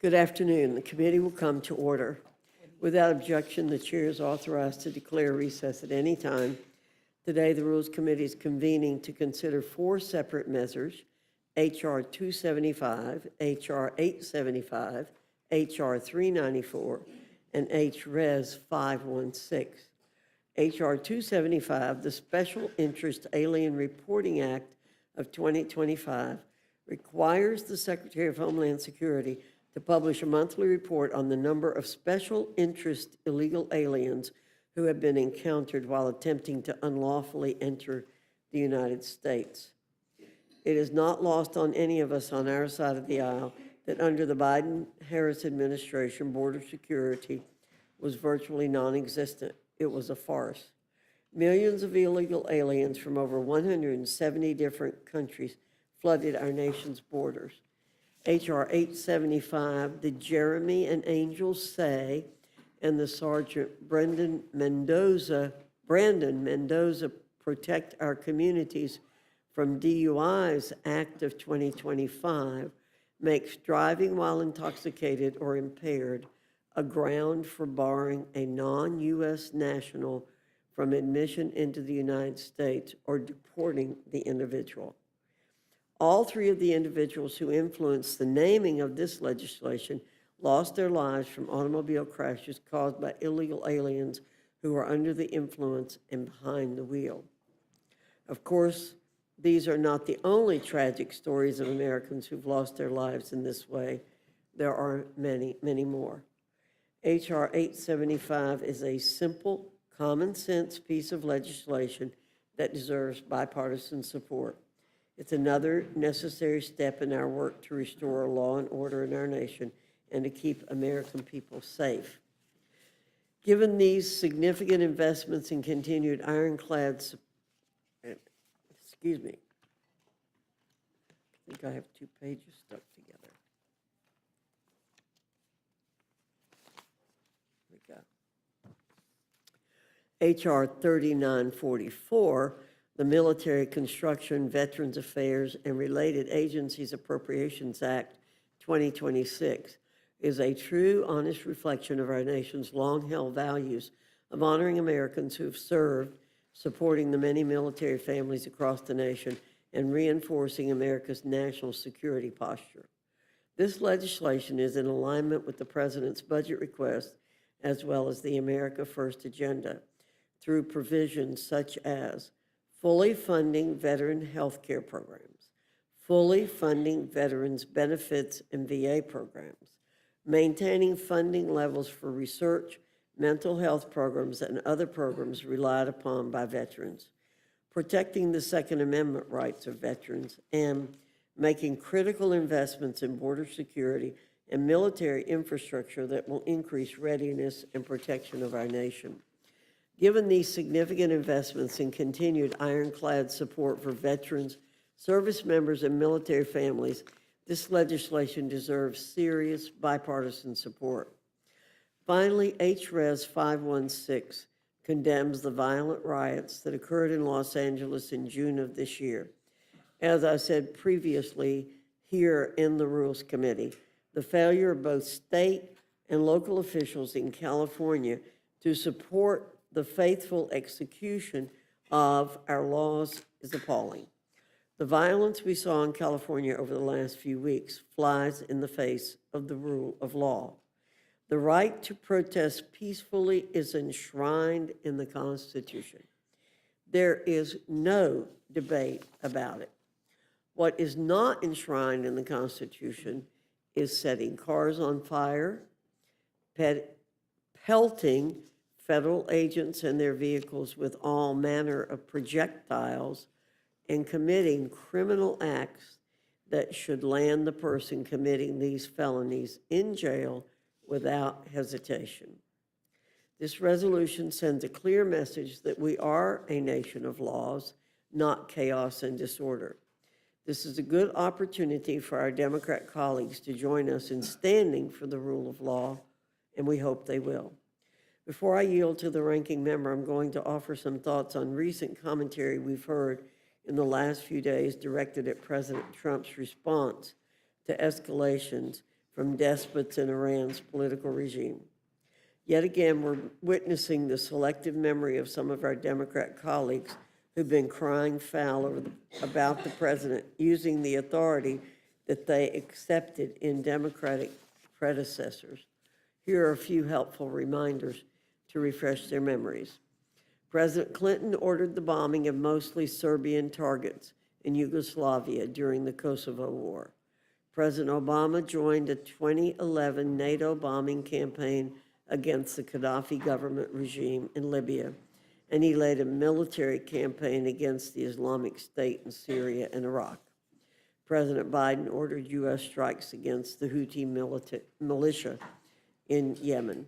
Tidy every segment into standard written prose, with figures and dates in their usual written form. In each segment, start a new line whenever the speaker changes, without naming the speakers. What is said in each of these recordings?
Good afternoon. The committee will come to order. Without objection, the chair is authorized to declare recess at any time. Today, the Rules Committee is convening to consider four separate measures: H.R. 275, H.R. 875, H.R. 394, and H.Res. 516. H.R. 275, the Special Interest Alien Reporting Act of 2025, requires the Secretary of Homeland Security to publish a monthly report on the number of special interest illegal aliens who have been encountered while attempting to unlawfully enter the United States. It is not lost on any of us on our side of the aisle that under the Biden-Harris administration, border security was virtually non-existent. It was a farce. Millions of illegal aliens from over 170 different countries flooded our nation's borders. H.R. 875, the Jeremy and Angel Say and the Sergeant Brandon Mendoza Protect Our Communities from DUIs Act of 2025 makes driving while intoxicated or impaired a ground for barring a non-U.S. national from admission into the United States or deporting the individual. All three of the individuals who influenced the naming of this legislation lost their lives from automobile crashes caused by illegal aliens who are under the influence and behind the wheel. Of course, these are not the only tragic stories of Americans who've lost their lives in this way. There are many, many more. H.R. 875 is a simple, common sense piece of legislation that deserves bipartisan support. It's another necessary step in our work to restore law and order in our nation and to keep American people safe. Given these significant investments in continued ironclad, I think I have 2 pages stuck together. Here we go. H.R. 3944, the Military Construction, Veterans Affairs, and Related Agencies Appropriations Act 2026, is a true, honest reflection of our nation's long-held values of honoring Americans who have served, supporting the many military families across the nation, and reinforcing America's national security posture. This legislation is in alignment with the President's budget request, as well as the America First agenda, through provisions such as fully funding veteran health care programs, fully funding veterans' benefits and VA programs, maintaining funding levels for research, mental health programs, and other programs relied upon by veterans, protecting the Second Amendment rights of veterans, and making critical investments in border security and military infrastructure that will increase readiness and protection of our nation. Given these significant investments and continued ironclad support for veterans, service members, and military families, this legislation deserves serious bipartisan support. Finally, H.Res. 516 condemns the violent riots that occurred in Los Angeles in June of this year. As I said previously here in the Rules Committee, the failure of both state and local officials in California to support the faithful execution of our laws is appalling. The violence we saw in California over the last few weeks flies in the face of the rule of law. The right to protest peacefully is enshrined in the Constitution. There is no debate about it. What is not enshrined in the Constitution is setting cars on fire, pelting federal agents and their vehicles with all manner of projectiles, and committing criminal acts that should land the person committing these felonies in jail without hesitation. This resolution sends a clear message that we are a nation of laws, not chaos and disorder. This is a good opportunity for our Democrat colleagues to join us in standing for the rule of law, and we hope they will. Before I yield to the ranking member, I'm going to offer some thoughts on recent commentary we've heard in the last few days directed at President Trump's response to escalations from despots in Iran's political regime. Yet again, we're witnessing the selective memory of some of our Democrat colleagues who've been crying foul about the president using the authority that they accepted in Democratic predecessors. Here are a few helpful reminders to refresh their memories. President Clinton ordered the bombing of mostly Serbian targets in Yugoslavia during the Kosovo War. President Obama joined a 2011 NATO bombing campaign against the Gaddafi government regime in Libya, and he led a military campaign against the Islamic State in Syria and Iraq. President Biden ordered U.S. strikes against the Houthi militia in Yemen.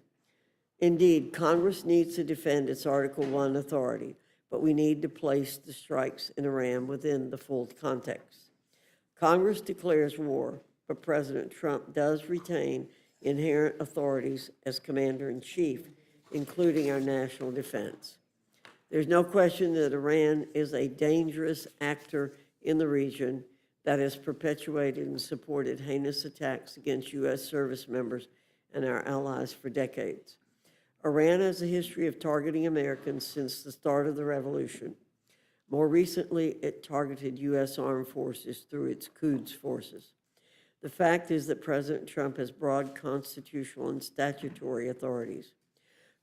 Indeed, Congress needs to defend its Article I authority, but we need to place the strikes in Iran within the full context. Congress declares war, but President Trump does retain inherent authorities as commander-in-chief, including our national defense. There's no question that Iran is a dangerous actor in the region that has perpetuated and supported heinous attacks against U.S. service members and our allies for decades. Iran has a history of targeting Americans since the start of the revolution. More recently, it targeted U.S. armed forces through its Quds forces. The fact is that President Trump has broad constitutional and statutory authorities.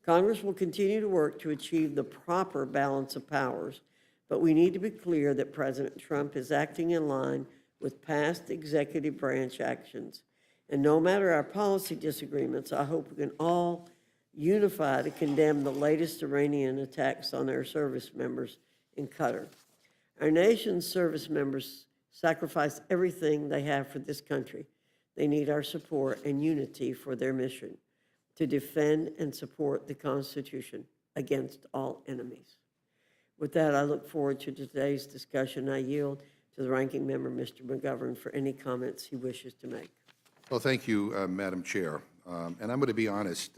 Congress will continue to work to achieve the proper balance of powers, but we need to be clear that President Trump is acting in line with past executive branch actions. And no matter our policy disagreements, I hope we can all unify to condemn the latest Iranian attacks on our service members in Qatar. Our nation's service members sacrifice everything they have for this country. They need our support and unity for their mission to defend and support the Constitution against all enemies. With that, I look forward to today's discussion. I yield to the ranking member, Mr. McGovern, for any comments he wishes to make.
Well, thank you, Madam Chair. And I'm going to be honest,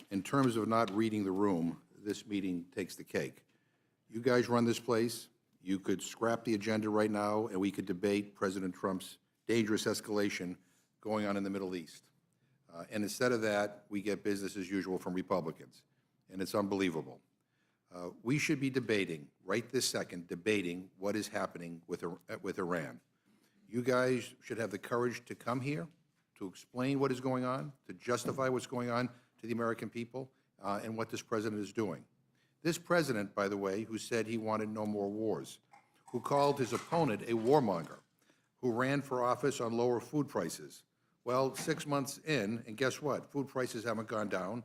in terms of not reading the room, this meeting takes the cake. You guys run this place. You could scrap the agenda right now, and we could debate President Trump's dangerous escalation going on in the Middle East. And instead of that, we get business as usual from Republicans, and it's unbelievable. We should be debating, right this second, debating what is happening with Iran. You guys should have the courage to come here, to explain what is going on, to justify what's going on to the American people, and what this president is doing. This president, by the way, who said he wanted no more wars, who called his opponent a warmonger, who ran for office on lower food prices. Well, 6 months in, and guess what? Food prices haven't gone down,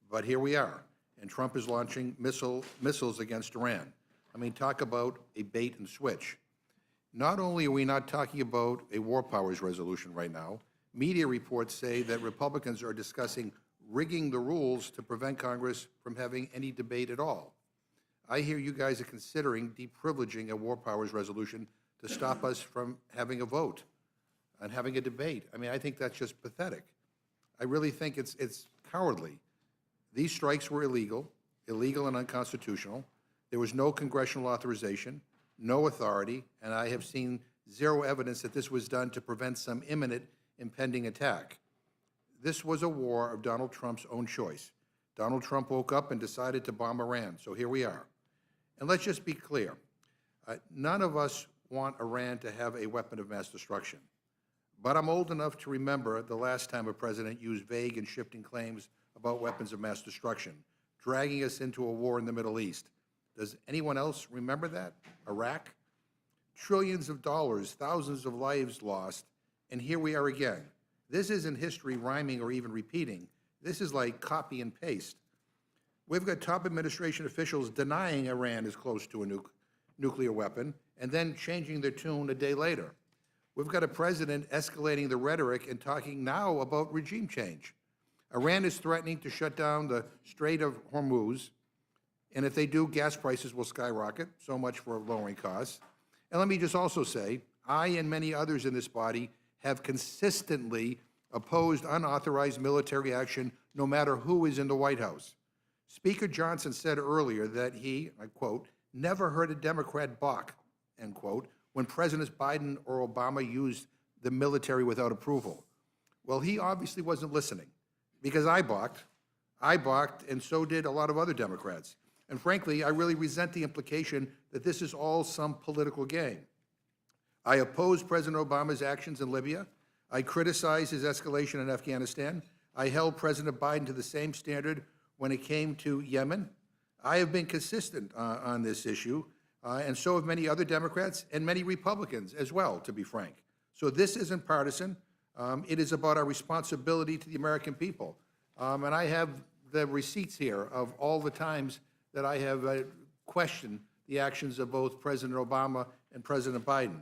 but here we are. And Trump is launching missiles against Iran. I mean, talk about a bait and switch. Not only are we not talking about a war powers resolution right now, media reports say that Republicans are discussing rigging the rules to prevent Congress from having any debate at all. I hear you guys are considering deprivileging a war powers resolution to stop us from having a vote and having a debate. I mean, I think that's just pathetic. I really think it's cowardly. These strikes were illegal and unconstitutional. There was no congressional authorization, no authority, and I have seen zero evidence that this was done to prevent some imminent impending attack. This was a war of Donald Trump's own choice. Donald Trump woke up and decided to bomb Iran, so here we are. And let's just be clear. None of us want Iran to have a weapon of mass destruction. But I'm old enough to remember the last time a president used vague and shifting claims about weapons of mass destruction, dragging us into a war in the Middle East. Does anyone else remember that? Iraq? Trillions of dollars, thousands of lives lost, and here we are again. This isn't history rhyming or even repeating. This is like copy and paste. We've got top administration officials denying Iran is close to a nuclear weapon and then changing their tune a day later. We've got a president escalating the rhetoric and talking now about regime change. Iran is threatening to shut down the Strait of Hormuz, and if they do, gas prices will skyrocket. So much for lowering costs. And let me just also say, I and many others in this body have consistently opposed unauthorized military action no matter who is in the White House. Speaker Johnson said earlier that he, I quote, never heard a Democrat balk, end quote, when Presidents Biden or Obama used the military without approval. Well, he obviously wasn't listening, because I balked, and so did a lot of other Democrats. And frankly, I really resent the implication that this is all some political game. I oppose President Obama's actions in Libya. I criticize his escalation in Afghanistan. I held President Biden to the same standard when it came to Yemen. I have been consistent on this issue, and so have many other Democrats and many Republicans as well, to be frank. So this isn't partisan. It is about our responsibility to the American people. And I have the receipts here of all the times that I have questioned the actions of both President Obama and President Biden.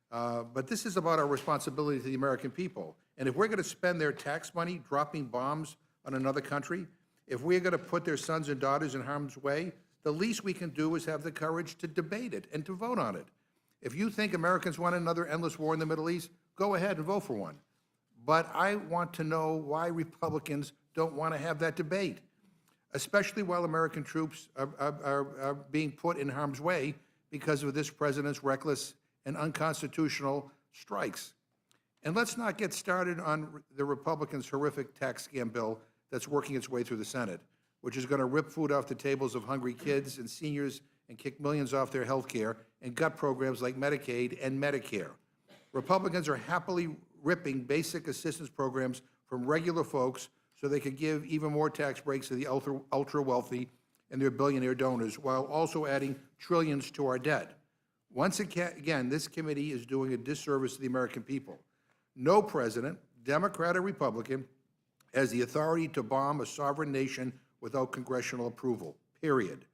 But this is about our responsibility to the American people. And if we're going to spend their tax money dropping bombs on another country, if we're going to put their sons and daughters in harm's way, the least we can do is have the courage to debate it and to vote on it. If you think Americans want another endless war in the Middle East, go ahead and vote for one. But I want to know why Republicans don't want to have that debate, especially while American troops are being put in harm's way because of this president's reckless and unconstitutional strikes. And let's not get started on the Republicans' horrific tax scam bill that's working its way through the Senate, which is going to rip food off the tables of hungry kids and seniors and kick millions off their health care and gut programs like Medicaid and Medicare. Republicans are happily ripping basic assistance programs from regular folks so they could give even more tax breaks to the ultra-wealthy and their billionaire donors, while also adding trillions to our debt. Once again, this committee is doing a disservice to the American people. No president, Democrat or Republican, has the authority to bomb a sovereign nation without congressional approval, period.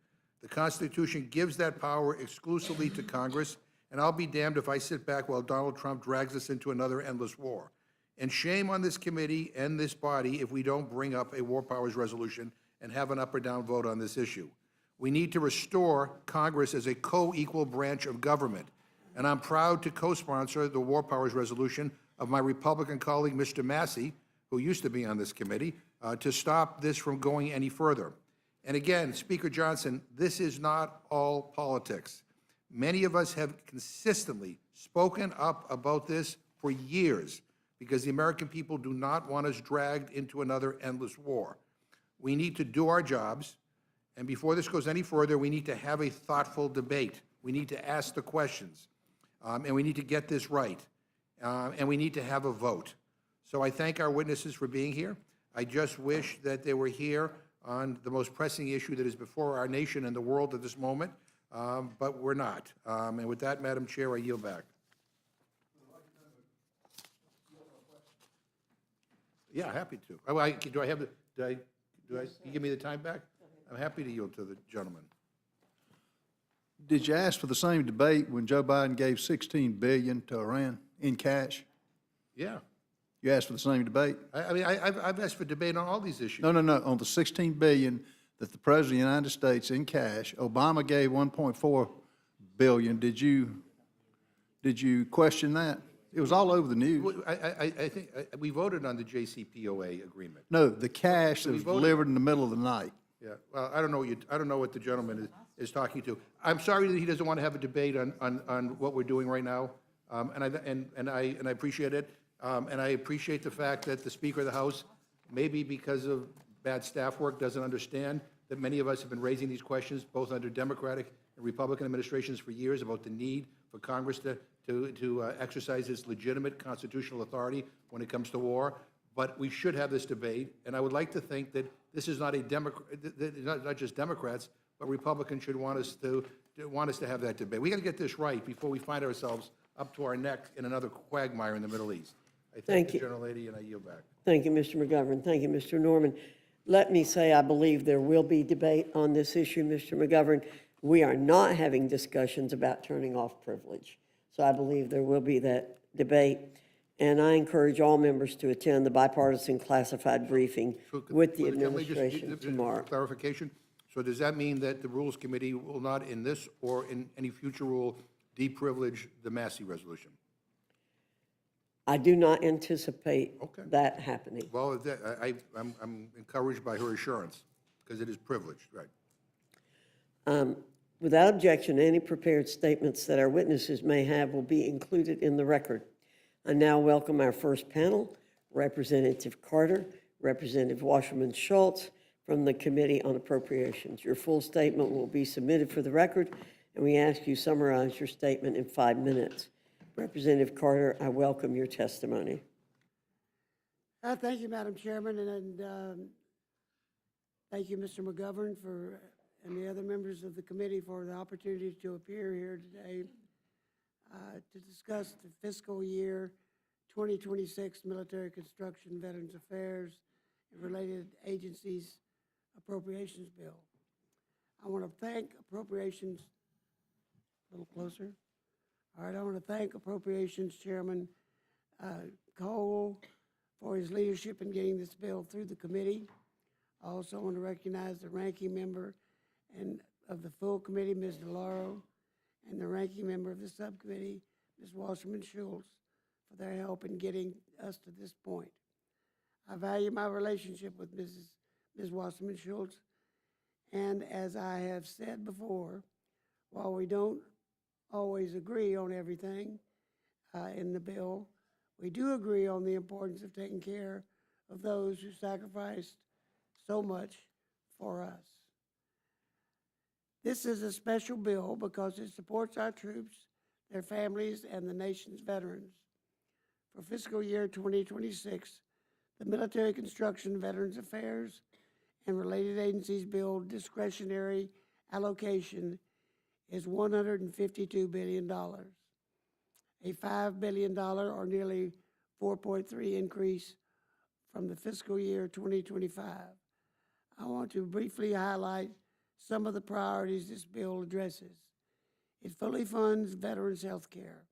The Constitution gives that power exclusively to Congress, and I'll be damned if I sit back while Donald Trump drags us into another endless war. And shame on this committee and this body if we don't bring up a war powers resolution and have an up or down vote on this issue. We need to restore Congress as a co-equal branch of government. And I'm proud to co-sponsor the war powers resolution of my Republican colleague, Mr. Massey, who used to be on this committee, to stop this from going any further. And again, Speaker Johnson, this is not all politics. Many of us have consistently spoken up about this for years because the American people do not want us dragged into another endless war. We need to do our jobs, and before this goes any further, we need to have a thoughtful debate. We need to ask the questions, and we need to get this right, and we need to have a vote. So I thank our witnesses for being here. I just wish that they were here on the most pressing issue that is before our nation and the world at this moment, but we're not. And with that, Madam Chair, I yield back. Yeah, happy to. Oh, do I have the? Can you give me the time back? I'm happy to yield to the gentleman.
Did you ask for the same debate when Joe Biden gave $16 billion to Iran in cash?
Yeah.
You asked for the same debate?
I've asked for debate on all these issues.
No. On the $16 billion that the President of the United States in cash, Obama gave $1.4 billion. Did you question that? It was all over the news.
I think we voted on the JCPOA agreement.
No, the cash that was delivered in the middle of the night.
Yeah. Well, I don't know what the gentleman is talking to. I'm sorry that he doesn't want to have a debate on what we're doing right now, and I appreciate it. And I appreciate the fact that the Speaker of the House, maybe because of bad staff work, doesn't understand that many of us have been raising these questions, both under Democratic and Republican administrations for years, about the need for Congress to exercise its legitimate constitutional authority when it comes to war. But we should have this debate, and I would like to think that this is not not just Democrats, but Republicans should want us to have that debate. We got to get this right before we find ourselves up to our neck in another quagmire in the Middle East. I thank the gentlelady, and I yield back.
Thank you, Mr. McGovern. Thank you, Mr. Norman. Let me say I believe there will be debate on this issue, Mr. McGovern. We are not having discussions about turning off privilege. So I believe there will be that debate. And I encourage all members to attend the bipartisan classified briefing with the administration tomorrow.
Clarification. So does that mean that the Rules Committee will not, in this or in any future rule, deprivilege the Massey resolution?
I do not anticipate that happening.
Well, I'm encouraged by her assurance, because it is privileged, right?
Without objection, any prepared statements that our witnesses may have will be included in the record. I now welcome our first panel, Representative Carter, Representative Wasserman Schultz from the Committee on Appropriations. Your full statement will be submitted for the record, and we ask you summarize your statement in 5 minutes. Representative Carter, I welcome your testimony.
Thank you, Madam Chairman, and thank you, Mr. McGovern, and the other members of the committee for the opportunity to appear here today to discuss the fiscal year 2026 Military Construction, Veterans Affairs, and related agencies appropriations bill. I want to thank Appropriations, a little closer. All right, I want to thank Appropriations Chairman Cole for his leadership in getting this bill through the committee. I also want to recognize the ranking member and of the full committee, Ms. DeLauro, and the ranking member of the subcommittee, Ms. Wasserman Schultz, for their help in getting us to this point. I value my relationship with Ms. Wasserman Schultz, and as I have said before, while we don't always agree on everything in the bill, we do agree on the importance of taking care of those who sacrificed so much for us. This is a special bill because it supports our troops, their families, and the nation's veterans. For fiscal year 2026, the Military Construction, Veterans Affairs, and related agencies bill discretionary allocation is $152 billion, a $5 billion or nearly 4.3% increase from the fiscal year 2025. I want to briefly highlight some of the priorities this bill addresses. It fully funds veterans' health care,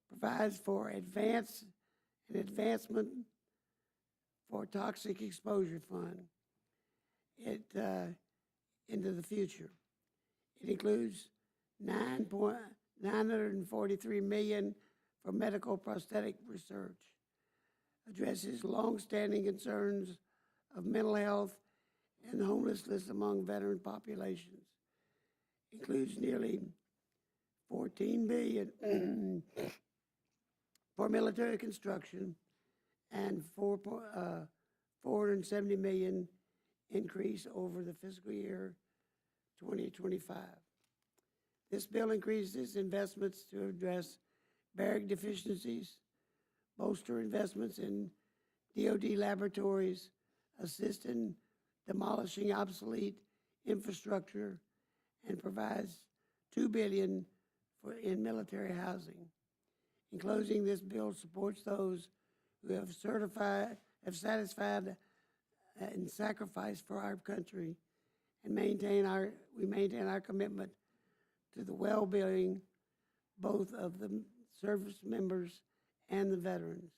provides for advancement for toxic exposure fund into the future. It includes $943 million for medical prosthetic research, addresses longstanding concerns of mental health and homelessness among veteran populations, includes nearly $14 billion for military construction and $470 million increase over the fiscal year 2025. This bill increases investments to address barrack deficiencies, bolster investments in DOD laboratories, assist in demolishing obsolete infrastructure, and provides $2 billion in military housing. In closing, this bill supports those who have satisfied and sacrificed for our country, and we maintain our commitment to the well-being both of the service members and the veterans.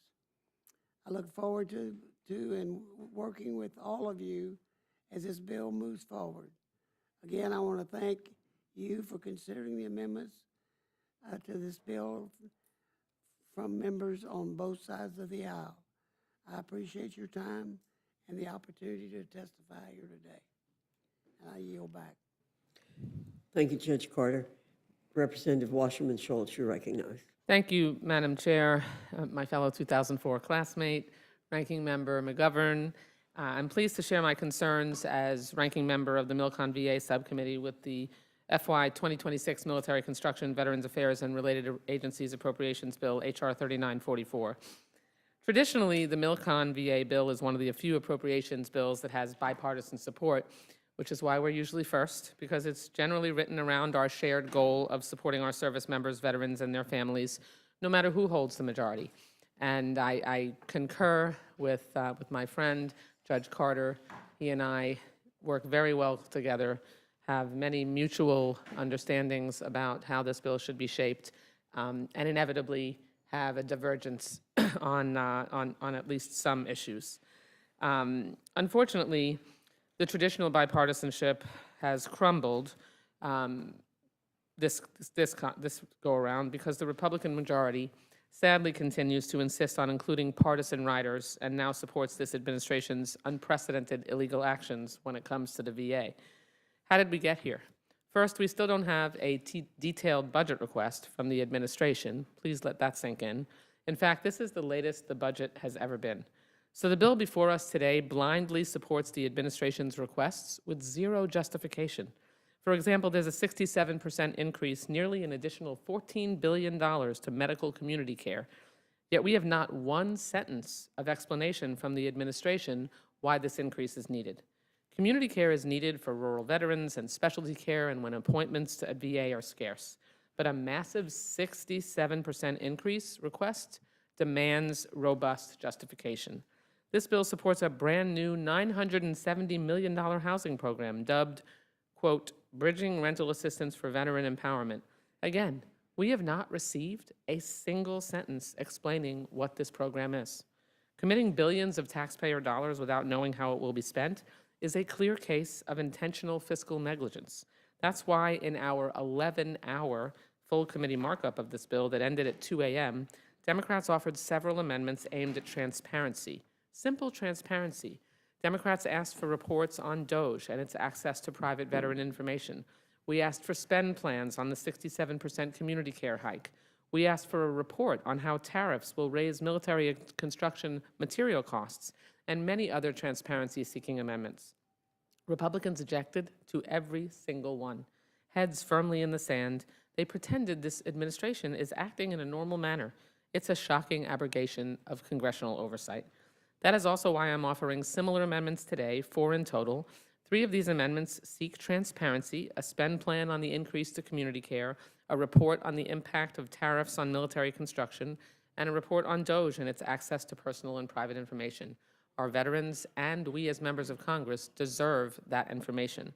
I look forward to and working with all of you as this bill moves forward. Again, I want to thank you for considering the amendments to this bill from members on both sides of the aisle. I appreciate your time and the opportunity to testify here today. And I yield back.
Thank you, Judge Carter. Representative Wasserman Schultz, you're recognized.
Thank you, Madam Chair, my fellow 2004 classmate, Ranking Member McGovern. I'm pleased to share my concerns as Ranking Member of the MilCon VA Subcommittee with the FY 2026 Military Construction, Veterans Affairs, and Related Agencies Appropriations Bill, H.R. 3944. Traditionally, the MilCon VA bill is one of the few appropriations bills that has bipartisan support, which is why we're usually first, because it's generally written around our shared goal of supporting our service members, veterans, and their families, no matter who holds the majority. And I concur with my friend, Judge Carter. He and I work very well together, have many mutual understandings about how this bill should be shaped, and inevitably have a divergence on at least some issues. Unfortunately, the traditional bipartisanship has crumbled this go-around because the Republican majority sadly continues to insist on including partisan riders and now supports this administration's unprecedented illegal actions when it comes to the VA. How did we get here? First, we still don't have a detailed budget request from the administration. Please let that sink in. In fact, this is the latest the budget has ever been. So the bill before us today blindly supports the administration's requests with zero justification. For example, there's a 67% increase, nearly an additional $14 billion to medical community care. Yet we have not one sentence of explanation from the administration why this increase is needed. Community care is needed for rural veterans and specialty care and when appointments to a VA are scarce. But a massive 67% increase request demands robust justification. This bill supports a brand new $970 million housing program dubbed, quote, Bridging Rental Assistance for Veteran Empowerment. Again, we have not received a single sentence explaining what this program is. Committing billions of taxpayer dollars without knowing how it will be spent is a clear case of intentional fiscal negligence. That's why in our 11-hour full committee markup of this bill that ended at 2 a.m., Democrats offered several amendments aimed at transparency, simple transparency. Democrats asked for reports on DOGE and its access to private veteran information. We asked for spend plans on the 67% community care hike. We asked for a report on how tariffs will raise military construction material costs, and many other transparency-seeking amendments. Republicans objected to every single one. Heads firmly in the sand, they pretended this administration is acting in a normal manner. It's a shocking abrogation of congressional oversight. That is also why I'm offering similar amendments today, 4 in total. 3 of these amendments seek transparency, a spend plan on the increase to community care, a report on the impact of tariffs on military construction, and a report on DOGE and its access to personal and private information. Our veterans and we as members of Congress deserve that information.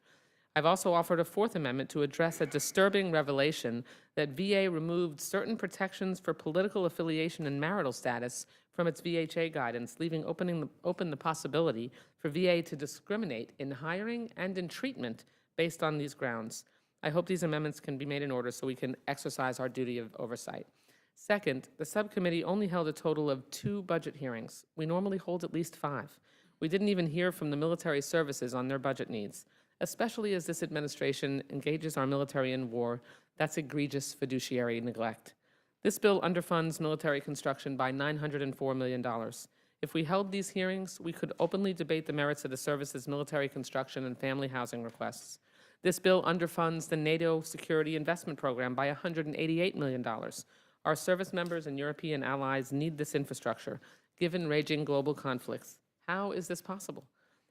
I've also offered a 4th amendment to address a disturbing revelation that VA removed certain protections for political affiliation and marital status from its VHA guidance, leaving open the possibility for VA to discriminate in hiring and in treatment based on these grounds. I hope these amendments can be made in order so we can exercise our duty of oversight. Second, the subcommittee only held a total of 2 budget hearings. We normally hold at least 5. We didn't even hear from the military services on their budget needs. Especially as this administration engages our military in war, that's egregious fiduciary neglect. This bill underfunds military construction by $904 million. If we held these hearings, we could openly debate the merits of the service's military construction and family housing requests. This bill underfunds the NATO Security Investment Program by $188 million. Our service members and European allies need this infrastructure, given raging global conflicts. How is this possible?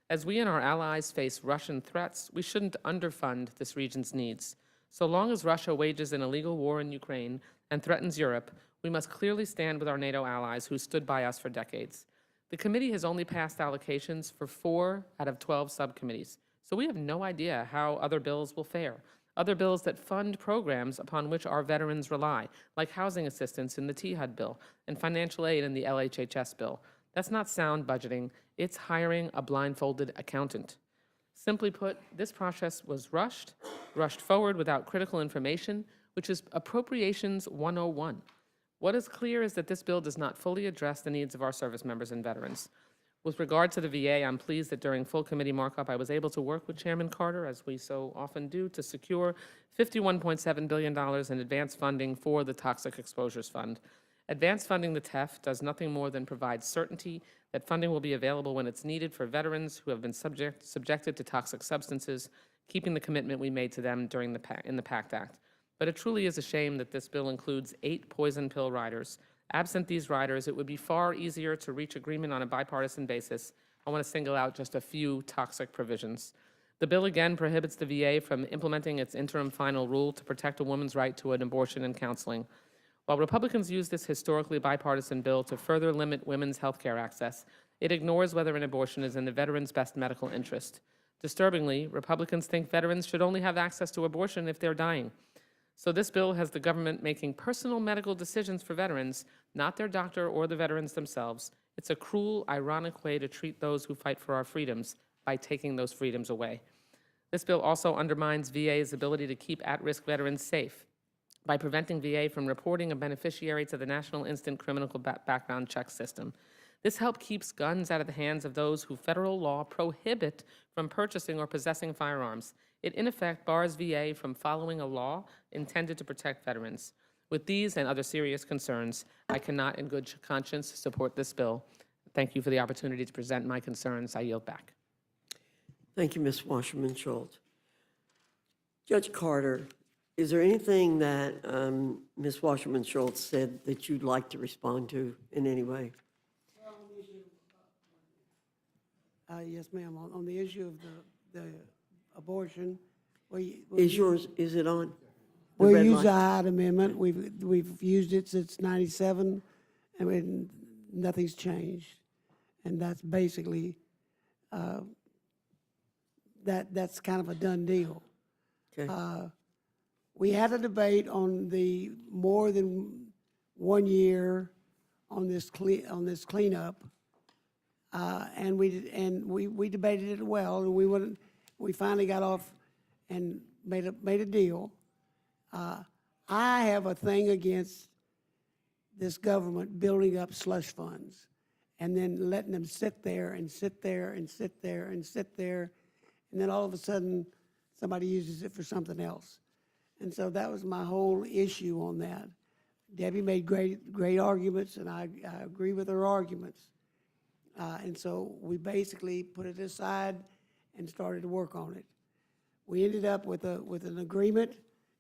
As we and our allies face Russian threats, we shouldn't underfund this region's needs. So long as Russia wages an illegal war in Ukraine and threatens Europe, we must clearly stand with our NATO allies who stood by us for decades. The committee has only passed allocations for 4 out of 12 subcommittees, so we have no idea how other bills will fare. Other bills that fund programs upon which our veterans rely, like housing assistance in the THUD bill and financial aid in the LHHS bill. That's not sound budgeting, it's hiring a blindfolded accountant. Simply put, this process was rushed forward without critical information, which is Appropriations 101. What is clear is that this bill does not fully address the needs of our service members and veterans. With regard to the VA, I'm pleased that during full committee markup, I was able to work with Chairman Carter, as we so often do, to secure $51.7 billion in advance funding for the Toxic Exposures Fund. Advance funding the TEF does nothing more than provide certainty that funding will be available when it's needed for veterans who have been subjected to toxic substances, keeping the commitment we made to them in the PACT Act. But it truly is a shame that this bill includes 8 poison pill riders. Absent these riders, it would be far easier to reach agreement on a bipartisan basis. I want to single out just a few toxic provisions. The bill again prohibits the VA from implementing its interim final rule to protect a woman's right to an abortion and counseling. While Republicans use this historically bipartisan bill to further limit women's health care access, it ignores whether an abortion is in the veteran's best medical interest. Disturbingly, Republicans think veterans should only have access to abortion if they're dying. So this bill has the government making personal medical decisions for veterans, not their doctor or the veterans themselves. It's a cruel, ironic way to treat those who fight for our freedoms by taking those freedoms away. This bill also undermines VA's ability to keep at-risk veterans safe by preventing VA from reporting a beneficiary to the National Instant Criminal Background Check System. This help keeps guns out of the hands of those who federal law prohibit from purchasing or possessing firearms. It, in effect, bars VA from following a law intended to protect veterans. With these and other serious concerns, I cannot in good conscience support this bill. Thank you for the opportunity to present my concerns. I yield back.
Thank you, Ms. Wasserman Schultz. Judge Carter, is there anything that Ms. Wasserman Schultz said that you'd like to respond to in any way?
Yes, ma'am, on the issue of the abortion,
Is it on? The
we
red
use
light?
the Hyde Amendment. We've used it since '97, and nothing's changed. And that's basically, that's kind of a done deal.
Okay.
We had a debate on the more than 1 year on this cleanup, and we debated it well, and we finally got off and made a deal. I have a thing against this government building up slush funds and then letting them sit there and sit there and sit there and sit there, and then all of a sudden somebody uses it for something else. And so that was my whole issue on that. Debbie made great arguments, and I agree with her arguments. And so we basically put it aside and started to work on it. We ended up with an agreement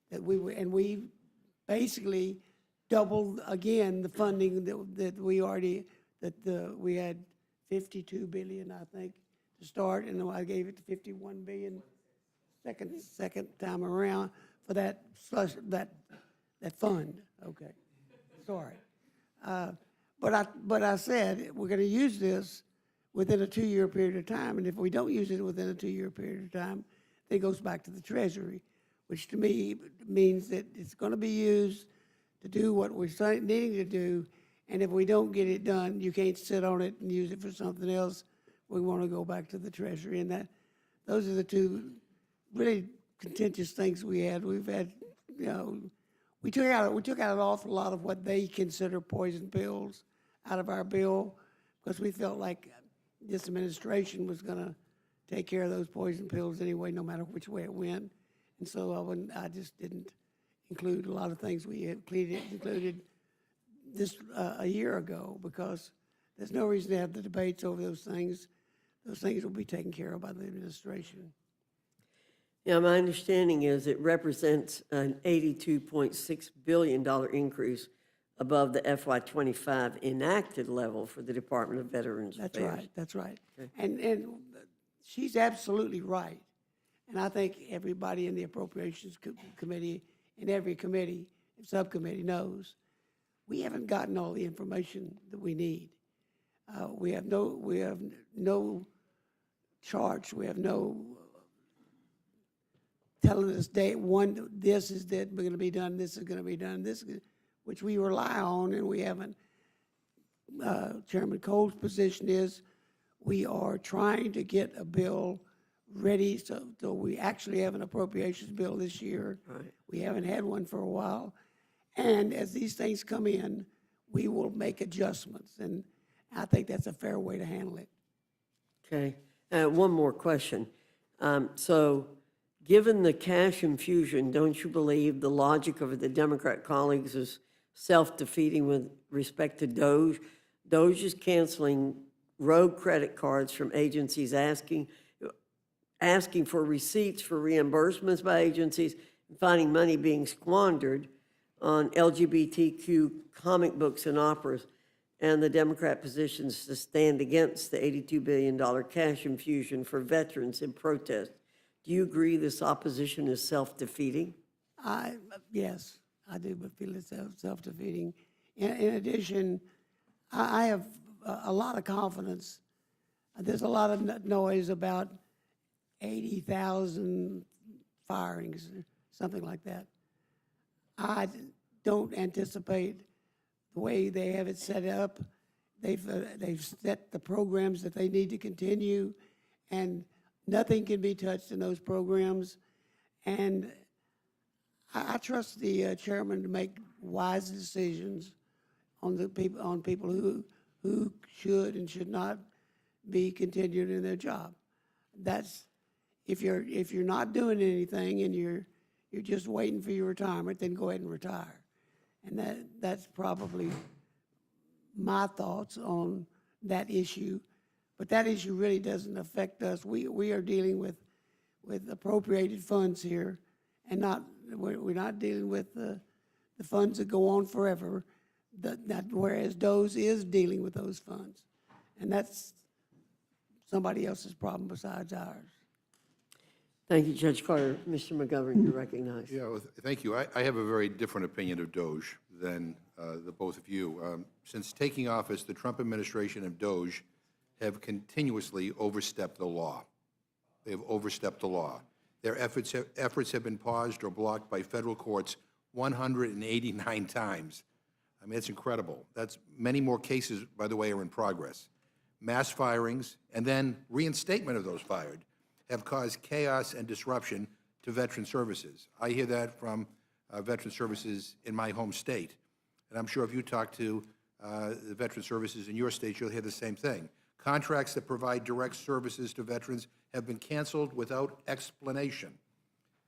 that we basically doubled again the funding that we had $52 billion, I think, to start, and I gave it to $51 billion second time around for that fund. Okay, sorry. But I said we're going to use this within a 2-year period of time, and if we don't use it within a 2-year period of time, then it goes back to the Treasury, which to me means that it's going to be used to do what we're needing to do, and if we don't get it done, you can't sit on it and use it for something else. We want to go back to the Treasury, and those are the two really contentious things we had. We've had, we took out an awful lot of what they consider poison pills out of our bill because we felt like this administration was going to take care of those poison pills anyway, no matter which way it went. And so I just didn't include a lot of things we included this a year ago because there's no reason to have the debates over those things. Those things will be taken care of by the administration.
Yeah, my understanding is it represents an $82.6 billion increase above the FY25 enacted level for the Department of Veterans Affairs.
That's right.
Okay.
And she's absolutely right. And I think everybody in the Appropriations Committee, in every committee and subcommittee knows, we haven't gotten all the information that we need. We have no charts. We have no telling us this is that we're going to be done, this is going to be done, which we rely on, and we haven't. Chairman Cole's position is we are trying to get a bill ready so we actually have an appropriations bill this year.
Right.
We haven't had one for a while. And as these things come in, we will make adjustments, and I think that's a fair way to handle it.
Okay. One more question. So given the cash infusion, don't you believe the logic of the Democrat colleagues is self-defeating with respect to DOGE? DOGE is canceling rogue credit cards from agencies asking for receipts for reimbursements by agencies and finding money being squandered on LGBTQ comic books and operas, and the Democrat positions to stand against the $82 billion cash infusion for veterans in protest. Do you agree this opposition is self-defeating?
Yes, I do, but feel it's self-defeating. In addition, I have a lot of confidence. There's a lot of noise about 80,000 firings, or something like that. I don't anticipate the way they have it set up. They've set the programs that they need to continue, and nothing can be touched in those programs. And I trust the chairman to make wise decisions on people who should and should not be continued in their job. That's if you're not doing anything and you're just waiting for your retirement, then go ahead and retire. And that's probably my thoughts on that issue. But that issue really doesn't affect us. We are dealing with appropriated funds here, and we're not dealing with the funds that go on forever. Whereas DOGE is dealing with those funds, and that's somebody else's problem besides ours.
Thank you, Judge Carter. Mr. McGovern, you're recognized.
Yeah, well, thank you. I have a very different opinion of DOGE than the both of you. Since taking office, the Trump administration and DOGE have continuously overstepped the law. They have overstepped the law. Their efforts have been paused or blocked by federal courts 189 times. I mean, it's incredible. That's many more cases, by the way, are in progress. Mass firings and then reinstatement of those fired have caused chaos and disruption to veteran services. I hear that from veteran services in my home state. And I'm sure if you talk to the veteran services in your state, you'll hear the same thing. Contracts that provide direct services to veterans have been canceled without explanation.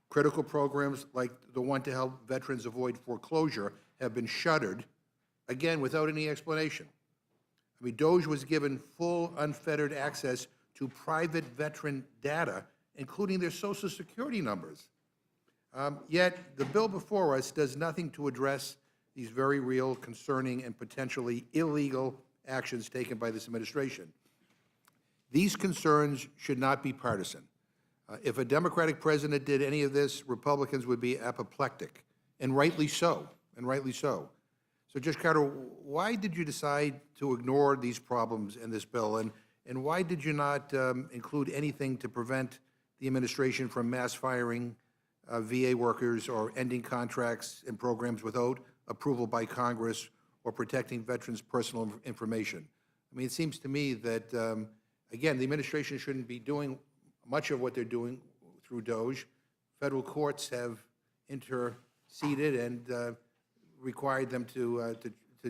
Critical programs like the one to help veterans avoid foreclosure have been shuttered, again, without any explanation. I mean, DOGE was given full, unfettered access to private veteran data, including their Social Security numbers. Yet, the bill before us does nothing to address these very real, concerning, and potentially illegal actions taken by this administration. These concerns should not be partisan. If a Democratic president did any of this, Republicans would be apoplectic, and rightly so, and rightly so. So, Judge Carter, why did you decide to ignore these problems in this bill, and why did you not include anything to prevent the administration from mass firing VA workers or ending contracts and programs without approval by Congress or protecting veterans' personal information? I mean, it seems to me that, again, the administration shouldn't be doing much of what they're doing through DOGE. Federal courts have interceded and required them to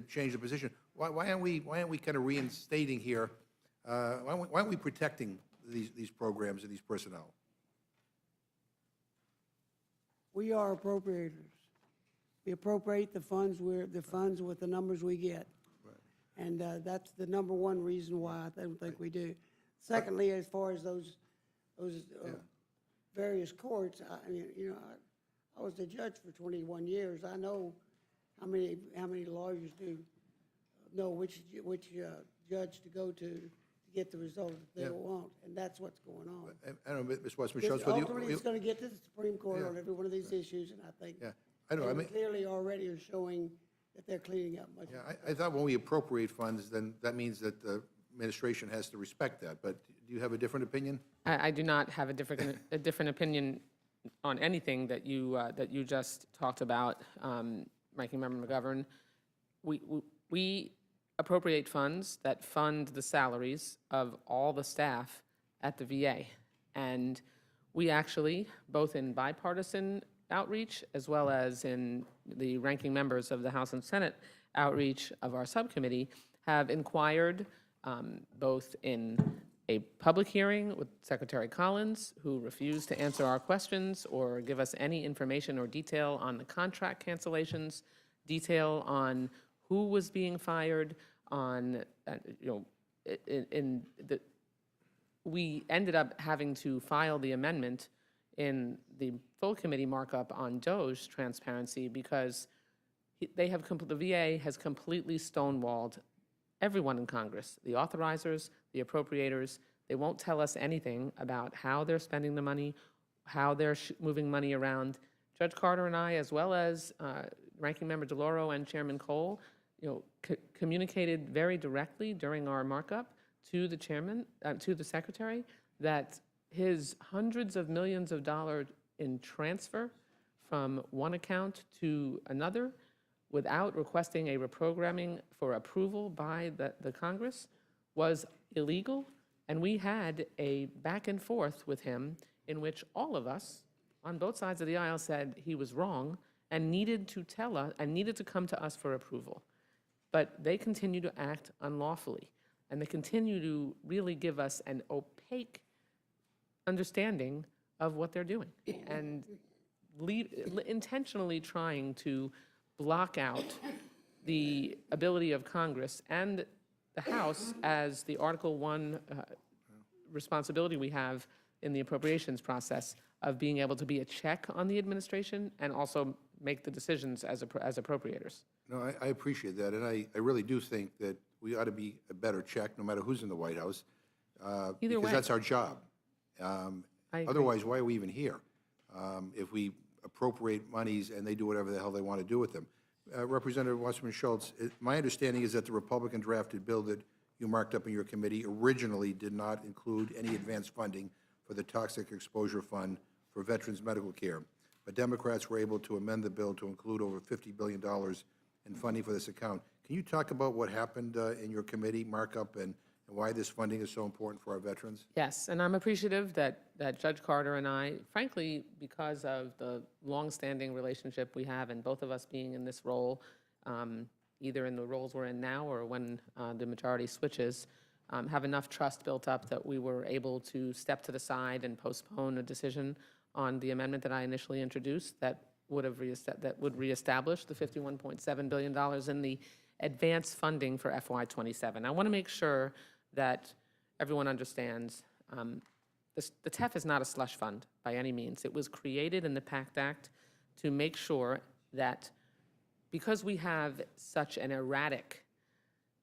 change the position. Why aren't we kind of reinstating here? Why aren't we protecting these programs and these personnel?
We are appropriators. We appropriate the funds with the numbers we get. Right. And that's the number one reason why I don't think we do. Secondly, as far as those various courts, I mean, you know, I was a judge for 21 years. I know how many lawyers do know which judge to go to get the result that they want, and that's what's going on.
I don't know, Ms. West-Michels, but
ultimately, it's going to get to the Supreme Court on every one of these issues, and I think
I know. I mean,
clearly already are showing that they're cleaning up much.
Yeah, I thought when we appropriate funds, then that means that the administration has to respect that. But do you have a different opinion?
I do not have a different opinion on anything that you just talked about, Ranking Member McGovern. We appropriate funds that fund the salaries of all the staff at the VA, and we actually, both in bipartisan outreach as well as in the ranking members of the House and Senate outreach of our subcommittee, have inquired both in a public hearing with Secretary Collins, who refused to answer our questions or give us any information or detail on the contract cancellations, detail on who was being fired, on, we ended up having to file the amendment in the full committee markup on DOGE transparency because the VA has completely stonewalled everyone in Congress, the authorizers, the appropriators. They won't tell us anything about how they're spending the money, how they're moving money around. Judge Carter and I, as well as Ranking Member DeLauro and Chairman Cole, communicated very directly during our markup to the chairman, to the secretary, that his hundreds of millions of dollars in transfer from one account to another without requesting a reprogramming for approval by the Congress was illegal. And we had a back and forth with him in which all of us on both sides of the aisle said he was wrong and needed to tell us and needed to come to us for approval. But they continue to act unlawfully, and they continue to really give us an opaque understanding of what they're doing and intentionally trying to block out the ability of Congress and the House as the Article 1 responsibility we have in the appropriations process of being able to be a check on the administration and also make the decisions as appropriators.
No, I appreciate that, and I really do think that we ought to be a better check, no matter who's in the White House.
Either
Because
way.
that's our job.
I agree.
Otherwise, why are we even here? If we appropriate monies and they do whatever the hell they want to do with them. Representative Wasserman Schultz, my understanding is that the Republican drafted bill that you marked up in your committee originally did not include any advanced funding for the Toxic Exposure Fund for veterans' medical care. But Democrats were able to amend the bill to include over $50 billion in funding for this account. Can you talk about what happened in your committee markup and why this funding is so important for our veterans?
Yes, and I'm appreciative that Judge Carter and I, frankly, because of the longstanding relationship we have, and both of us being in this role, either in the roles we're in now or when the majority switches, have enough trust built up that we were able to step to the side and postpone a decision on the amendment that I initially introduced that would reestablish the $51.7 billion in the advance funding for FY27. I want to make sure that everyone understands the TEF is not a slush fund by any means. It was created in the PACT Act to make sure that because we have such an erratic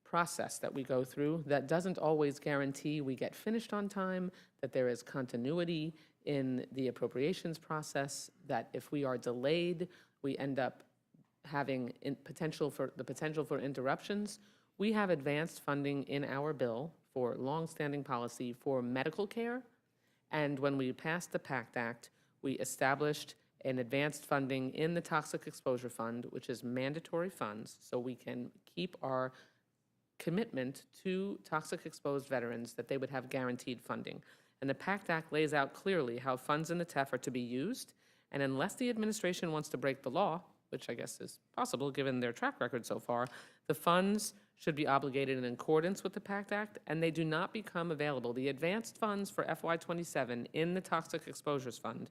process that we go through that doesn't always guarantee we get finished on time, that there is continuity in the appropriations process, that if we are delayed, we end up having the potential for interruptions. We have advanced funding in our bill for longstanding policy for medical care, and when we passed the PACT Act, we established an advanced funding in the Toxic Exposure Fund, which is mandatory funds, so we can keep our commitment to toxic exposed veterans that they would have guaranteed funding. And the PACT Act lays out clearly how funds in the TEF are to be used, and unless the administration wants to break the law, which I guess is possible given their track record so far, the funds should be obligated in accordance with the PACT Act, and they do not become available. The advanced funds for FY27 in the Toxic Exposures Fund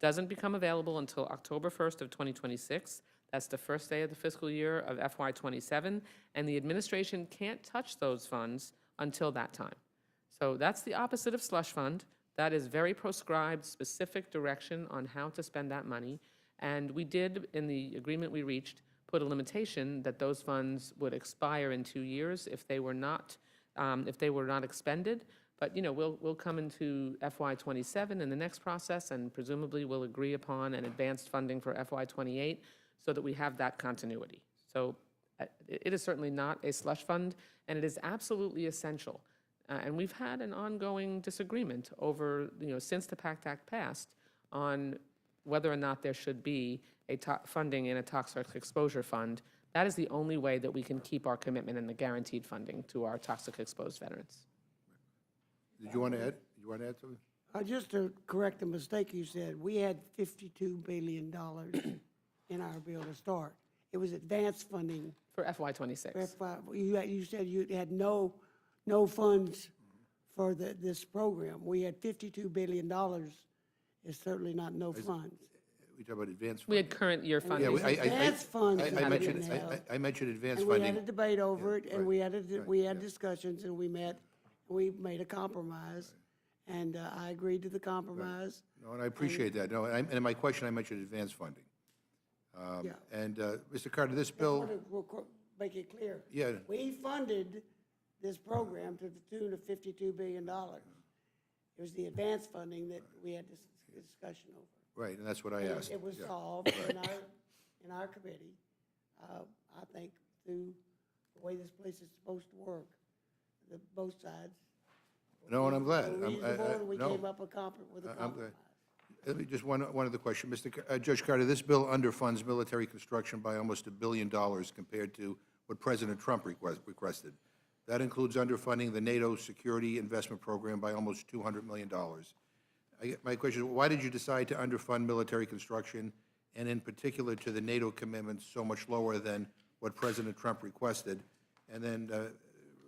doesn't become available until October 1st of 2026. That's the first day of the fiscal year of FY27, and the administration can't touch those funds until that time. So that's the opposite of slush fund. That is very proscribed, specific direction on how to spend that money. And we did, in the agreement we reached, put a limitation that those funds would expire in 2 years if they were not expended. But we'll come into FY27 in the next process, and presumably we'll agree upon an advanced funding for FY28 so that we have that continuity. So it is certainly not a slush fund, and it is absolutely essential. And we've had an ongoing disagreement over, since the PACT Act passed, on whether or not there should be a funding in a toxic exposure fund. That is the only way that we can keep our commitment in the guaranteed funding to our toxic exposed veterans.
Did you want to add? You want to add something?
Just to correct the mistake you said, we had $52 billion in our bill to start. It was advanced funding.
For FY26.
You said you had no funds for this program. We had $52 billion. It's certainly not no funds.
We talk about advanced
We
funding.
had current year
Yeah,
funding.
Advanced funds that
I
we
mentioned,
didn't have.
I mentioned advanced
And we
funding.
had a debate over it, and
right,
we had discussions, and we met, we made a compromise, and I agreed to the compromise.
No, and I appreciate that. No, and in my question, I mentioned advanced funding.
Yeah.
And, Mr. Carter, this
I
bill,
want to make it clear.
Yeah.
We funded this program to the tune of $52 billion. It was the advanced funding that we had this discussion over.
right, and that's what I
And
asked.
it was
Yeah.
solved in our committee, I think, through the way this place is supposed to work, both sides.
No, and I'm glad.
were reasonable, and we
no.
came up with a
I'm
compromise.
glad. Let me just one other question. Judge Carter, this bill underfunds military construction by almost $1 billion compared to what President Trump requested. That includes underfunding the NATO Security Investment Program by almost $200 million. My question is, why did you decide to underfund military construction, and in particular to the NATO commitments so much lower than what President Trump requested? And then,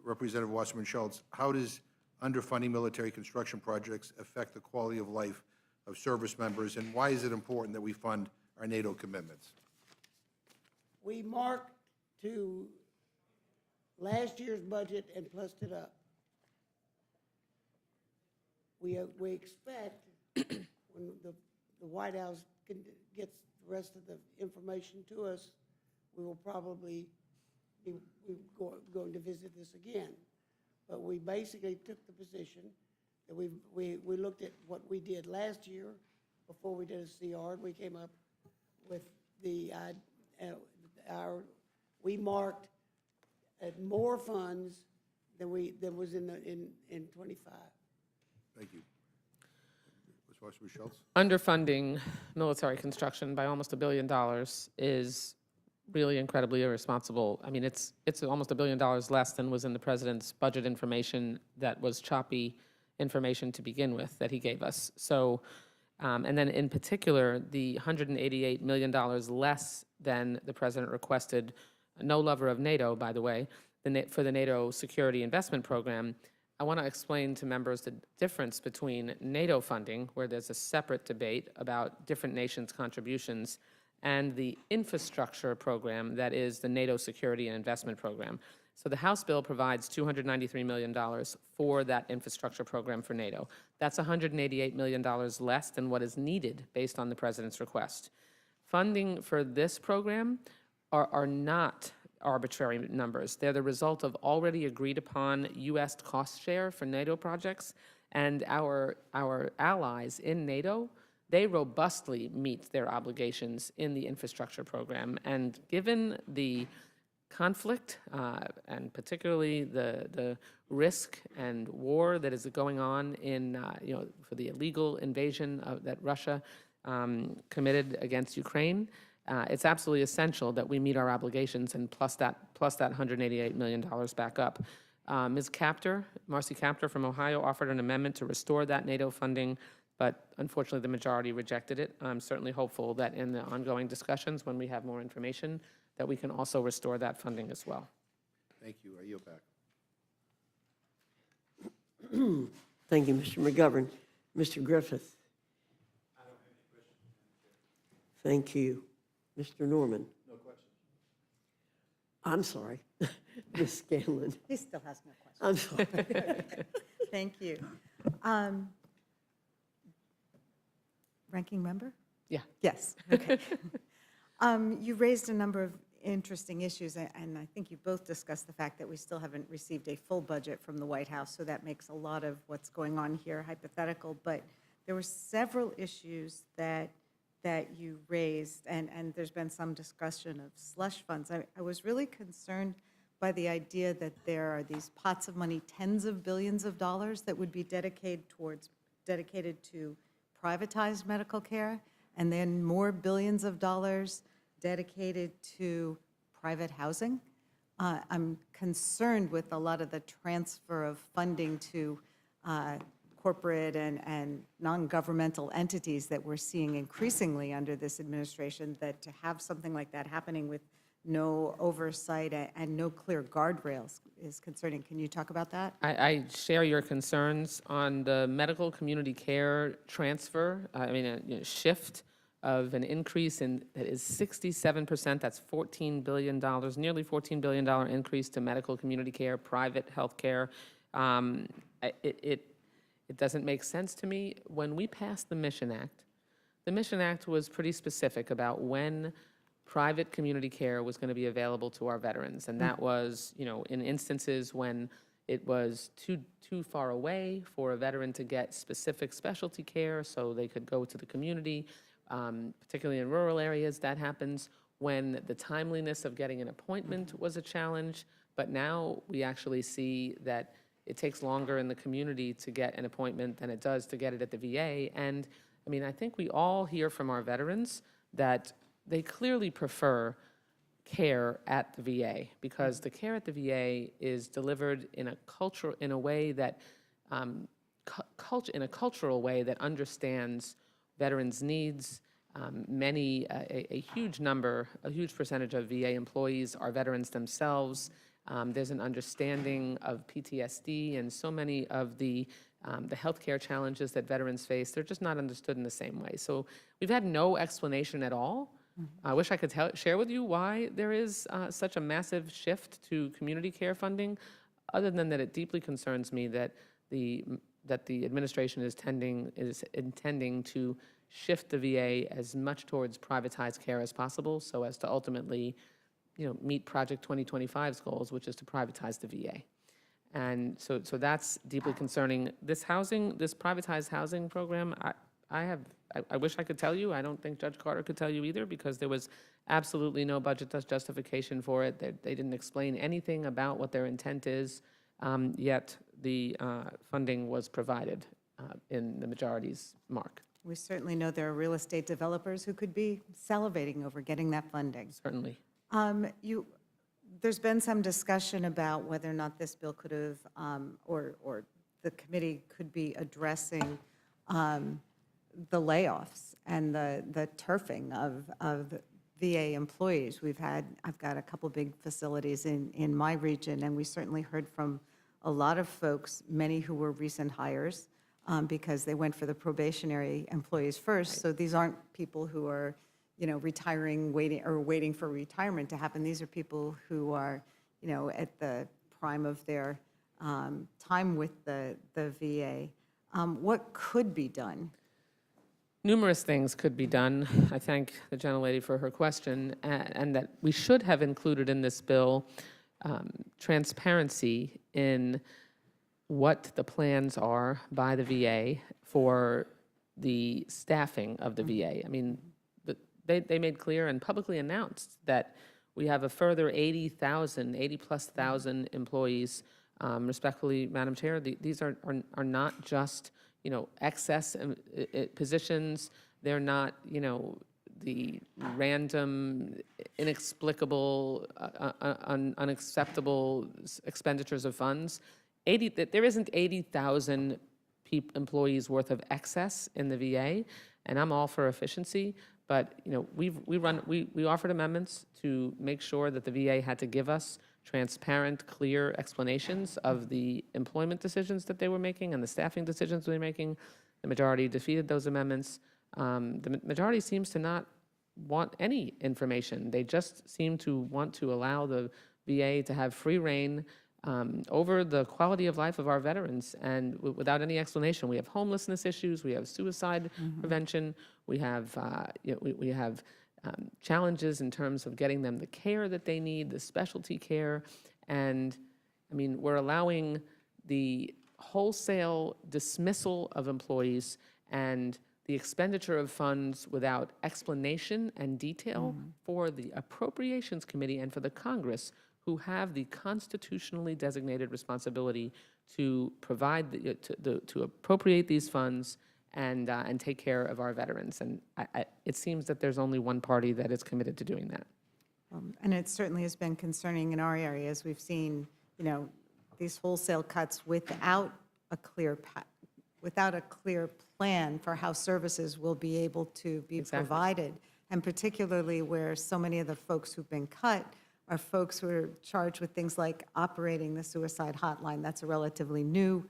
Representative Wasserman Schultz, how does underfunding military construction projects affect the quality of life of service members, and why is it important that we fund our NATO commitments?
we marked to last year's budget and plussed it up. We expect when the White House gets the rest of the information to us, we will probably be going to visit this again. But we basically took the position that we looked at what we did last year before we did a CR, and we came up with we marked at more funds than was in 25.
Thank you. Ms. Vice Schultz?
Underfunding military construction by almost $1 billion is really incredibly irresponsible. I mean, it's almost $1 billion less than was in the president's budget information that was choppy information to begin with that he gave us. So, and then in particular, the $188 million less than the president requested, no lover of NATO, by the way, for the NATO Security Investment Program. I want to explain to members the difference between NATO funding, where there's a separate debate about different nations' contributions, and the infrastructure program that is the NATO Security and Investment Program. So the House bill provides $293 million for that infrastructure program for NATO. That's $188 million less than what is needed based on the president's request. Funding for this program are not arbitrary numbers. They're the result of already agreed upon U.S. cost share for NATO projects, and our allies in NATO, they robustly meet their obligations in the infrastructure program. And given the conflict, and particularly the risk and war that is going on in, for the illegal invasion that Russia committed against Ukraine, it's absolutely essential that we meet our obligations and plus that $188 million back up. Ms. Kaptur, Marcy Kaptur from Ohio, offered an amendment to restore that NATO funding, but unfortunately the majority rejected it. I'm certainly hopeful that in the ongoing discussions, when we have more information, that we can also restore that funding as well.
Thank you. I yield back.
Thank you, Mr. McGovern. Mr. Griffith? I don't have any questions. Thank you. Mr. Norman? No questions. I'm sorry. Ms. Scanlon?
He still has no questions.
I'm sorry.
Thank you. Ranking member?
Yeah.
Yes, okay. You raised a number of interesting issues, and I think you both discussed the fact that we still haven't received a full budget from the White House, so that makes a lot of what's going on here hypothetical. But there were several issues that you raised, and there's been some discussion of slush funds. I was really concerned by the idea that there are these pots of money, tens of billions of dollars, that would be dedicated to privatized medical care, and then more billions of dollars dedicated to private housing. I'm concerned with a lot of the transfer of funding to corporate and non-governmental entities that we're seeing increasingly under this administration, that to have something like that happening with no oversight and no clear guardrails is concerning. Can you talk about that?
I share your concerns on the medical community care transfer, shift of an increase that is 67%, that's $14 billion, nearly $14 billion increase to medical community care, private health care. It doesn't make sense to me. When we passed the Mission Act was pretty specific about when private community care was going to be available to our veterans. And that was, in instances when it was too far away for a veteran to get specific specialty care so they could go to the community, particularly in rural areas. That happens when the timeliness of getting an appointment was a challenge. But now we actually see that it takes longer in the community to get an appointment than it does to get it at the VA. And I think we all hear from our veterans that they clearly prefer care at the VA, because the care at the VA is delivered in a way that in a cultural way that understands veterans' needs. A huge percentage of VA employees are veterans themselves. There's an understanding of PTSD and so many of the healthcare challenges that veterans face. They're just not understood in the same way. So we've had no explanation at all I wish I could share with you why there is such a massive shift to community care funding, other than that it deeply concerns me that the administration is intending to shift the VA as much towards privatized care as possible, so as to ultimately, meet Project 2025's goals, which is to privatize the VA. And so that's deeply concerning. This privatized housing program, I wish I could tell you. I don't think Judge Carter could tell you either, because there was absolutely no budget justification for it. They didn't explain anything about what their intent is, yet the funding was provided in the majority's mark.
We certainly know there are real estate developers who could be salivating over getting that funding.
Certainly.
There's been some discussion about whether or not this bill could have, or the committee could be addressing the layoffs and the turfing of VA employees. I've got a couple big facilities in my region, and we certainly heard from a lot of folks, many who were recent hires, because they went for the probationary employees first. So these aren't people who are, retiring, waiting for retirement to happen. These are people who are, at the prime of their time with the VA. What could be done?
Numerous things could be done. I thank the gentlelady for her question, and that we should have included in this bill transparency in what the plans are by the VA for the staffing of the VA. I mean, they made clear and publicly announced that we have a further 80+ thousand employees. Respectfully, Madam Chair, these are not just, excess positions. They're not, the random, inexplicable, unacceptable expenditures of funds. There isn't 80,000 employees worth of excess in the VA, and I'm all for efficiency. But we offered amendments to make sure that the VA had to give us transparent, clear explanations of the employment decisions that they were making and the staffing decisions they were making. The majority defeated those amendments. The majority seems to not want any information. They just seem to want to allow the VA to have free rein over the quality of life of our veterans, and without any explanation. We have homelessness issues, we have suicide prevention, we have we have challenges in terms of getting them the care that they need, the specialty care, and I mean, we're allowing the wholesale dismissal of employees and the expenditure of funds without explanation and detail for the Appropriations Committee and for the Congress, who have the constitutionally designated responsibility to provide, to appropriate these funds and take care of our veterans. And it seems that there's only one party that is committed to doing that.
And it certainly has been concerning in our areas. We've seen, these wholesale cuts without a clear plan for how services will be able to be provided, and particularly where so many of the folks who've been cut are folks who are charged with things like operating the suicide hotline. That's a relatively new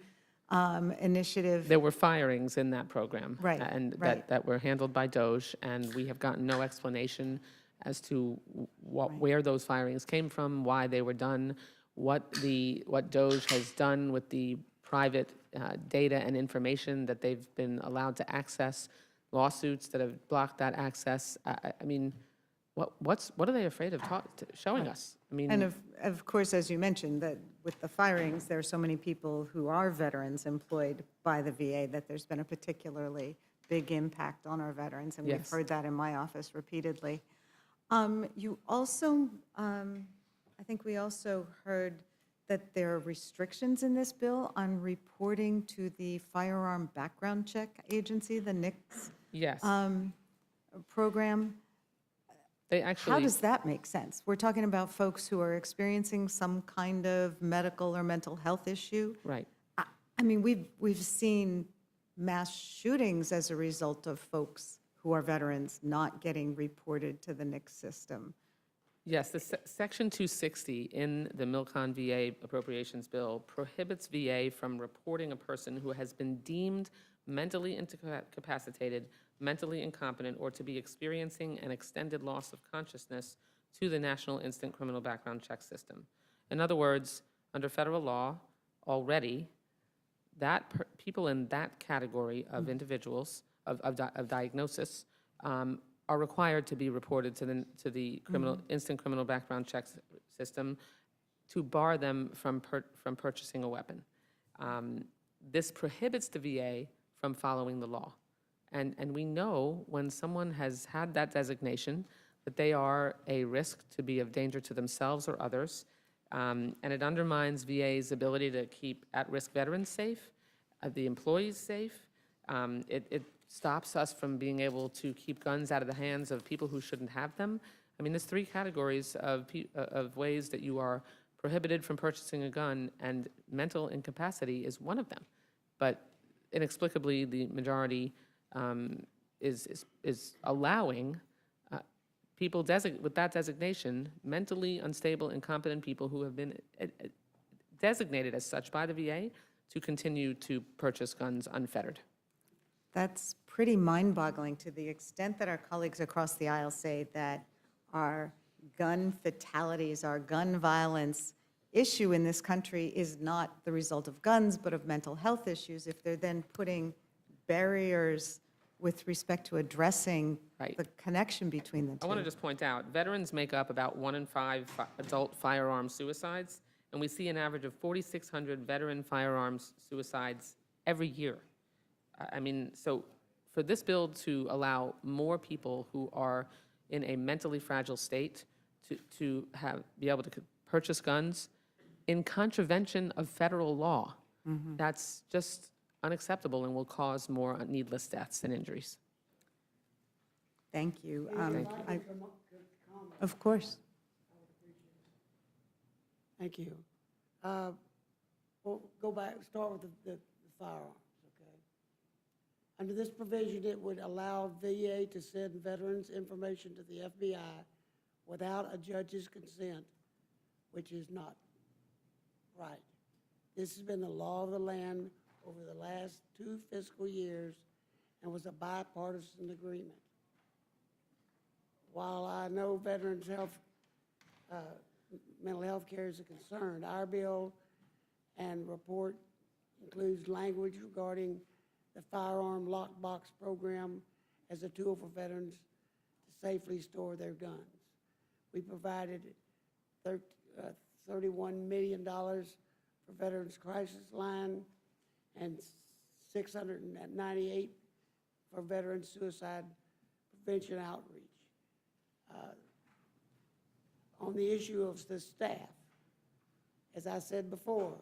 initiative.
There were firings in that program.
Right,
And
right.
that were handled by DOGE, and we have gotten no explanation as to where those firings came from, why they were done, what DOGE has done with the private data and information that they've been allowed to access, lawsuits that have blocked that access. I mean, what are they afraid of showing us? I mean,
And of course, as you mentioned, that with the firings, there are so many people who are veterans employed by the VA that there's been a particularly big impact on our veterans, and we've
Yes.
heard that in my office repeatedly. You also, I think we also heard that there are restrictions in this bill on reporting to the Firearm Background Check Agency, the NICS
yes,
program.
they
How
actually,
does that make sense? We're talking about folks who are experiencing some kind of medical or mental health issue.
right.
I mean, we've seen mass shootings as a result of folks who are veterans not getting reported to the NICS system.
Yes, the Section 260 in the Milcon VA Appropriations Bill prohibits VA from reporting a person who has been deemed mentally incapacitated, mentally incompetent, or to be experiencing an extended loss of consciousness to the National Instant Criminal Background Check System. In other words, under federal law, already, people in that category of individuals, of diagnosis, are required to be reported to the instant criminal background check system to bar them from purchasing a weapon. This prohibits the VA from following the law. And we know when someone has had that designation that they are a risk to be of danger to themselves or others, and it undermines VA's ability to keep at-risk veterans safe, the employees safe. It stops us from being able to keep guns out of the hands of people who shouldn't have them. I mean, there's three categories of ways that you are prohibited from purchasing a gun, and mental incapacity is one of them. But inexplicably, the majority is allowing people with that designation, mentally unstable, incompetent people who have been designated as such by the VA, to continue to purchase guns unfettered.
That's pretty mind-boggling to the extent that our colleagues across the aisle say that our gun fatalities, our gun violence issue in this country is not the result of guns, but of mental health issues. If they're then putting barriers with respect to addressing
Right.
the connection between the two.
I want to just point out, veterans make up about 1 in 5 adult firearm suicides, and we see an average of 4,600 veteran firearms suicides every year. I mean, so for this bill to allow more people who are in a mentally fragile state to be able to purchase guns in contravention of federal law, that's just unacceptable and will cause more needless deaths and injuries.
Thank you.
Thank
Of course.
Thank you. We'll go back, start with the firearms, okay? Under this provision, it would allow VA to send veterans information to the FBI without a judge's consent, which is not right. This has been the law of the land over the last 2 fiscal years and was a bipartisan agreement. While I know veterans' health, mental health care is a concern, our bill and report includes language regarding the firearm lockbox program as a tool for veterans to safely store their guns. We provided $31 million for Veterans Crisis Line and $698 for veteran suicide prevention outreach. On the issue of the staff, as I said before,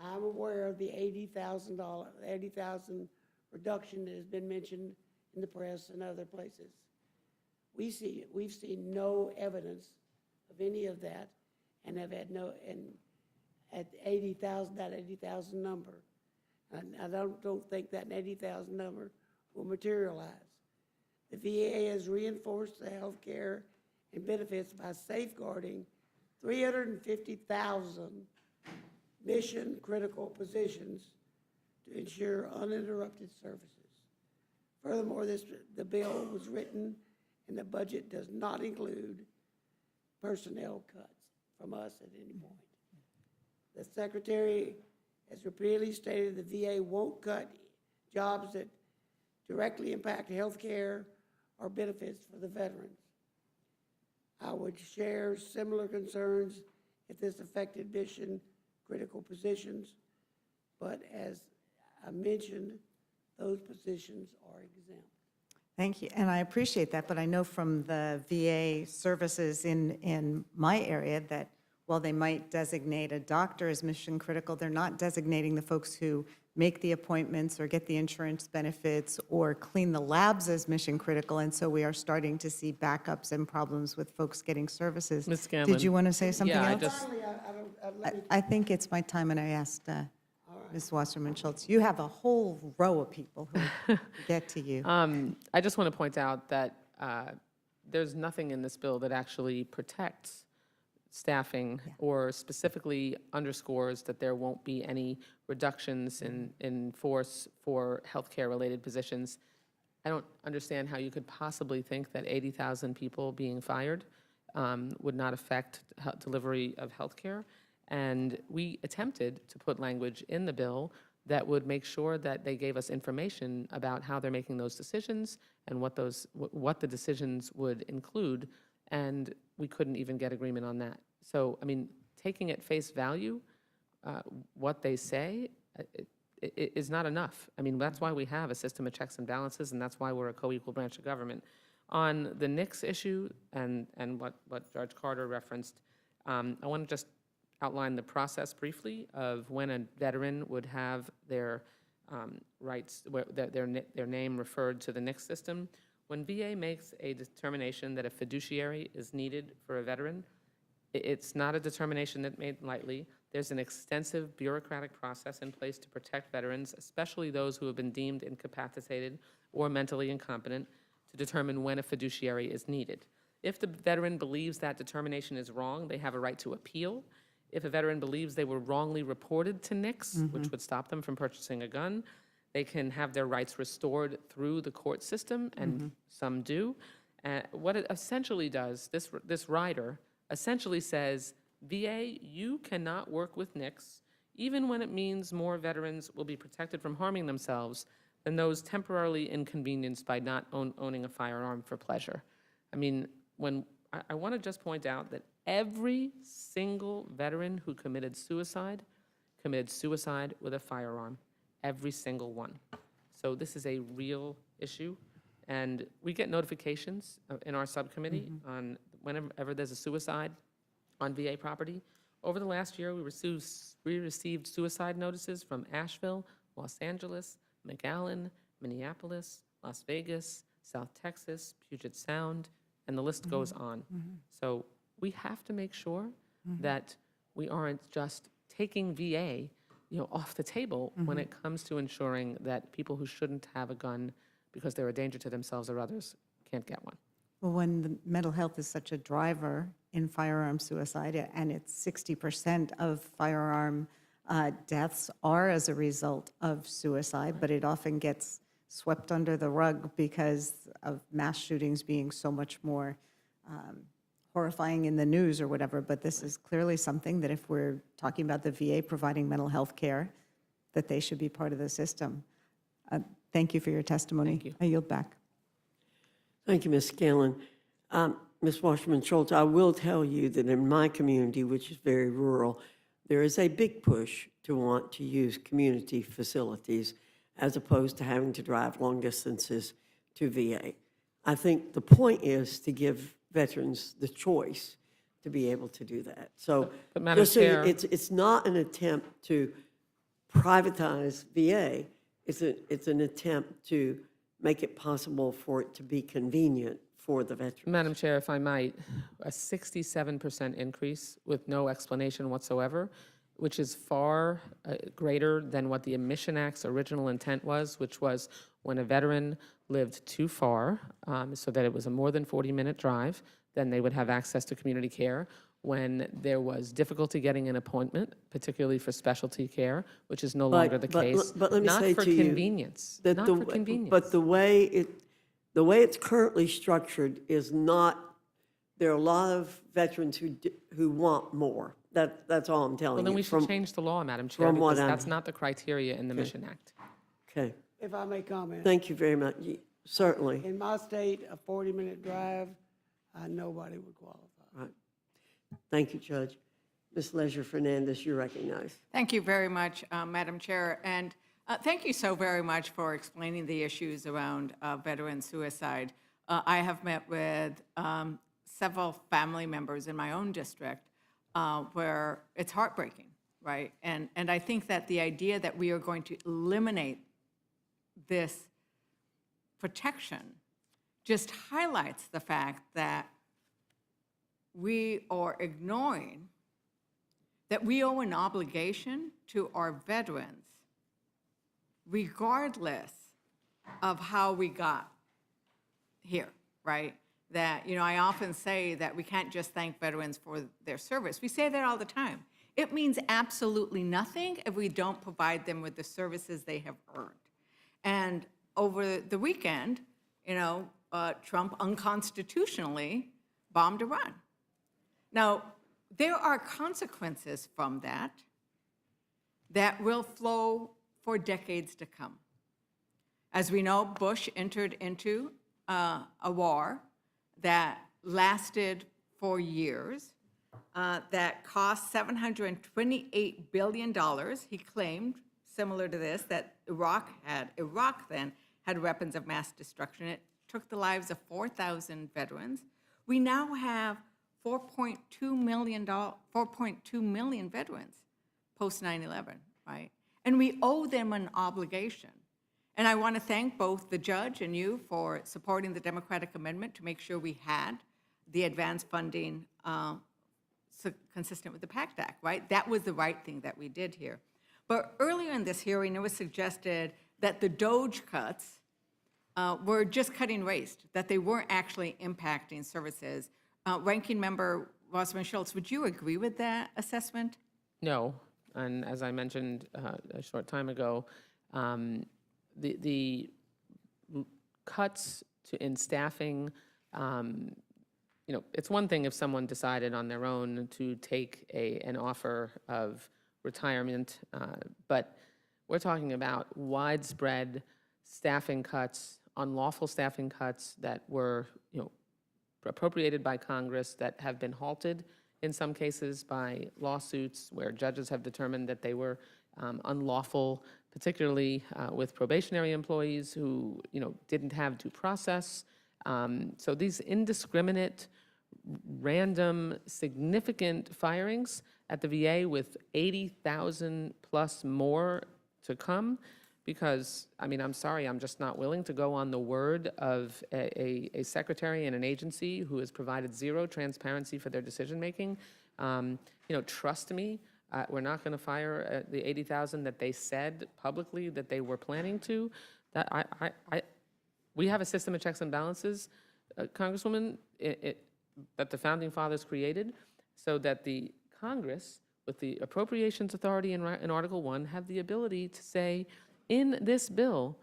I'm aware of the $80,000 reduction that has been mentioned in the press and other places. We've seen no evidence of any of that, and have had no, and at 80,000, that 80,000 number, and I don't think that 80,000 number will materialize. The VA has reinforced the health care and benefits by safeguarding 350,000 mission-critical positions to ensure uninterrupted services. Furthermore, the bill was written and the budget does not include personnel cuts from us at any point. The Secretary has repeatedly stated the VA won't cut jobs that directly impact health care or benefits for the veterans. I would share similar concerns if this affected mission-critical positions, but as I mentioned, those positions are exempt.
Thank you, and I appreciate that, but I know from the VA services in my area that while they might designate a doctor as mission critical, they're not designating the folks who make the appointments or get the insurance benefits or clean the labs as mission critical, and so we are starting to see backups and problems with folks getting services.
Ms. Scanlon.
Did you want to say something
Yeah,
else?
Finally, let me
I think it's my time, and I asked Ms. Wasserman Schultz. You have a whole row of people who get to you.
I just want to point out that there's nothing in this bill that actually protects staffing or specifically underscores that there won't be any reductions in force for healthcare-related positions. I don't understand how you could possibly think that 80,000 people being fired would not affect delivery of healthcare. And we attempted to put language in the bill that would make sure that they gave us information about how they're making those decisions and what the decisions would include, and we couldn't even get agreement on that. So, I mean, taking at face value what they say is not enough. I mean, that's why we have a system of checks and balances, and that's why we're a co-equal branch of government. On the NICS issue and what Judge Carter referenced, I want to just outline the process briefly of when a veteran would have their rights, their name referred to the NICS system. When VA makes a determination that a fiduciary is needed for a veteran, it's not a determination that's made lightly. There's an extensive bureaucratic process in place to protect veterans, especially those who have been deemed incapacitated or mentally incompetent, to determine when a fiduciary is needed. If the veteran believes that determination is wrong, they have a right to appeal. If a veteran believes they were wrongly reported to NICS, which would stop them from purchasing a gun, they can have their rights restored through the court system, and some do. What it essentially does, this rider essentially says, VA, you cannot work with NICS, even when it means more veterans will be protected from harming themselves than those temporarily inconvenienced by not owning a firearm for pleasure. I mean, I want to just point out that every single veteran who committed suicide with a firearm, every single one. So this is a real issue, and we get notifications in our subcommittee on whenever there's a suicide on VA property. Over the last year, we received suicide notices from Asheville, Los Angeles, McAllen, Minneapolis, Las Vegas, South Texas, Puget Sound, and the list goes on. So we have to make sure that we aren't just taking VA, off the table when it comes to ensuring that people who shouldn't have a gun because they're a danger to themselves or others can't get one.
Well, when the mental health is such a driver in firearm suicide, and it's 60% of firearm deaths are as a result of suicide, but it often gets swept under the rug because of mass shootings being so much more horrifying in the news or whatever. But this is clearly something that if we're talking about the VA providing mental health care, that they should be part of the system. Thank you for your testimony.
Thank you.
I yield back.
Thank you, Ms. Scanlon. Ms. Wasserman-Schultz, I will tell you that in my community, which is very rural, there is a big push to want to use community facilities as opposed to having to drive long distances to VA. I think the point is to give veterans the choice to be able to do that. So,
But Madam
just so you-
Chair-
it's not an attempt to privatize VA. It's an attempt to make it possible for it to be convenient for the veteran.
Madam Chair, if I might, a 67% increase with no explanation whatsoever, which is far greater than what the Admission Act's original intent was, which was when a veteran lived too far, so that it was a more than 40-minute drive, then they would have access to community care. When there was difficulty getting an appointment, particularly for specialty care, which is no longer the case.
But let me say
Not
to you
for convenience,
that
not
the
for
w-
convenience.
But the way it's currently structured is not, there are a lot of veterans who want more. That's all I'm telling
Well,
you.
then we should change the law, Madam Chair,
from what
because
I'm-
that's not the criteria in the Mission Act.
Okay,
If I may comment.
thank you very much. Certainly.
In my state, a 40-minute drive, nobody would qualify.
Right. Thank you, Judge. Ms. Leisure Fernandez, you're recognized.
Thank you very much, Madam Chair, and thank you so very much for explaining the issues around veteran suicide. I have met with several family members in my own district where it's heartbreaking, right? And I think that the idea that we are going to eliminate this protection just highlights the fact that we are ignoring that we owe an obligation to our veterans regardless of how we got here, right? that, I often say that we can't just thank veterans for their service. We say that all the time. It means absolutely nothing if we don't provide them with the services they have earned. And over the weekend, Trump unconstitutionally bombed Iran. Now, there are consequences from that will flow for decades to come. As we know, Bush entered into a war that lasted for years, that cost $728 billion. He claimed, similar to this, that Iraq then had weapons of mass destruction. It took the lives of 4,000 veterans. We now have 4.2 million veterans post 9/11, right? And we owe them an obligation. And I want to thank both the judge and you for supporting the Democratic amendment to make sure we had the advance funding consistent with the PACT Act, right? That was the right thing that we did here. But earlier in this hearing, it was suggested that the DOGE cuts were just cutting waste, that they weren't actually impacting services. Ranking Member Rossman Schultz, would you agree with that assessment?
No, and as I mentioned a short time ago, the cuts in staffing, it's one thing if someone decided on their own to take an offer of retirement, but we're talking about widespread staffing cuts, unlawful staffing cuts that were, appropriated by Congress, that have been halted in some cases by lawsuits where judges have determined that they were unlawful, particularly with probationary employees who, didn't have due process. So these indiscriminate, random, significant firings at the VA with 80,000 plus more to come, because, I'm sorry, I'm just not willing to go on the word of a secretary in an agency who has provided zero transparency for their decision-making. Trust me, we're not going to fire the 80,000 that they said publicly that they were planning to. That we have a system of checks and balances, Congresswoman, that the Founding Fathers created so that the Congress, with the Appropriations Authority in Article 1, have the ability to say, in this bill,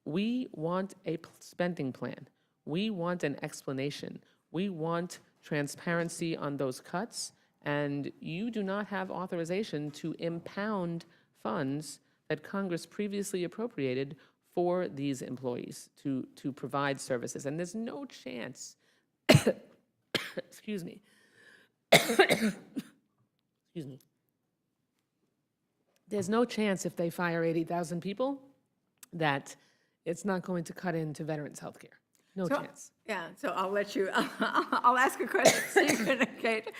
we want a spending plan. We want an explanation. We want transparency on those cuts, and you do not have authorization to impound funds that Congress previously appropriated for these employees to provide services. And there's no chance, excuse me, excuse me, there's no chance if they fire 80,000 people that it's not going to cut into veterans' health care. No chance.
Yeah, so I'll let you, I'll ask a question so you can indicate.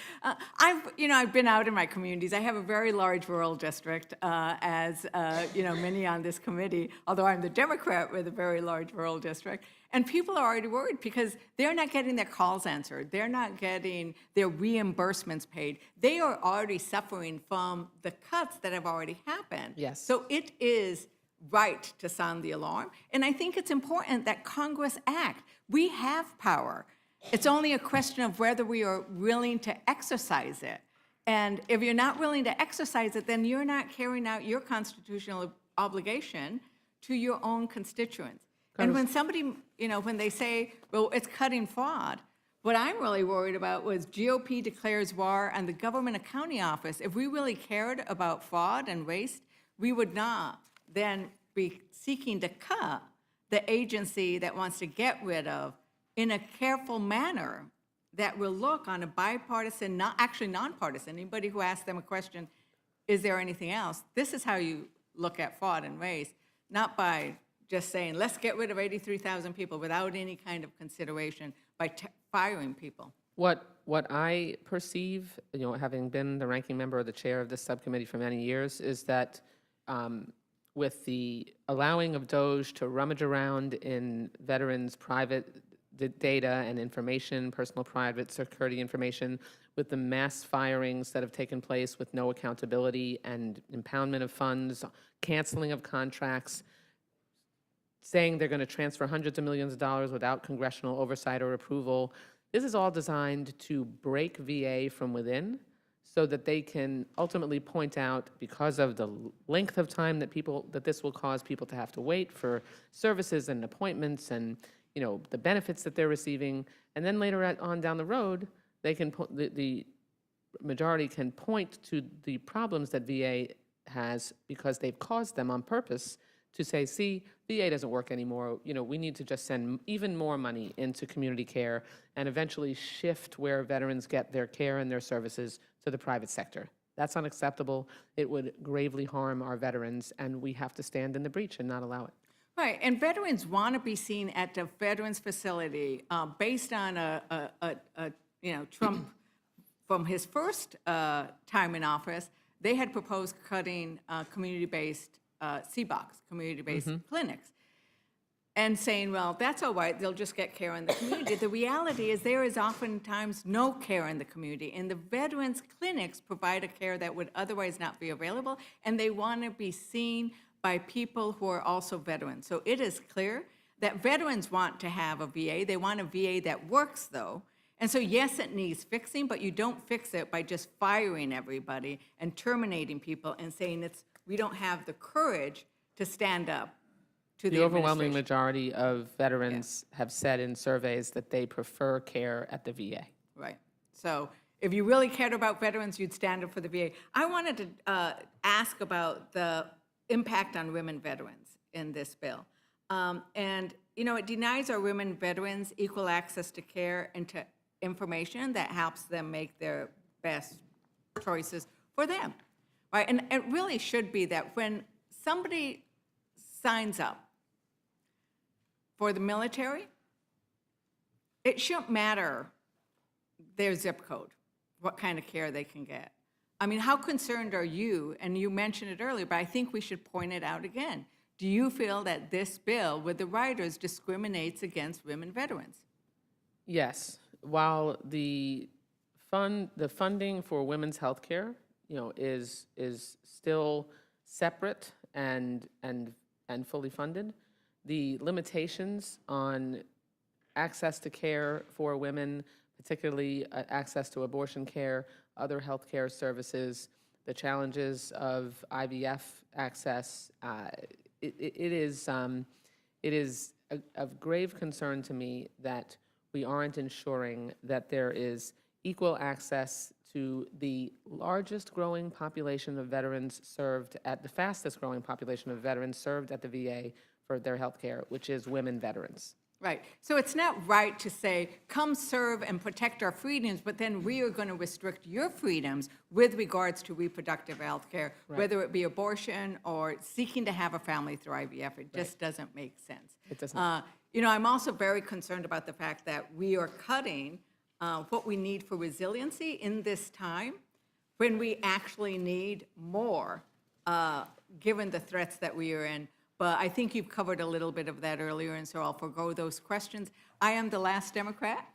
I've been out in my communities. I have a very large rural district, as, many on this committee, although I'm the Democrat with a very large rural district. And people are already worried because they're not getting their calls answered. They're not getting their reimbursements paid. They are already suffering from the cuts that have already happened.
Yes.
So it is right to sound the alarm. And I think it's important that Congress act. We have power. It's only a question of whether we are willing to exercise it. And if you're not willing to exercise it, then you're not carrying out your constitutional obligation to your own constituents. And when somebody, when they say, well, it's cutting fraud, what I'm really worried about was GOP declares war on the Government Accounting Office. If we really cared about fraud and waste, we would not then be seeking to cut the agency that wants to get rid of in a careful manner that will look on a bipartisan, not actually nonpartisan. Anybody who asks them a question, is there anything else? This is how you look at fraud and waste, not by just saying, let's get rid of 83,000 people without any kind of consideration by firing people.
What I perceive, having been the ranking member or the chair of this subcommittee for many years, is that with the allowing of DOGE to rummage around in veterans' private data and information, personal private security information, with the mass firings that have taken place with no accountability and impoundment of funds, canceling of contracts, saying they're going to transfer hundreds of millions of dollars without congressional oversight or approval. This is all designed to break VA from within so that they can ultimately point out, because of the length of time that this will cause people to have to wait for services and appointments and, the benefits that they're receiving. And then later on down the road, they can, the majority can point to the problems that VA has because they've caused them on purpose to say, see, VA doesn't work anymore. We need to just send even more money into community care and eventually shift where veterans get their care and their services to the private sector. That's unacceptable. It would gravely harm our veterans, and we have to stand in the breach and not allow it.
Right, and veterans want to be seen at the veterans facility based on Trump from his first time in office. They had proposed cutting community-based CBOCs, community-based clinics, and saying, well, that's all right, they'll just get care in the community. The reality is there is oftentimes no care in the community, and the veterans clinics provide a care that would otherwise not be available, and they want to be seen by people who are also veterans. So it is clear that veterans want to have a VA. They want a VA that works, though. And so, yes, it needs fixing, but you don't fix it by just firing everybody and terminating people and saying we don't have the courage to stand up to the
overwhelming
administration.
majority of veterans have said in surveys that they prefer care at the VA.
Right. So if you really cared about veterans, you'd stand up for the VA. I wanted to ask about the impact on women veterans in this bill. And, it denies our women veterans equal access to care and to information that helps them make their best choices for them, right? And it really should be that when somebody signs up for the military, it shouldn't matter their zip code, what kind of care they can get. I mean, how concerned are you, and you mentioned it earlier, but I think we should point it out again. Do you feel that this bill with the writers discriminates against women veterans?
Yes. While the funding for women's health care, is still separate and fully funded, the limitations on access to care for women, particularly access to abortion care, other health care services, the challenges of IVF access, it is of grave concern to me that we aren't ensuring that there is equal access to the largest growing population of veterans served at the fastest growing population of veterans served at the VA for their health care, which is women veterans.
Right. So it's not right to say, come serve and protect our freedoms, but then we are going to restrict your freedoms with regards to reproductive health care, whether it be abortion or seeking to have a family through IVF. It just doesn't make sense.
It doesn't.
I'm also very concerned about the fact that we are cutting what we need for resiliency in this time when we actually need more, given the threats that we are in. But I think you've covered a little bit of that earlier, and so I'll forego those questions. I am the last Democrat.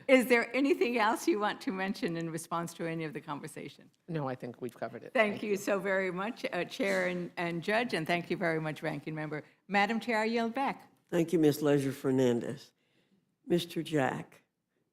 Is there anything else you want to mention in response to any of the conversation?
No, I think we've covered it.
Thank you so very much, Chair and Judge, and thank you very much, Ranking Member. Madam Chair, I yield back.
Thank you, Ms. Leisure-Fernandez. Mr. Jack,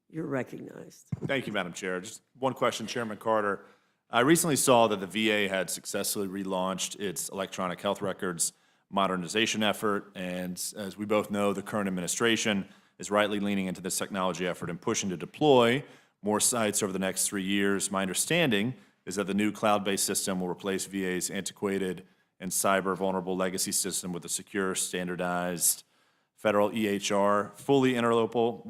you're recognized.
Thank you, Madam Chair. Just one question, Chairman Carter. I recently saw that the VA had successfully relaunched its electronic health records modernization effort, and as we both know, the current administration is rightly leaning into this technology effort and pushing to deploy more sites over the next 3 years. My understanding is that the new cloud-based system will replace VA's antiquated and cyber-vulnerable legacy system with a secure, standardized federal EHR, fully interoperable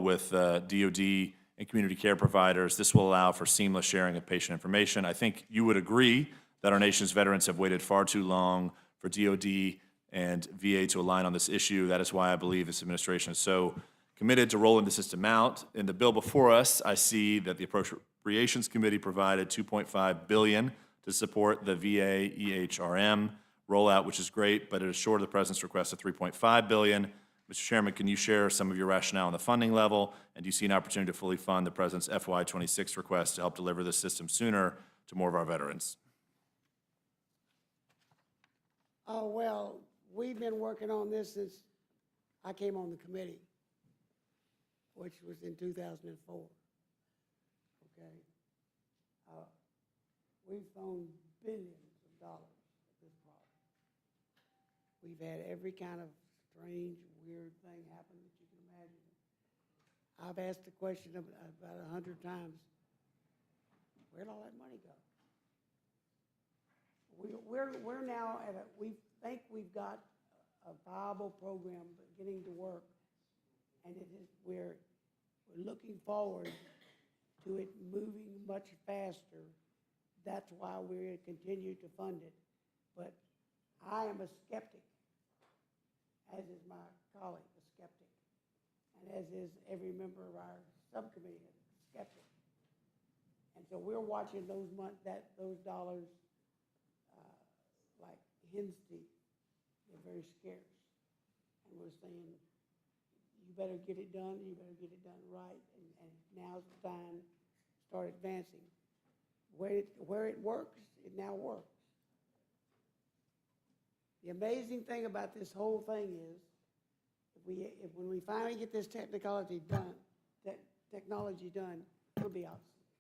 with DOD and community care providers. This will allow for seamless sharing of patient information. I think you would agree that our nation's veterans have waited far too long for DOD and VA to align on this issue. That is why I believe this administration is so committed to rolling the system out. In the bill before us, I see that the Appropriations Committee provided $2.5 billion to support the VA EHRM rollout, which is great, but it is short of the President's request of $3.5 billion. Mr. Chairman, can you share some of your rationale on the funding level? And do you see an opportunity to fully fund the President's FY26 request to help deliver this system sooner to more of our veterans?
Well, we've been working on this since I came on the committee, which was in 2004. Okay? We've thrown billions of dollars at this problem. We've had every kind of strange, weird thing happen that you can imagine. I've asked the question about 100 times, where'd all that money go? We're now at we think we've got a viable program beginning to work, and we're looking forward to it moving much faster. That's why we continue to fund it. But I am a skeptic, as is my colleague, a skeptic, and as is every member of our subcommittee, a skeptic. And so we're watching those dollars like hen's teeth. They're very scarce. And we're saying, you better get it done, you better get it done right, and now's the time to start advancing. Where it works, it now works. The amazing thing about this whole thing is, when we finally get this technology done, it'll be obsolete.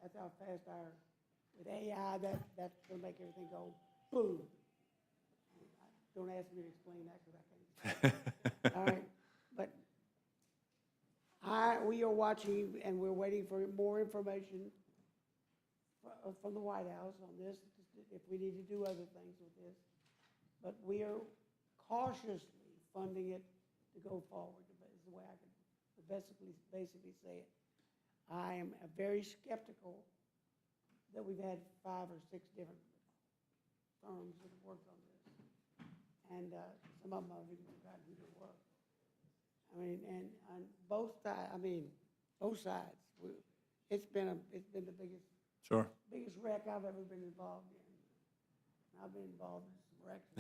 That's how fast with AI, that's gonna make everything go boom. Don't ask me to explain that because I can't. All right, but we are watching and we're waiting for more information from the White House on this, if we need to do other things with this. But we are cautiously funding it to go forward, is the way I could basically say it. I am very skeptical that we've had 5 or 6 different firms that have worked on this. And some of them have even forgotten who they were. I mean, and on both sides, it's been the biggest
Sure.
wreck I've ever been involved in. I've been involved in some wrecks.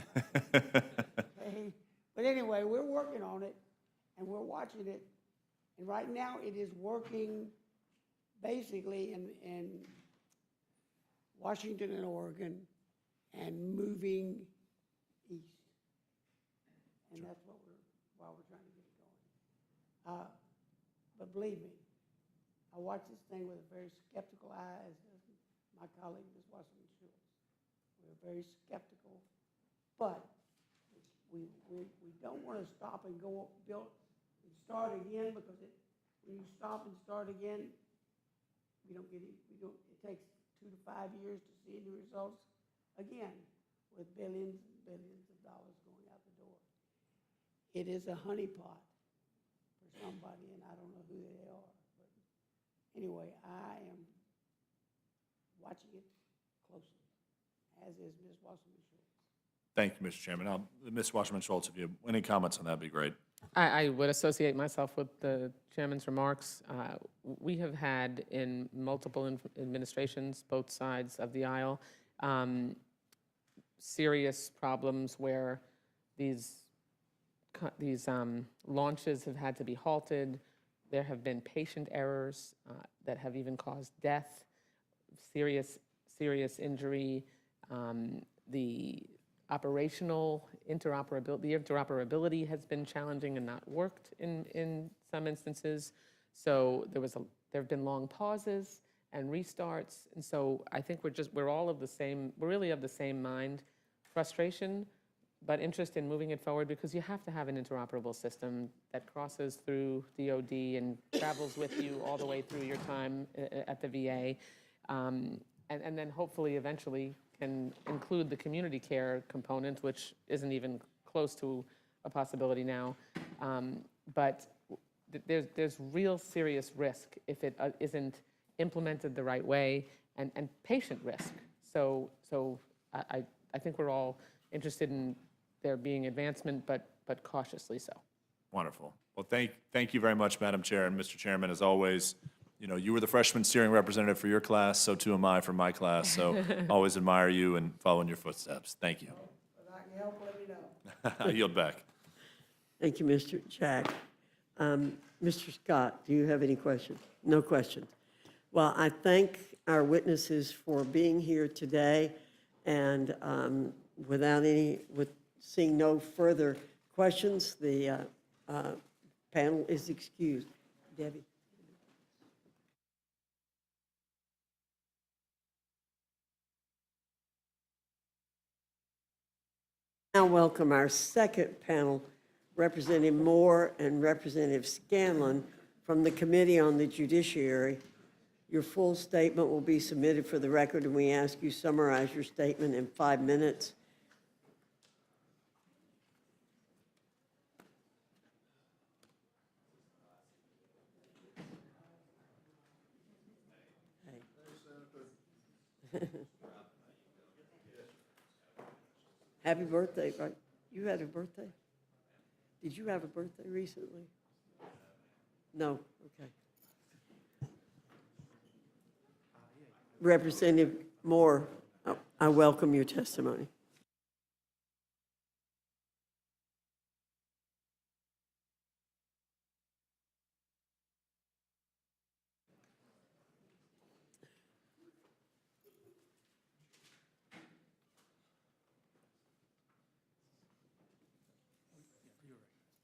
Okay? But anyway, we're working on it, and we're watching it. And right now, it is working basically in Washington and Oregon and moving east. And that's why we're trying to get it going. But believe me, I watch this thing with a very skeptical eye, as does my colleague, Ms. Wasserman Schultz. We're very skeptical, but we don't want to stop and go build and start again, because when you stop and start again, it takes 2 to 5 years to see any results again, with billions and billions of dollars going out the door. It is a honeypot for somebody, and I don't know who they are. But anyway, I am watching it closely, as is Ms. Wasserman Schultz.
Thank you, Mr. Chairman. Ms. Wasserman Schultz, if you have any comments on that, would be great.
I would associate myself with the chairman's remarks. We have had in multiple administrations, both sides of the aisle, serious problems where these launches have had to be halted. There have been patient errors that have even caused death, serious injury. The interoperability has been challenging and not worked in some instances. So there have been long pauses and restarts. And so I think we're really of the same mind. Frustration, but interest in moving it forward, because you have to have an interoperable system that crosses through DOD and travels with you all the way through your time at the VA. And then hopefully eventually can include the community care component, which isn't even close to a possibility now. But there's real serious risk if it isn't implemented the right way, and patient risk. So I think we're all interested in there being advancement, but cautiously so.
Wonderful. Well, thank you very much, Madam Chair and Mr. Chairman. As always, you were the freshman steering representative for your class, so too am I for my class. So always admire you and follow in your footsteps. Thank you.
If I can help, let me know.
I yield back.
Thank you, Mr. Jack. Mr. Scott, do you have any questions? No questions. Well, I thank our witnesses for being here today, and with Seeing no further questions, the panel is excused. Debbie? Now welcome our second panel, Representative Moore and Representative Scanlon from the Committee on the Judiciary. Your full statement will be submitted for the record, and we ask you summarize your statement in 5 minutes. Happy birthday, right? You had a birthday? Did you have a birthday recently? No, okay. Representative Moore, I welcome your testimony.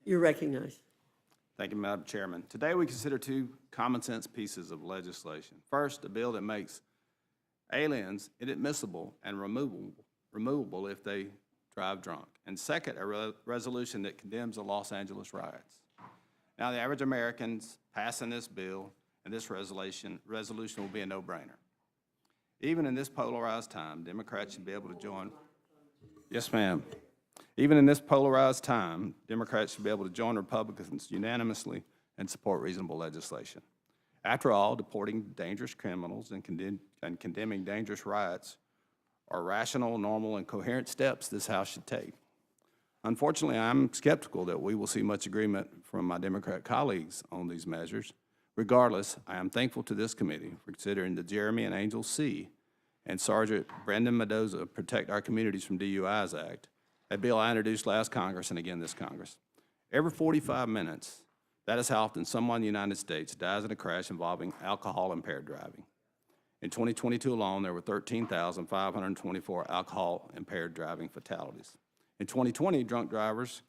You're recognized.
Thank you, Madam Chairman. Today, we consider two common-sense pieces of legislation. First, a bill that makes aliens inadmissible and removable if they drive drunk. And second, a resolution that condemns the Los Angeles riots. Now, the average Americans passing this bill and this resolution will be a no-brainer. Even in this polarized time, Democrats should be able to join. Yes, ma'am. Even in this polarized time, Democrats should be able to join Republicans unanimously and support reasonable legislation. After all, deporting dangerous criminals and condemning dangerous riots are rational, normal, and coherent steps this House should take. Unfortunately, I'm skeptical that we will see much agreement from my Democrat colleagues on these measures. Regardless, I am thankful to this committee for considering the Jeremy and Angel C. and Sergeant Brendan Mendoza Protect Our Communities from DUIs Act, a bill I introduced last Congress and again this Congress. Every 45 minutes, that is how often someone in the United States dies in a crash involving alcohol-impaired driving. In 2022 alone, there were 13,524 alcohol-impaired driving fatalities. In 2020, drunk drivers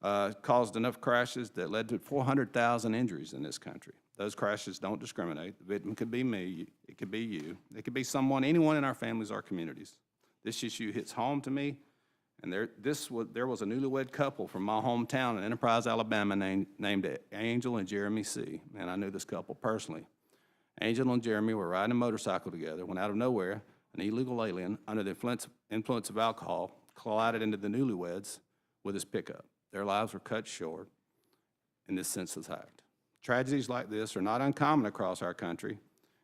caused enough crashes that led to 400,000 injuries in this country. Those crashes don't discriminate. The victim could be me, it could be you, it could be someone, anyone in our families or communities. This issue hits home to me. And there was a newlywed couple from my hometown in Enterprise, Alabama, named Angel and Jeremy C. And I knew this couple personally. Angel and Jeremy were riding a motorcycle together when out of nowhere, an illegal alien under the influence of alcohol collided into the newlyweds with his pickup. Their lives were cut short in this senseless act. Tragedies like this are not uncommon across our country.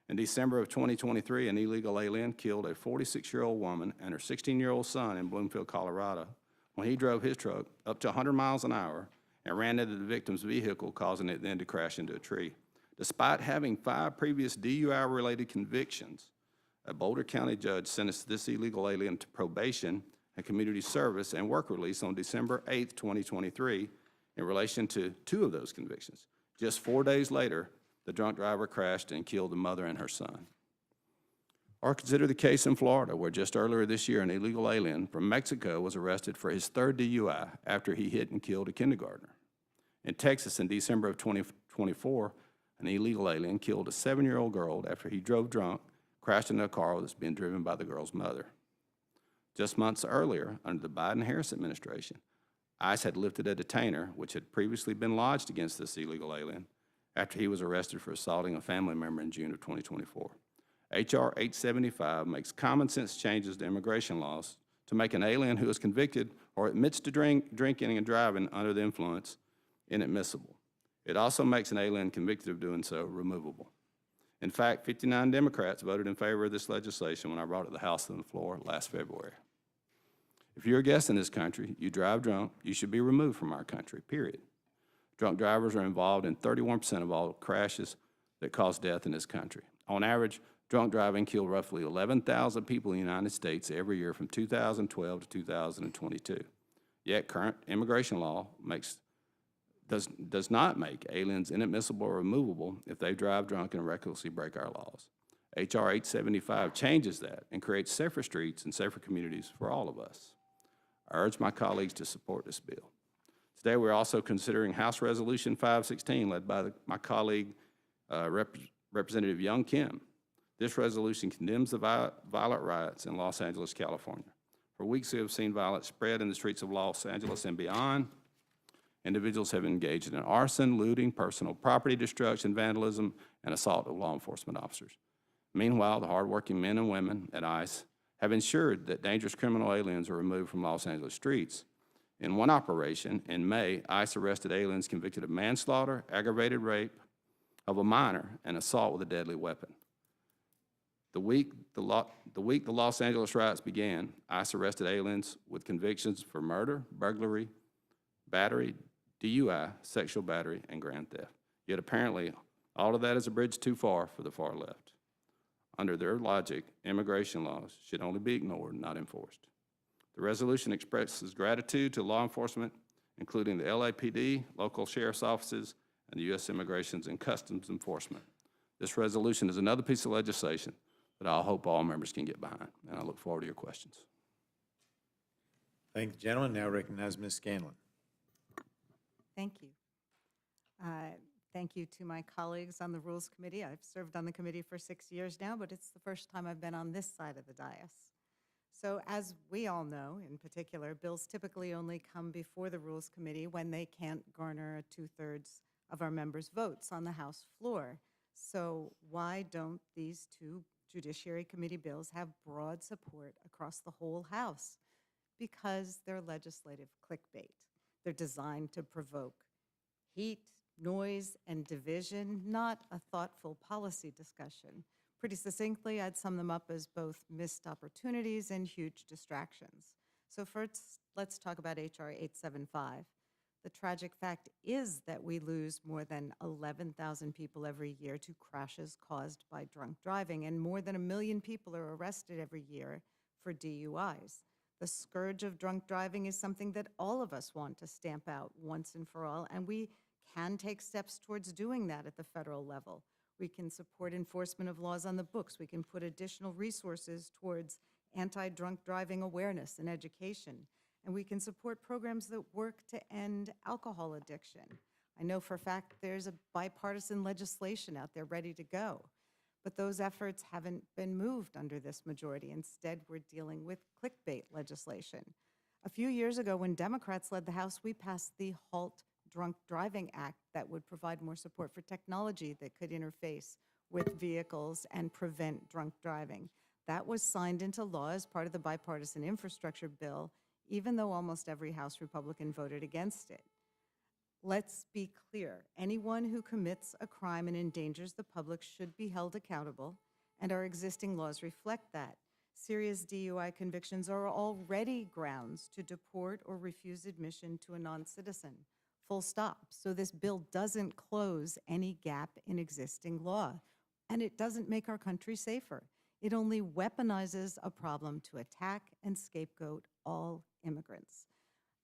In December of 2023, an illegal alien killed a 46-year-old woman and her 16-year-old son in Bloomfield, Colorado, when he drove his truck up to 100 miles an hour and ran into the victim's vehicle, causing it then to crash into a tree. Despite having 5 previous DUI-related convictions, a Boulder County judge sentenced this illegal alien to probation and community service and work release on December 8, 2023, in relation to 2 of those convictions. Just 4 days later, the drunk driver crashed and killed the mother and her son. Or consider the case in Florida, where just earlier this year, an illegal alien from Mexico was arrested for his 3rd DUI after he hit and killed a kindergartner. In Texas, in December of 2024, an illegal alien killed a 7-year-old girl after he drove drunk, crashed into a car that's being driven by the girl's mother. Just months earlier, under the Biden-Harris administration, ICE had lifted a detainer which had previously been lodged against this illegal alien after he was arrested for assaulting a family member in June of 2024. H.R. 875 makes common-sense changes to immigration laws to make an alien who is convicted or admits to drinking and driving under the influence inadmissible. It also makes an alien convicted of doing so removable. In fact, 59 Democrats voted in favor of this legislation when I brought it to the House and the floor last February. If you're a guest in this country, you drive drunk, you should be removed from our country, period. Drunk drivers are involved in 31% of all crashes that cause death in this country. On average, drunk driving killed roughly 11,000 people in the United States every year from 2012 to 2022. Yet current immigration law does not make aliens inadmissible or removable if they drive drunk and recklessly break our laws. H.R. 875 changes that and creates safer streets and safer communities for all of us. I urge my colleagues to support this bill. Today, we're also considering House Resolution 516, led by my colleague, Representative Young Kim. This resolution condemns the violent riots in Los Angeles, California. For weeks, we have seen violence spread in the streets of Los Angeles and beyond. Individuals have engaged in arson, looting, personal property destruction, vandalism, and assault of law enforcement officers. Meanwhile, the hardworking men and women at ICE have ensured that dangerous criminal aliens are removed from Los Angeles streets. In one operation, in May, ICE arrested aliens convicted of manslaughter, aggravated rape of a minor, and assault with a deadly weapon. The week the Los Angeles riots began, ICE arrested aliens with convictions for murder, burglary, battery, DUI, sexual battery, and grand theft. Yet apparently, all of that is a bridge too far for the far left. Under their logic, immigration laws should only be ignored, not enforced. The resolution expresses gratitude to law enforcement, including the LAPD, local sheriff's offices, and the U.S. Immigration and Customs Enforcement. This resolution is another piece of legislation that I hope all members can get behind, and I look forward to your questions.
Thank the gentleman. Now recognize Ms. Scanlon.
Thank you. Thank you to my colleagues on the Rules Committee. I've served on the committee for 6 years now, but it's the first time I've been on this side of the dais. So as we all know, in particular, bills typically only come before the Rules Committee when they can't garner 2/3 of our members' votes on the House floor. So why don't these two Judiciary Committee bills have broad support across the whole House? Because they're legislative clickbait. They're designed to provoke heat, noise, and division, not a thoughtful policy discussion. Pretty succinctly, I'd sum them up as both missed opportunities and huge distractions. So first, let's talk about H.R. 875. The tragic fact is that we lose more than 11,000 people every year to crashes caused by drunk driving, and more than 1 million people are arrested every year for DUIs. The scourge of drunk driving is something that all of us want to stamp out once and for all, and we can take steps towards doing that at the federal level. We can support enforcement of laws on the books. We can put additional resources towards anti-drunk driving awareness and education. And we can support programs that work to end alcohol addiction. I know for a fact there's a bipartisan legislation out there ready to go. But those efforts haven't been moved under this majority. Instead, we're dealing with clickbait legislation. A few years ago, when Democrats led the House, we passed the HALT Drunk Driving Act that would provide more support for technology that could interface with vehicles and prevent drunk driving. That was signed into law as part of the bipartisan infrastructure bill, even though almost every House Republican voted against it. Let's be clear. Anyone who commits a crime and endangers the public should be held accountable, and our existing laws reflect that. Serious DUI convictions are already grounds to deport or refuse admission to a non-citizen. Full stop. So this bill doesn't close any gap in existing law, and it doesn't make our country safer. It only weaponizes a problem to attack and scapegoat all immigrants.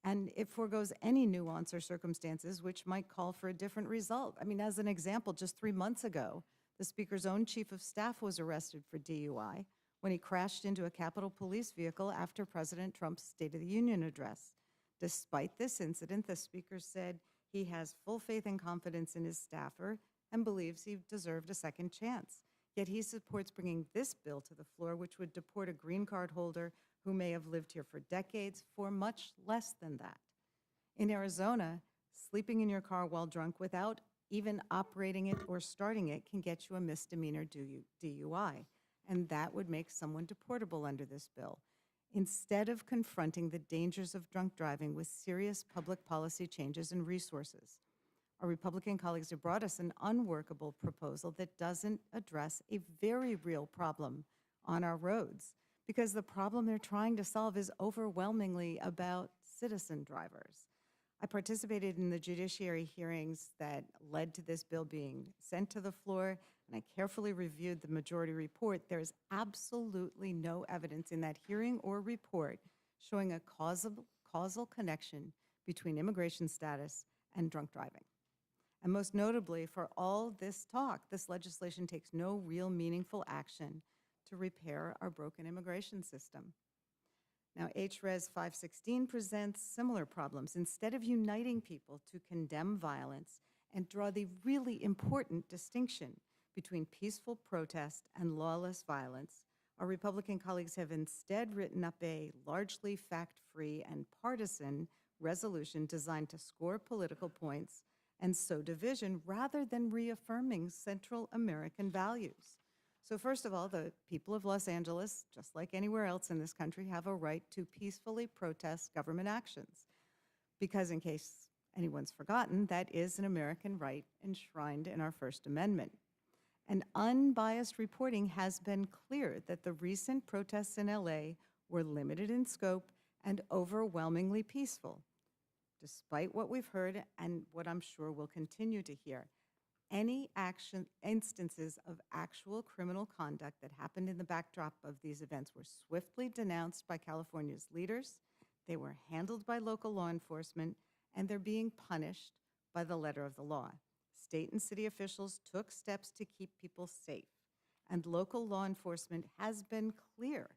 And it forgoes any nuance or circumstances which might call for a different result. I mean, as an example, just 3 months ago, the Speaker's own chief of staff was arrested for DUI when he crashed into a Capitol Police vehicle after President Trump's State of the Union address. Despite this incident, the Speaker said he has full faith and confidence in his staffer and believes he deserved a second chance. Yet he supports bringing this bill to the floor, which would deport a green card holder who may have lived here for decades for much less than that. In Arizona, sleeping in your car while drunk without even operating it or starting it can get you a misdemeanor DUI, and that would make someone deportable under this bill. Instead of confronting the dangers of drunk driving with serious public policy changes and resources, our Republican colleagues have brought us an unworkable proposal that doesn't address a very real problem on our roads, because the problem they're trying to solve is overwhelmingly about citizen drivers. I participated in the judiciary hearings that led to this bill being sent to the floor, and I carefully reviewed the majority report. There is absolutely no evidence in that hearing or report showing a causal connection between immigration status and drunk driving. And most notably, for all this talk, this legislation takes no real meaningful action to repair our broken immigration system. Now, HRES 516 presents similar problems. Instead of uniting people to condemn violence and draw the really important distinction between peaceful protest and lawless violence, our Republican colleagues have instead written up a largely fact-free and partisan resolution designed to score political points and sow division rather than reaffirming Central American values. So first of all, the people of Los Angeles, just like anywhere else in this country, have a right to peacefully protest government actions. Because in case anyone's forgotten, that is an American right enshrined in our First Amendment. And unbiased reporting has been clear that the recent protests in LA were limited in scope and overwhelmingly peaceful, despite what we've heard and what I'm sure we'll continue to hear. Any instances of actual criminal conduct that happened in the backdrop of these events were swiftly denounced by California's leaders, they were handled by local law enforcement, and they're being punished by the letter of the law. State and city officials took steps to keep people safe, and local law enforcement has been clear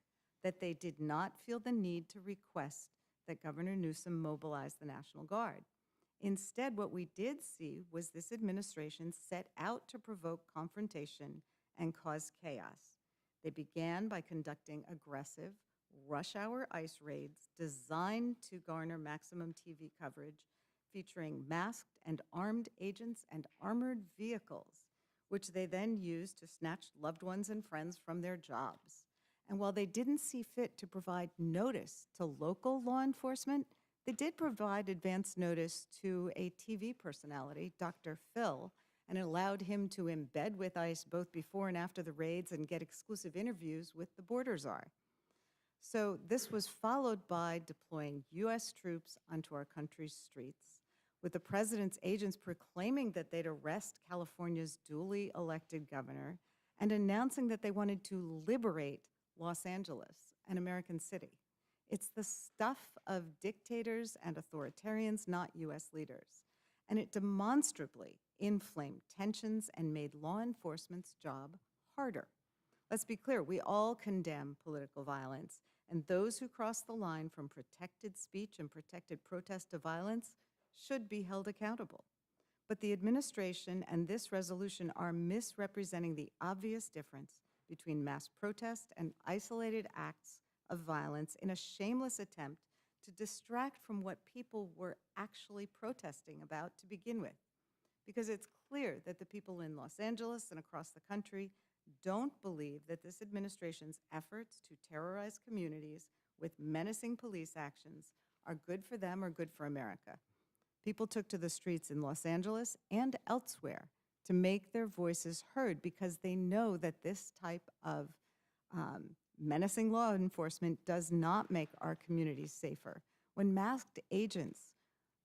that they did not feel the need to request that Governor Newsom mobilize the National Guard. Instead, what we did see was this administration set out to provoke confrontation and cause chaos. They began by conducting aggressive, rush-hour ICE raids designed to garner maximum TV coverage, featuring masked and armed agents and armored vehicles, which they then used to snatch loved ones and friends from their jobs. And while they didn't see fit to provide notice to local law enforcement, they did provide advance notice to a TV personality, Dr. Phil, and it allowed him to embed with ICE both before and after the raids and get exclusive interviews with the border czar. So this was followed by deploying U.S. troops onto our country's streets, with the president's agents proclaiming that they'd arrest California's duly elected governor and announcing that they wanted to liberate Los Angeles, an American city. It's the stuff of dictators and authoritarians, not U.S. leaders. And it demonstrably inflamed tensions and made law enforcement's job harder. Let's be clear, we all condemn political violence, and those who cross the line from protected speech and protected protest to violence should be held accountable. But the administration and this resolution are misrepresenting the obvious difference between mass protest and isolated acts of violence in a shameless attempt to distract from what people were actually protesting about to begin with. Because it's clear that the people in Los Angeles and across the country don't believe that this administration's efforts to terrorize communities with menacing police actions are good for them or good for America. People took to the streets in Los Angeles and elsewhere to make their voices heard because they know that this type of menacing law enforcement does not make our communities safer. When masked agents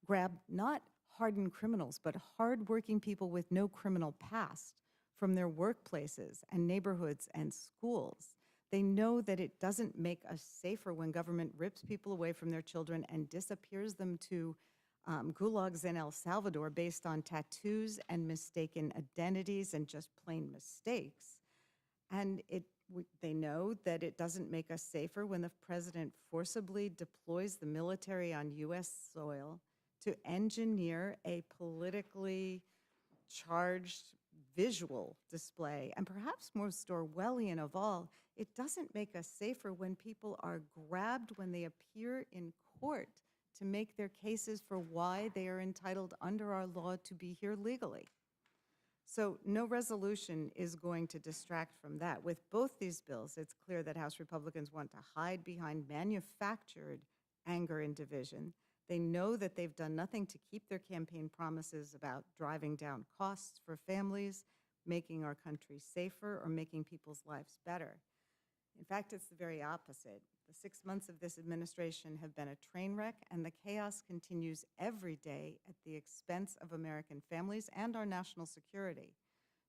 grab not hardened criminals, but hardworking people with no criminal past from their workplaces and neighborhoods and schools, they know that it doesn't make us safer when government rips people away from their children and disappears them to gulags in El Salvador based on tattoos and mistaken identities and just plain mistakes. And they know that it doesn't make us safer when the president forcibly deploys the military on U.S. soil to engineer a politically charged visual display. And perhaps most Orwellian of all, it doesn't make us safer when people are grabbed when they appear in court to make their cases for why they are entitled under our law to be here legally. So no resolution is going to distract from that. With both these bills, it's clear that House Republicans want to hide behind manufactured anger and division. They know that they've done nothing to keep their campaign promises about driving down costs for families, making our country safer, or making people's lives better. In fact, it's the very opposite. The 6 months of this administration have been a train wreck, and the chaos continues every day at the expense of American families and our national security.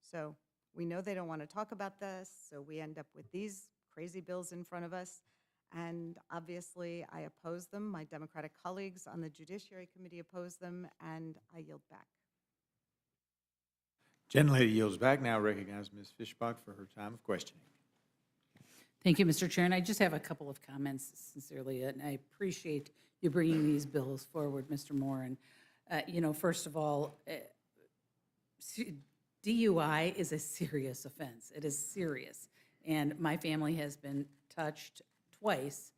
So we know they don't want to talk about this, so we end up with these crazy bills in front of us. And obviously, I oppose them. My Democratic colleagues on the Judiciary Committee oppose them, and I yield back.
Gentlelady yields back. Now recognize Ms. Fishbach for her time of questioning.
Thank you, Mr. Chair, and I just have a couple of comments sincerely, and I appreciate you bringing these bills forward, Mr. Moore. And, first of all, DUI is a serious offense. It is serious. And my family has been touched twice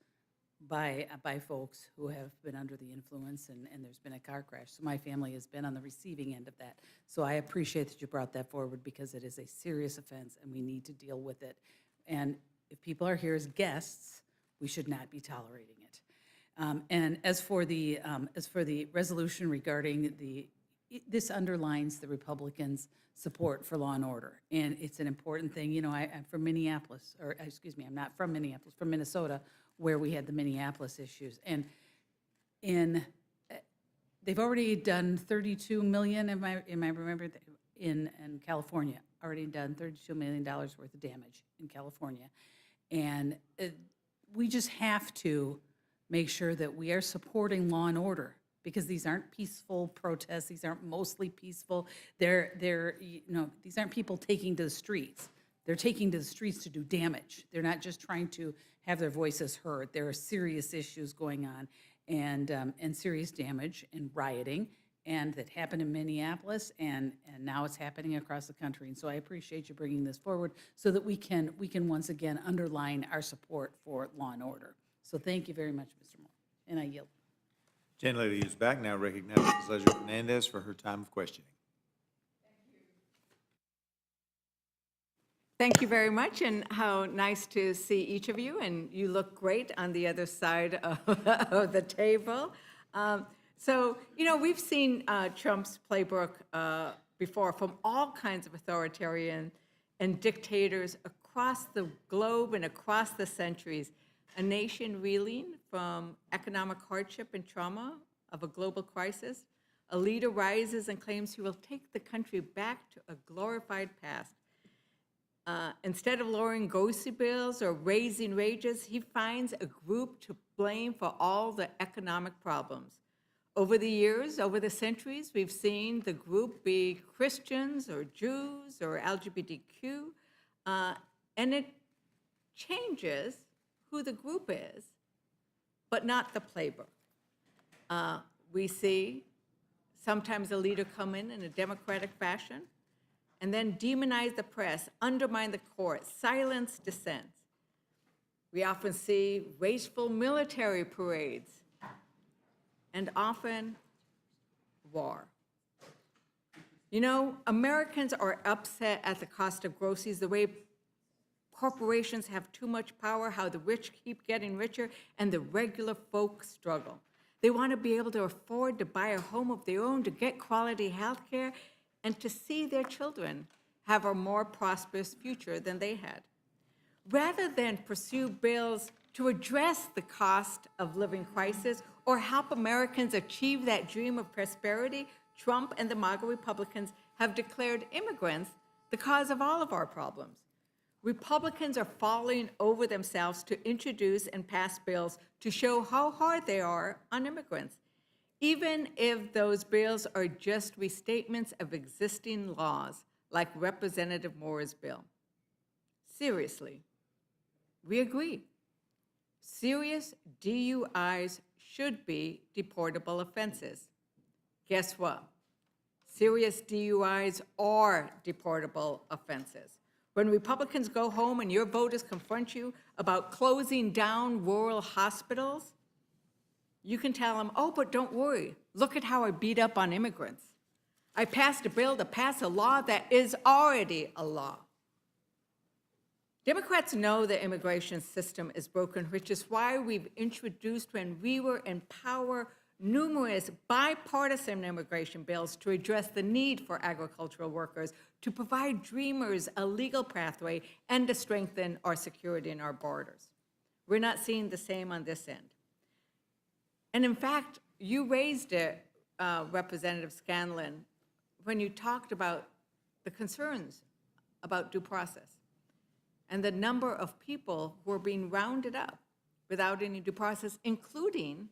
by folks who have been under the influence, and there's been a car crash. So my family has been on the receiving end of that. So I appreciate that you brought that forward because it is a serious offense, and we need to deal with it. And if people are here as guests, we should not be tolerating it. And as for the resolution regarding this underlines the Republicans' support for law and order, and it's an important thing. I'm from Minneapolis, or excuse me, I'm not from Minneapolis, from Minnesota, where we had the Minneapolis issues, and they've already done 32 million. Am I remember in California? Already done $32 million worth of damage in California, and we just have to make sure that we are supporting law and order, because these aren't peaceful protests. These aren't mostly peaceful. These aren't people taking to the streets. They're taking to the streets to do damage. They're not just trying to have their voices heard. There are serious issues going on, and serious damage and rioting, and that happened in Minneapolis, and now it's happening across the country. And so I appreciate you bringing this forward so that we can once again underline our support for law and order. So thank you very much, Mr. Moore, and I yield.
Gentlelady is back. Now recognizes Ms. Leisure Fernandez for her time of questioning.
Thank you very much, and how nice to see each of you, and you look great on the other side of the table. We've seen Trump's playbook before from all kinds of authoritarian and dictators across the globe and across the centuries. A nation reeling from economic hardship and trauma of a global crisis. A leader rises and claims he will take the country back to a glorified past. Instead of lowering grocery bills or raising wages, he finds a group to blame for all the economic problems. Over the years, over the centuries, we've seen the group be Christians or Jews or LGBTQ, and it changes who the group is, but not the playbook. We see sometimes a leader come in a democratic fashion and then demonize the press, undermine the court, silence dissent. We often see wasteful military parades, and often war. Americans are upset at the cost of groceries, the way corporations have too much power, how the rich keep getting richer, and the regular folk struggle. They want to be able to afford to buy a home of their own, to get quality health care, and to see their children have a more prosperous future than they had. Rather than pursue bills to address the cost of living crisis or help Americans achieve that dream of prosperity, Trump and the MAGA Republicans have declared immigrants the cause of all of our problems. Republicans are falling over themselves to introduce and pass bills to show how hard they are on immigrants, even if those bills are just restatements of existing laws, like Representative Moore's bill. Seriously, we agree. Serious DUIs should be deportable offenses. Guess what? Serious DUIs are deportable offenses. When Republicans go home and your voters confront you about closing down rural hospitals, you can tell them, oh, but don't worry. Look at how I beat up on immigrants. I passed a bill to pass a law that is already a law. Democrats know the immigration system is broken, which is why we've introduced and we will empower numerous bipartisan immigration bills to address the need for agricultural workers, to provide dreamers a legal pathway, and to strengthen our security in our borders. We're not seeing the same on this end. And in fact, you raised it, Representative Scanlon, when you talked about the concerns about due process and the number of people who are being rounded up without any due process, including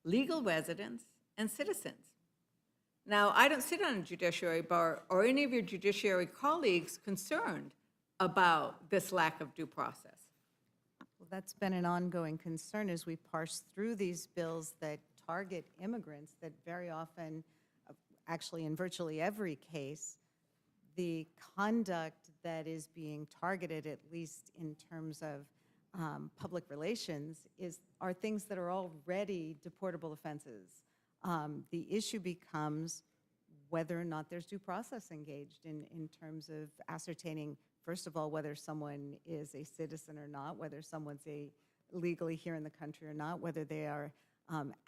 legal residents and citizens. Now, I don't sit on a judiciary bar or any of your judiciary colleagues concerned about this lack of due process.
Well, that's been an ongoing concern as we parse through these bills that target immigrants, that very often, actually in virtually every case, the conduct that is being targeted, at least in terms of public relations, are things that are already deportable offenses. The issue becomes whether or not there's due process engaged in terms of ascertaining, first of all, whether someone is a citizen or not, whether someone's legally here in the country or not, whether they are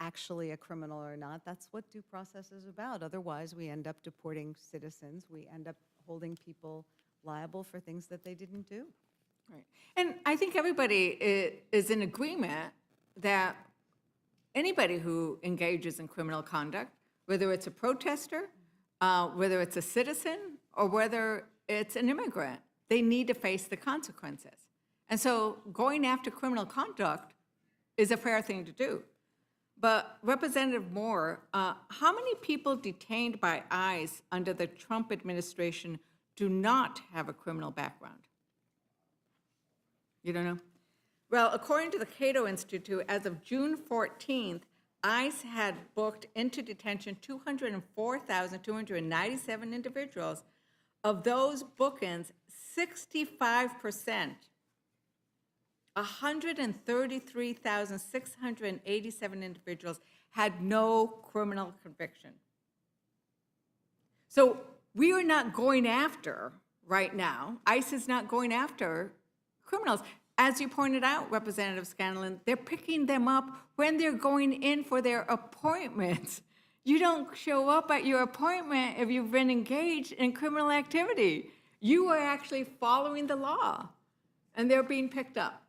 actually a criminal or not. That's what due process is about. Otherwise, we end up deporting citizens. We end up holding people liable for things that they didn't do.
Right. And I think everybody is in agreement that anybody who engages in criminal conduct, whether it's a protester, whether it's a citizen, or whether it's an immigrant, they need to face the consequences. And so going after criminal conduct is a fair thing to do. But Representative Moore, how many people detained by ICE under the Trump administration do not have a criminal background? You don't know? Well, according to the Cato Institute, as of June 14th, ICE had booked into detention 204,297 individuals. Of those bookings, 65%, 133,687 individuals had no criminal conviction. So we are not going after, right now, ICE is not going after criminals. As you pointed out, Representative Scanlon, they're picking them up when they're going in for their appointments. You don't show up at your appointment if you've been engaged in criminal activity. You are actually following the law, and they're being picked up.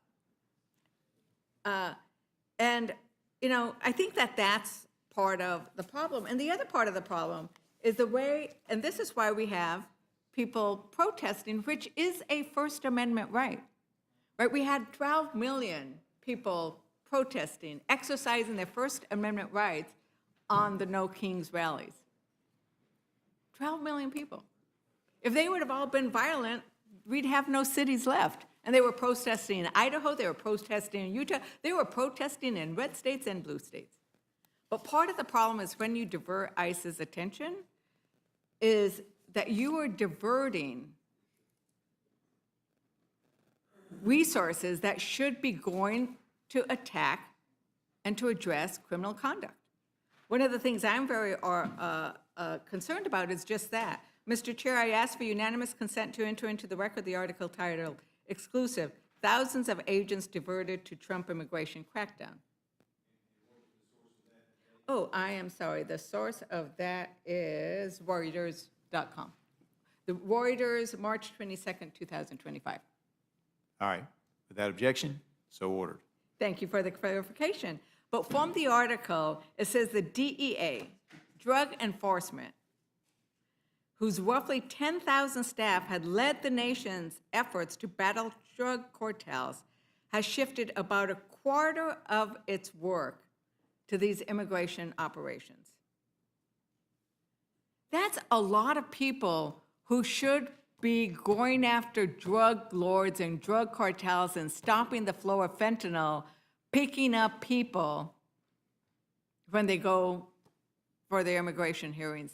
And, you know, I think that that's part of the problem. And the other part of the problem is the way, and this is why we have people protesting, which is a First Amendment right. Right? We had 12 million people protesting, exercising their First Amendment rights on the No Kings rallies. 12 million people. If they would have all been violent, we'd have no cities left. And they were protesting in Idaho, they were protesting in Utah, they were protesting in red states and blue states. But part of the problem is when you divert ICE's attention, is that you are diverting resources that should be going to attack and to address criminal conduct. One of the things I'm very concerned about is just that. Mr. Chair, I ask for unanimous consent to enter into the record the article titled Exclusive, Thousands of Agents Diverted to Trump Immigration Crackdown. Oh, I am sorry. The source of that is Reuters.com. The Reuters, March 22nd, 2025.
All right. Without objection, so ordered.
Thank you for the clarification. But from the article, it says the DEA, Drug Enforcement, whose roughly 10,000 staff had led the nation's efforts to battle drug cartels, has shifted about a quarter of its work to these immigration operations. That's a lot of people who should be going after drug lords and drug cartels and stopping the flow of fentanyl, picking up people when they go for their immigration hearings,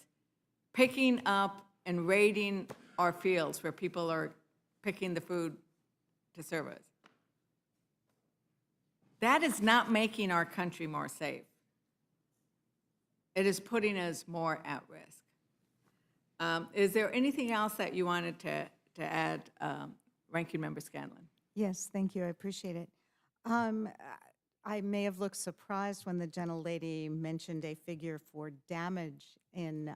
picking up and raiding our fields where people are picking the food to serve us. That is not making our country more safe. It is putting us more at risk. Is there anything else that you wanted to add, Ranking Member Scanlon?
Yes, thank you. I appreciate it. I may have looked surprised when the gentlelady mentioned a figure for damage in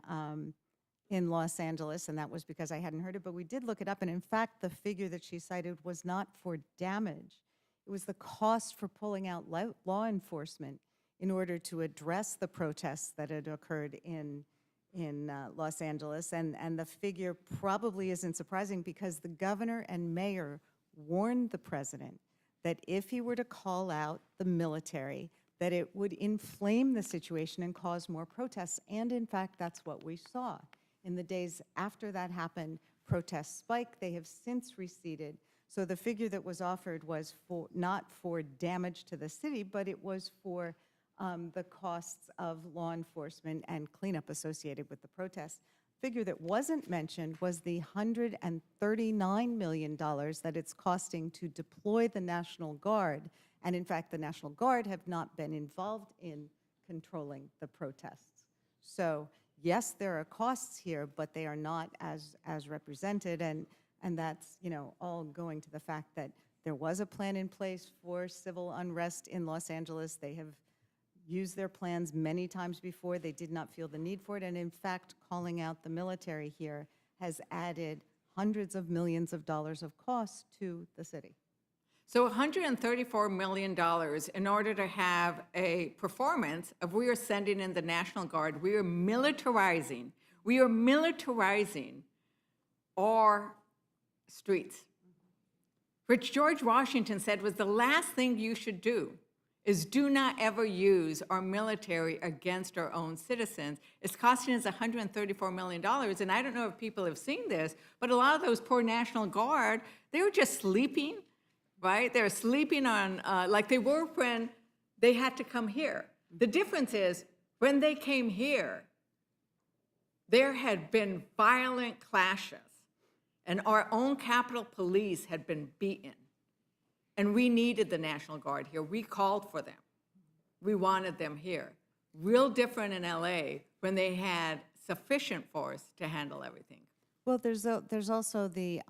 Los Angeles, and that was because I hadn't heard it, but we did look it up, and in fact, the figure that she cited was not for damage. It was the cost for pulling out law enforcement in order to address the protests that had occurred in Los Angeles, and the figure probably isn't surprising because the governor and mayor warned the president that if he were to call out the military, that it would inflame the situation and cause more protests, and in fact, that's what we saw. In the days after that happened, protests spiked. They have since receded, So the figure that was offered was for, not for damage to the city, but it was for the costs of law enforcement and cleanup associated with the protests. Figure that wasn't mentioned was the $139 million that it's costing to deploy the National Guard. And in fact, the National Guard have not been involved in controlling the protests. So yes, there are costs here, but they are not as represented. And that's, all going to the fact that there was a plan in place for civil unrest in Los Angeles. They have used their plans many times before. They did not feel the need for it. And in fact, calling out the military here has added hundreds of millions of dollars of costs to the city.
So $134 million in order to have a performance of we are sending in the National Guard, we are militarizing our streets, which George Washington said was the last thing you should do is do not ever use our military against our own citizens. It's costing us $134 million, and I don't know if people have seen this, but a lot of those poor National Guard, they were just sleeping, right? They're sleeping on, like they were when they had to come here. The difference is, when they came here, there had been violent clashes, and our own Capitol Police had been beaten. And we needed the National Guard here. We called for them. We wanted them here. Real different in LA when they had sufficient force to handle everything.
Well, there's also the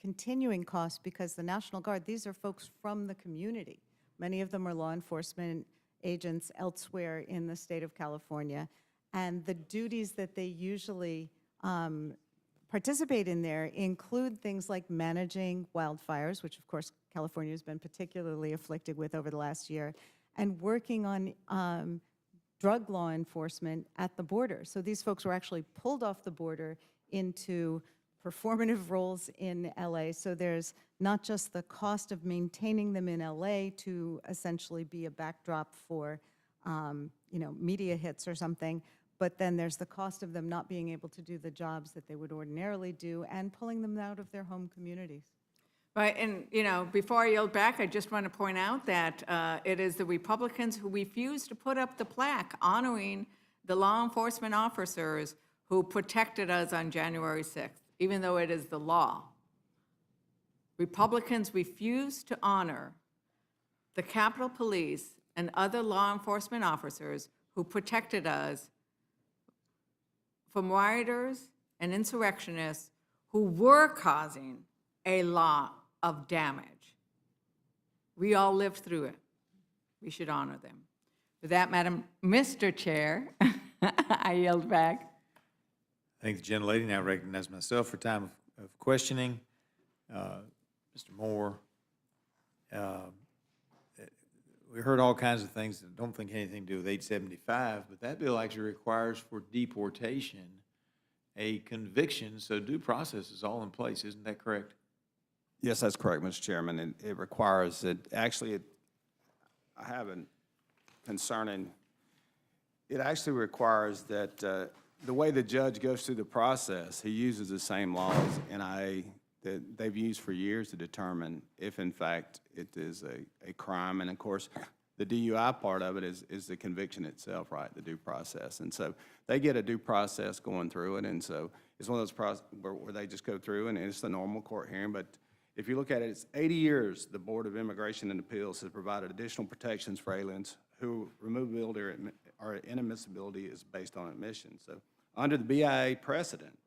continuing cost, because the National Guard, these are folks from the community. Many of them are law enforcement agents elsewhere in the state of California. And the duties that they usually participate in there include things like managing wildfires, which of course California has been particularly afflicted with over the last year, and working on drug law enforcement at the border. So these folks were actually pulled off the border into performative roles in LA. So there's not just the cost of maintaining them in LA to essentially be a backdrop for media hits or something, but then there's the cost of them not being able to do the jobs that they would ordinarily do and pulling them out of their home communities.
Right, and before I yield back, I just want to point out that it is the Republicans who refused to put up the plaque honoring the law enforcement officers who protected us on January 6th, even though it is the law. Republicans refused to honor the Capitol Police and other law enforcement officers who protected us from rioters and insurrectionists who were causing a lot of damage. We all lived through it. We should honor them. With that, Mr. Chair, I yield back.
I think the gentlelady now recognize myself for time of questioning. Mr. Moore, we heard all kinds of things that don't think anything to do with 875, but that bill actually requires for deportation a conviction, so due process is all in place. Isn't that correct?
Yes, that's correct, Mr. Chairman. And it requires that, actually, I have a concerning, it actually requires that the way the judge goes through the process, he uses the same laws NIA that they've used for years to determine if, in fact, it is a crime. And, of course, the DUI part of it is the conviction itself, right, the due process. And so they get a due process going through it, and so it's one of those where they just go through, and it's the normal court hearing. But if you look at it, it's 80 years the Board of Immigration and Appeals has provided additional protections for aliens who removability or inadmissibility is based on admission. So under the BIA precedent,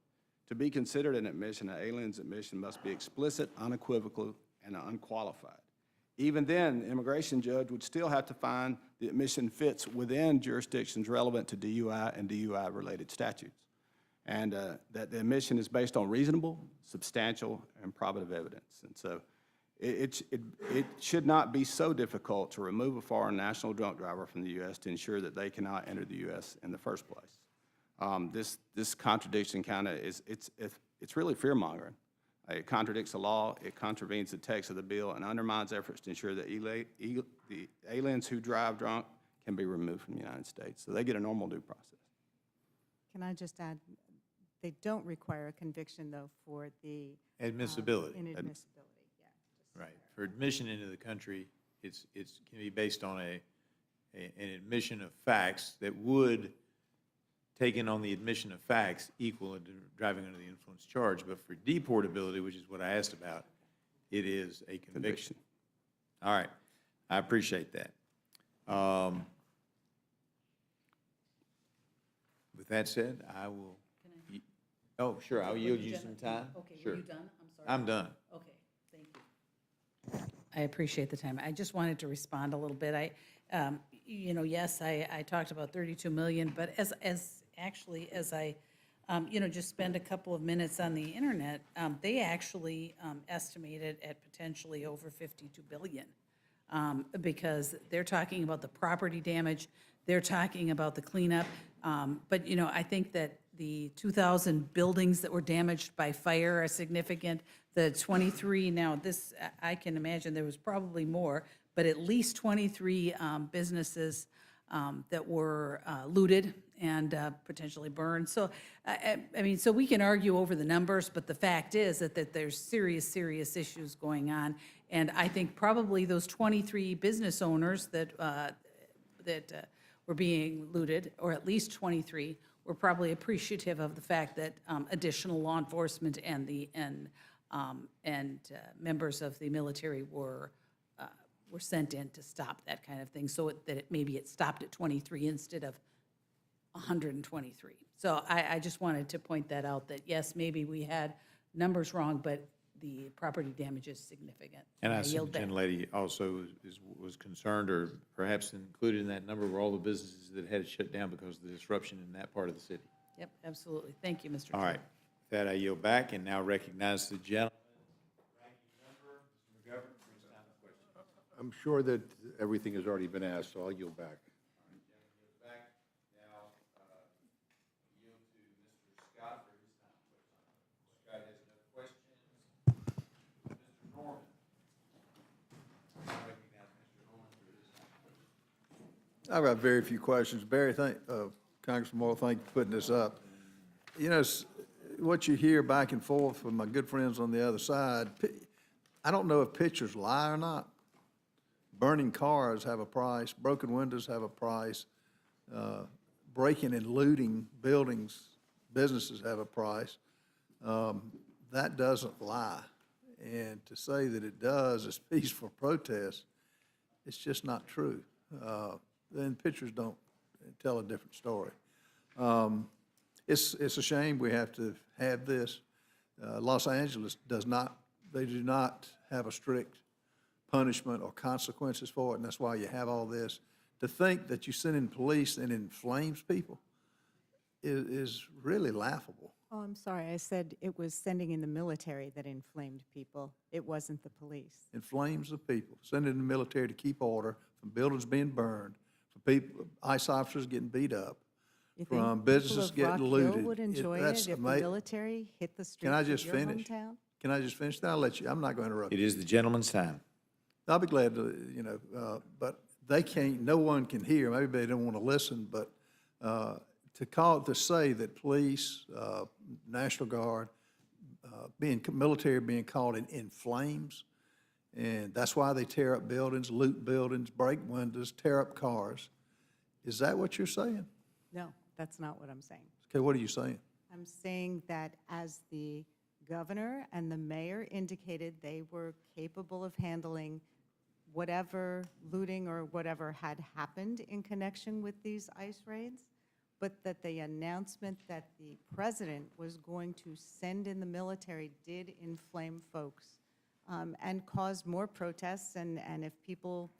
to be considered an admission, an alien's admission must be explicit, unequivocal, and unqualified. Even then, the immigration judge would still have to find the admission fits within jurisdictions relevant to DUI and DUI-related statutes, and that the admission is based on reasonable, substantial, and probative evidence. And so it should not be so difficult to remove a foreign national drunk driver from the U.S. to ensure that they cannot enter the U.S. in the first place. This contradiction kind of it's really fear-mongering. It contradicts the law, it contravenes the text of the bill, and undermines efforts to ensure that the aliens who drive drunk can be removed from the United States. So they get a normal due process.
Can I just add, they don't require a conviction, though, for the
Admissibility.
inadmissibility.
Right. For admission into the country, it's can be based on an admission of facts that would, taken on the admission of facts, equal a driving under the influence charge. But for deportability, which is what I asked about, it is a conviction. All right. I appreciate that. With that said, I will. Oh, sure, I'll yield you some time.
Okay,
Sure.
were you done? I'm sorry.
I'm done.
Okay, thank you. I appreciate the time. I just wanted to respond a little bit. Yes, I talked about 32 million, but as I, just spend a couple of minutes on the internet, they actually estimated at potentially over 52 billion. Because they're talking about the property damage, they're talking about the cleanup. But, I think that the 2,000 buildings that were damaged by fire are significant. The 23, now this, I can imagine there was probably more, but at least 23 businesses that were looted and potentially burned. So, so we can argue over the numbers, but the fact is that there's serious issues going on. And I think probably those 23 business owners that were being looted, or at least 23, were probably appreciative of the fact that additional law enforcement and members of the military were sent in to stop that kind of thing, so maybe it stopped at 23 instead of 123. So I just wanted to point that out, that yes, maybe we had numbers wrong, but the property damage is significant.
And I
yield
think the
back.
gentlelady also was concerned, or perhaps included in that number, were all the businesses that had to shut down because of the disruption in that part of the city.
Yep, absolutely. Thank you, Mr.
All
Chair.
right. With that, I yield back and now recognize the gentleman.
I'm sure that everything has already been asked, so I'll yield back.
I've got very few questions. Barry, Congressman Moore, thank you for putting this up. What you hear back and forth from my good friends on the other side, I don't know if pictures lie or not. Burning cars have a price, broken windows have a price, breaking and looting buildings, businesses have a price. That doesn't lie. And to say that it does is peaceful protest, it's just not true. Then pictures don't tell a different story. It's a shame we have to have this. Los Angeles do not have a strict punishment or consequences for it, and that's why you have all this. To think that you send in police and it inflames people is really laughable.
Oh, I'm sorry, I said it was sending in the military that inflamed people. It wasn't the police.
Inflames the people. Send in the military to keep order from buildings being burned, for people, ICE officers getting beat up,
You think
from businesses
people of
getting
Rock Hill
looted.
would enjoy
That's
it if the
ama-
military hit the
Can I
streets
just
of your
finish?
hometown?
Can I just finish? Then I'll let you, I'm not going to interrupt
It
you.
is the gentleman's time.
I'll be glad to, but they can't, no one can hear, maybe they don't want to listen, but to say that police, National Guard, military being caught in flames, and that's why they tear up buildings, loot buildings, break windows, tear up cars. Is that what you're saying?
No, that's not what I'm saying.
Okay, what are you saying?
I'm saying that as the governor and the mayor indicated, they were capable of handling whatever looting or whatever had happened in connection with these ICE raids, but that the announcement that the president was going to send in the military did inflame folks and caused more protests. And if people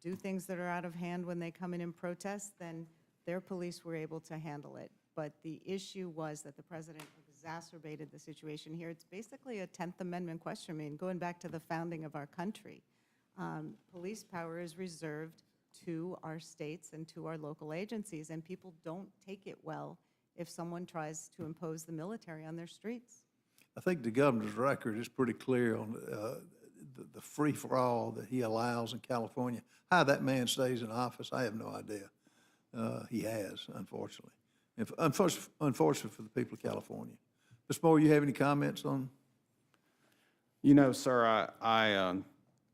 do things that are out of hand when they come in and protest, then their police were able to handle it. But the issue was that the president exacerbated the situation here. It's basically a 10th Amendment question. I mean, going back to the founding of our country, police power is reserved to our states and to our local agencies, and people don't take it well if someone tries to impose the military on their streets.
I think the governor's record is pretty clear on the free-for-all that he allows in California. How that man stays in office, I have no idea. He has, unfortunately. Unfortunately for the people of California. Mr. Moore, you have any comments on?
Sir, I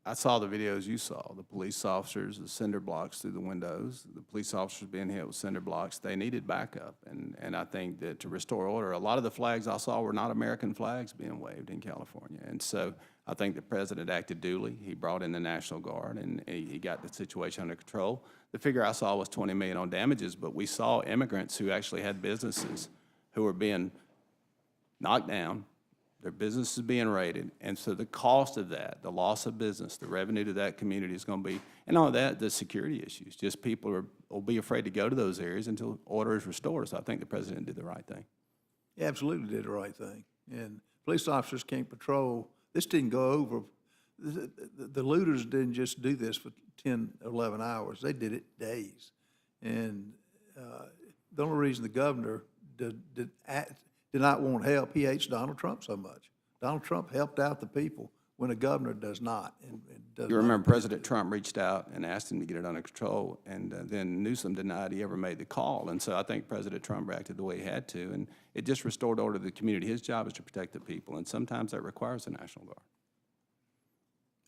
I saw the videos you saw, the police officers, the cinder blocks through the windows, the police officers being hit with cinder blocks. They needed backup. And I think that to restore order, a lot of the flags I saw were not American flags being waved in California. And so I think the president acted duly. He brought in the National Guard, and he got the situation under control. The figure I saw was $20 million on damages, but we saw immigrants who actually had businesses who were being knocked down, their business is being raided, and so the cost of that, the loss of business, the revenue to that community is going to be, and all that, the security issues. Just people will be afraid to go to those areas until order is restored. So I think the president did the right thing.
He absolutely did the right thing. And police officers can't patrol. This didn't go over. The looters didn't just do this for 10, 11 hours. They did it days. And the only reason the governor did not want help, he hates Donald Trump so much. Donald Trump helped out the people when a governor does not. And does
You
not
remember President Trump reached out and asked him to get it under control, and then Newsom denied he ever made the call. And so I think President Trump reacted the way he had to, and it just restored order to the community. His job is to protect the people, and sometimes that requires the National Guard.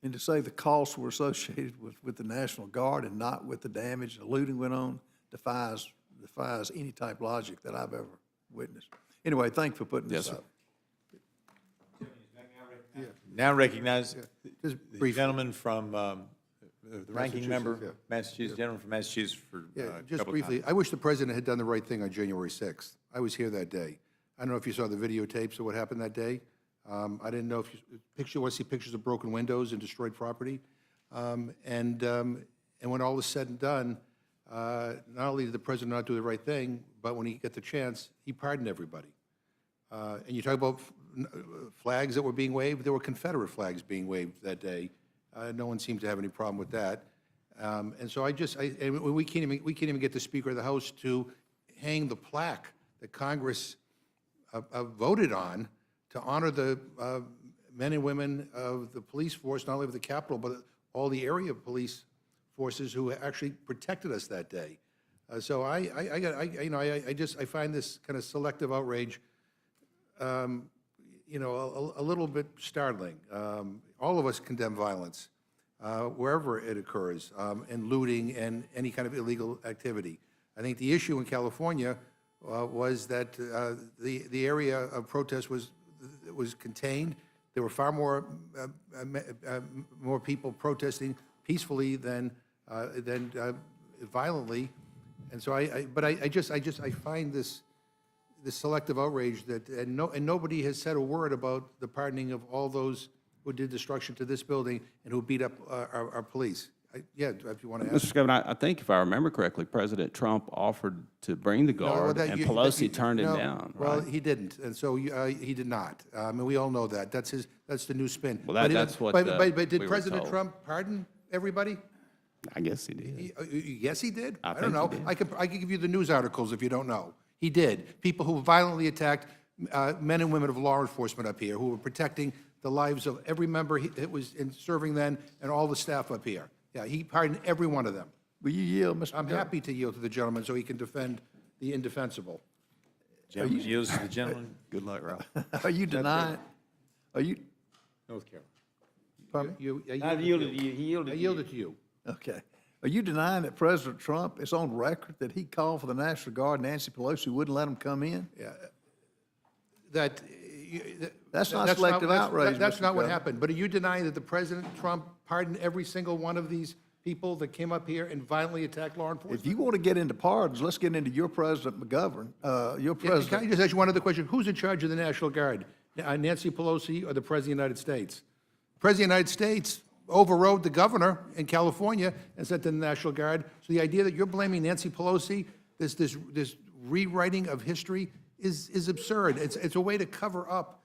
And to say the costs were associated with the National Guard and not with the damage, the looting went on, defies any type of logic that I've ever witnessed. Anyway, thank you for putting this
Yes, sir.
up.
Now recognize
Just
the
briefly.
gentleman from, the ranking member,
Massachusetts, yeah.
Massachusetts, gentleman from Massachusetts for
Yeah,
a
just
couple of
briefly,
comments.
I wish the president had done the right thing on January 6th. I was here that day. I don't know if you saw the videotapes of what happened that day. I didn't know if you want to see pictures of broken windows and destroyed property. And when all is said and done, not only did the president not do the right thing, but when he got the chance, he pardoned everybody. And you talk about flags that were being waved, there were Confederate flags being waved that day. No one seemed to have any problem with that. And so and we can't even get the Speaker of the House to hang the plaque that Congress voted on to honor the men and women of the police force, not only of the Capitol, but all the area police forces who actually protected us that day. So I find this kind of selective outrage, a little bit startling. All of us condemn violence wherever it occurs, and looting and any kind of illegal activity. I think the issue in California was that the area of protest was contained. There were far more people protesting peacefully than violently, and so I find this selective outrage and nobody has said a word about the pardoning of all those who did destruction to this building and who beat up our police. Yeah, if you want to ask.
Mr. Scaven, I think if I remember correctly, President Trump offered to bring the guard, and Pelosi turned him down,
Well,
right?
he didn't, and so he did not. And we all know that. That's the new spin.
Well,
But
that's what,
But
we
did
were
President
told.
Trump pardon everybody?
I guess he did.
Yes, he did.
I
don't
think
know.
he did.
I could give you the news articles if you don't know. He did. People who violently attacked men and women of law enforcement up here, who were protecting the lives of every member that was serving then and all the staff up here. Yeah, he pardoned every one of them.
Will you yield, Mr.
I'm
Governor?
happy to yield to the gentleman so he can defend the indefensible.
Gentleman yields to the gentleman,
Good luck, Ralph.
Are you denying,
North Carolina.
pardon?
I yielded to you, he
I
yielded to you.
yielded to you.
Okay. Are you denying that President Trump is on record that he called for the National Guard, Nancy Pelosi wouldn't let him come in?
That.
That's not selective outrage,
That's
Mr.
not what
Governor.
happened. But are you denying that the President Trump pardoned every single one of these people that came up here and violently attacked law enforcement?
If you want to get into pardons, let's get into your President McGovern, your
Can I
President.
just ask you one other question? Who's in charge of the National Guard? Nancy Pelosi or the President of the United States? The President of the United States overrode the governor in California and sent in the National Guard. So the idea that you're blaming Nancy Pelosi, this rewriting of history, is absurd. It's a way to cover up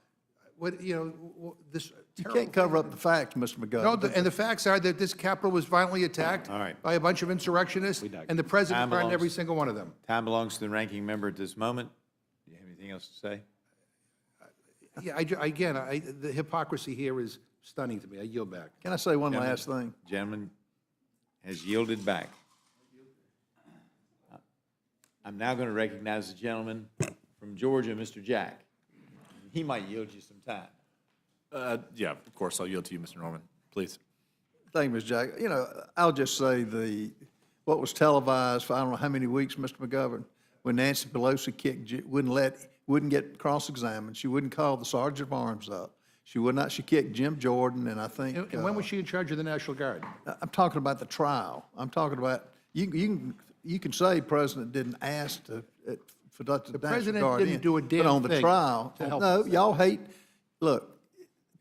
what, this
You
terrible
can't cover up the facts, Mr. McGovern.
No, and the facts are that this Capitol was violently attacked
All right.
by a bunch of insurrectionists, and the President
Time
pardoned every
belongs-
single one of them.
Time belongs to the ranking member at this moment. Do you have anything else to say?
Yeah, the hypocrisy here is stunning to me. I yield back.
Can I say one last thing?
Gentleman has yielded back. I'm now going to recognize the gentleman from Georgia, Mr. Jack. He might yield you some time.
Yeah, of course, I'll yield to you, Mr. Norman, please.
Thank you, Ms. Jack. You know, I'll just say what was televised for I don't know how many weeks, Mr. McGovern, when Nancy Pelosi wouldn't get cross-examined. She wouldn't call the Sergeant of Arms up. She kicked Jim Jordan, and I think.
And when was she in charge of the National Guard?
I'm talking about the trial. I'm talking about, you can say President didn't ask for the National
president
Guard
didn't
in,
do a
but
damn
on the
thing
trial,
to help
no,
us.
y'all hate, look,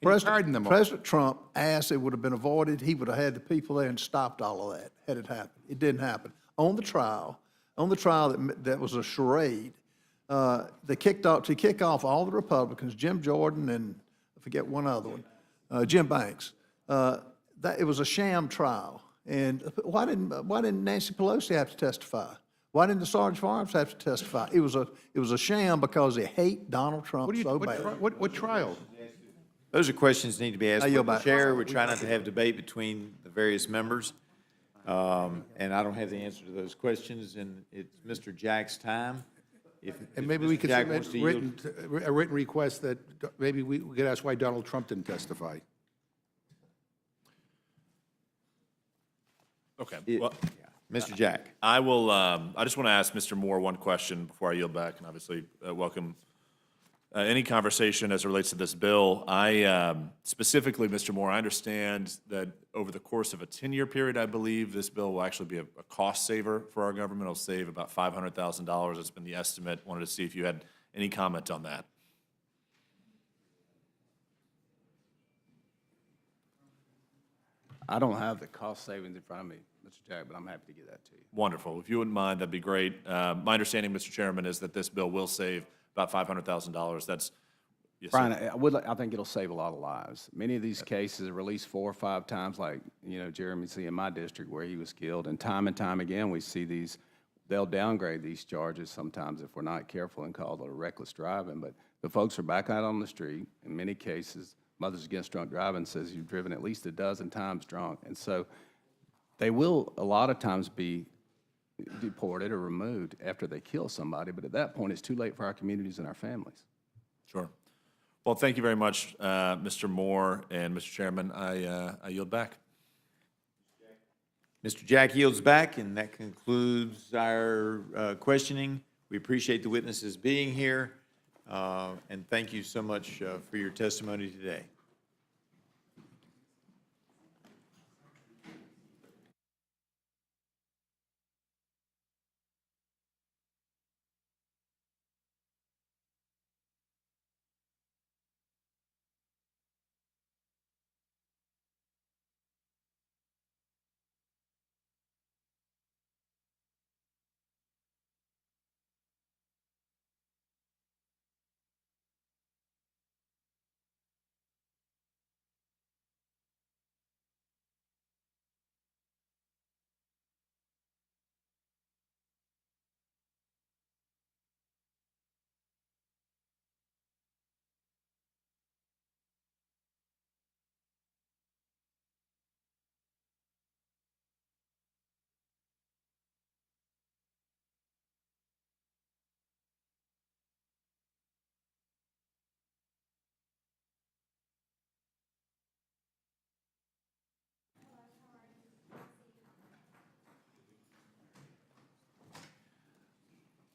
pardon them all.
President Trump asked, it would have been avoided, he would have had the people there and stopped all of that, had it happened. It didn't happen. On the trial that was a charade, they to kick off all the Republicans, Jim Jordan and I forget one other one, Jim Banks. It was a sham trial. And why didn't Nancy Pelosi have to testify? Why didn't the Sergeant of Arms have to testify? It was a sham because they hate Donald Trump so bad.
What trial?
Those are questions that need to be asked
I
of
yield
the
back.
chair. We try not to have debate between the various members. And I don't have the answer to those questions, and it's Mr. Jack's time.
And maybe we
Mr.
could
Jack
submit
wants to yield-
a written request that maybe we could ask why Donald Trump didn't testify.
Okay.
It-
Well,
Mr. Jack.
I will, I just want to ask Mr. Moore one question before I yield back, and obviously welcome any conversation as it relates to this bill. Specifically, Mr. Moore, I understand that over the course of a 10-year period, I believe this bill will actually be a cost saver for our government. It'll save about $500,000. That's been the estimate. Wanted to see if you had any comment on that.
I don't have the cost savings in front of me, Mr. Jack, but I'm happy to get that to you.
Wonderful. If you wouldn't mind, that'd be great. My understanding, Mr. Chairman, is that this bill will save about $500,000. That's, yes, sir.
Brian, I think it'll save a lot of lives. Many of these cases are released 4 or 5 times, like, Jeremy see in my district where he was killed. And time again, we see these, they'll downgrade these charges sometimes if we're not careful and call it a reckless driving. But the folks are back out on the street. In many cases, Mothers Against Drunk Driving says you've driven at least a dozen times drunk. And so they will a lot of times be deported or removed after they kill somebody, but at that point, it's too late for our communities and our families.
Sure. Well, thank you very much, Mr. Moore and Mr. Chairman. I yield back.
Mr. Jack yields back, and that concludes our questioning. We appreciate the witnesses being here, and thank you so much for your testimony today.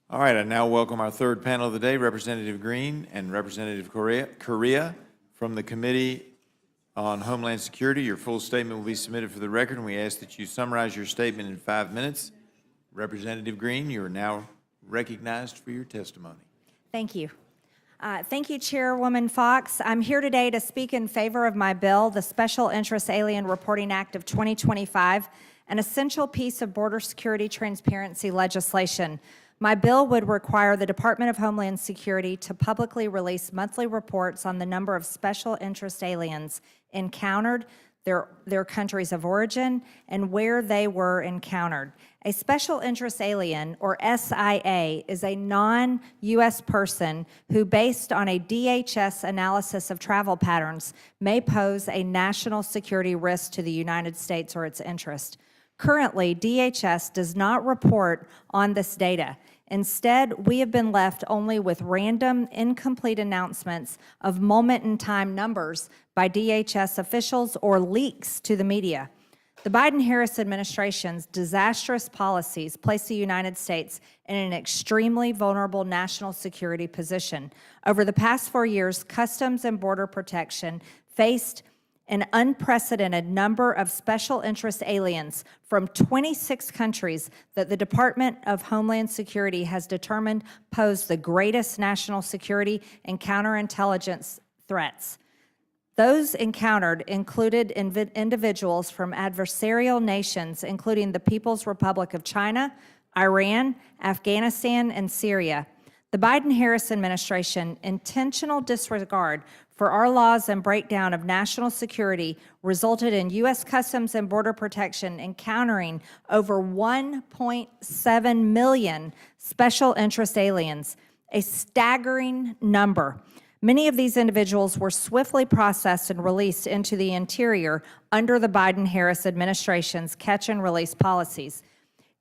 All right, I now welcome our third panel of the day, Representative Green and Representative Correa from the Committee on Homeland Security. Your full statement will be submitted for the record, and we ask that you summarize your statement in 5 minutes. Representative Green, you are now recognized for your testimony.
Thank you. Thank you, Chairwoman Fox. I'm here today to speak in favor of my bill, the Special Interest Alien Reporting Act of 2025, an essential piece of border security transparency legislation. My bill would require the Department of Homeland Security to publicly release monthly reports on the number of special interest aliens encountered, their countries of origin, and where they were encountered. A special interest alien, or SIA, is a non-U.S. person who, based on a DHS analysis of travel patterns, may pose a national security risk to the United States or its interest. Currently, DHS does not report on this data. Instead, we have been left only with random, incomplete announcements of moment-in-time numbers by DHS officials or leaks to the media. The Biden-Harris administration's disastrous policies place the United States in an extremely vulnerable national security position. Over the past 4 years, Customs and Border Protection faced an unprecedented number of special interest aliens from 26 countries that the Department of Homeland Security has determined pose the greatest national security and counterintelligence threats. Those encountered included individuals from adversarial nations, including the People's Republic of China, Iran, Afghanistan, and Syria. The Biden-Harris administration intentional disregard for our laws and breakdown of national security resulted in U.S. Customs and Border Protection encountering over 1.7 million special interest aliens, a staggering number. Many of these individuals were swiftly processed and released into the interior under the Biden-Harris administration's catch-and-release policies.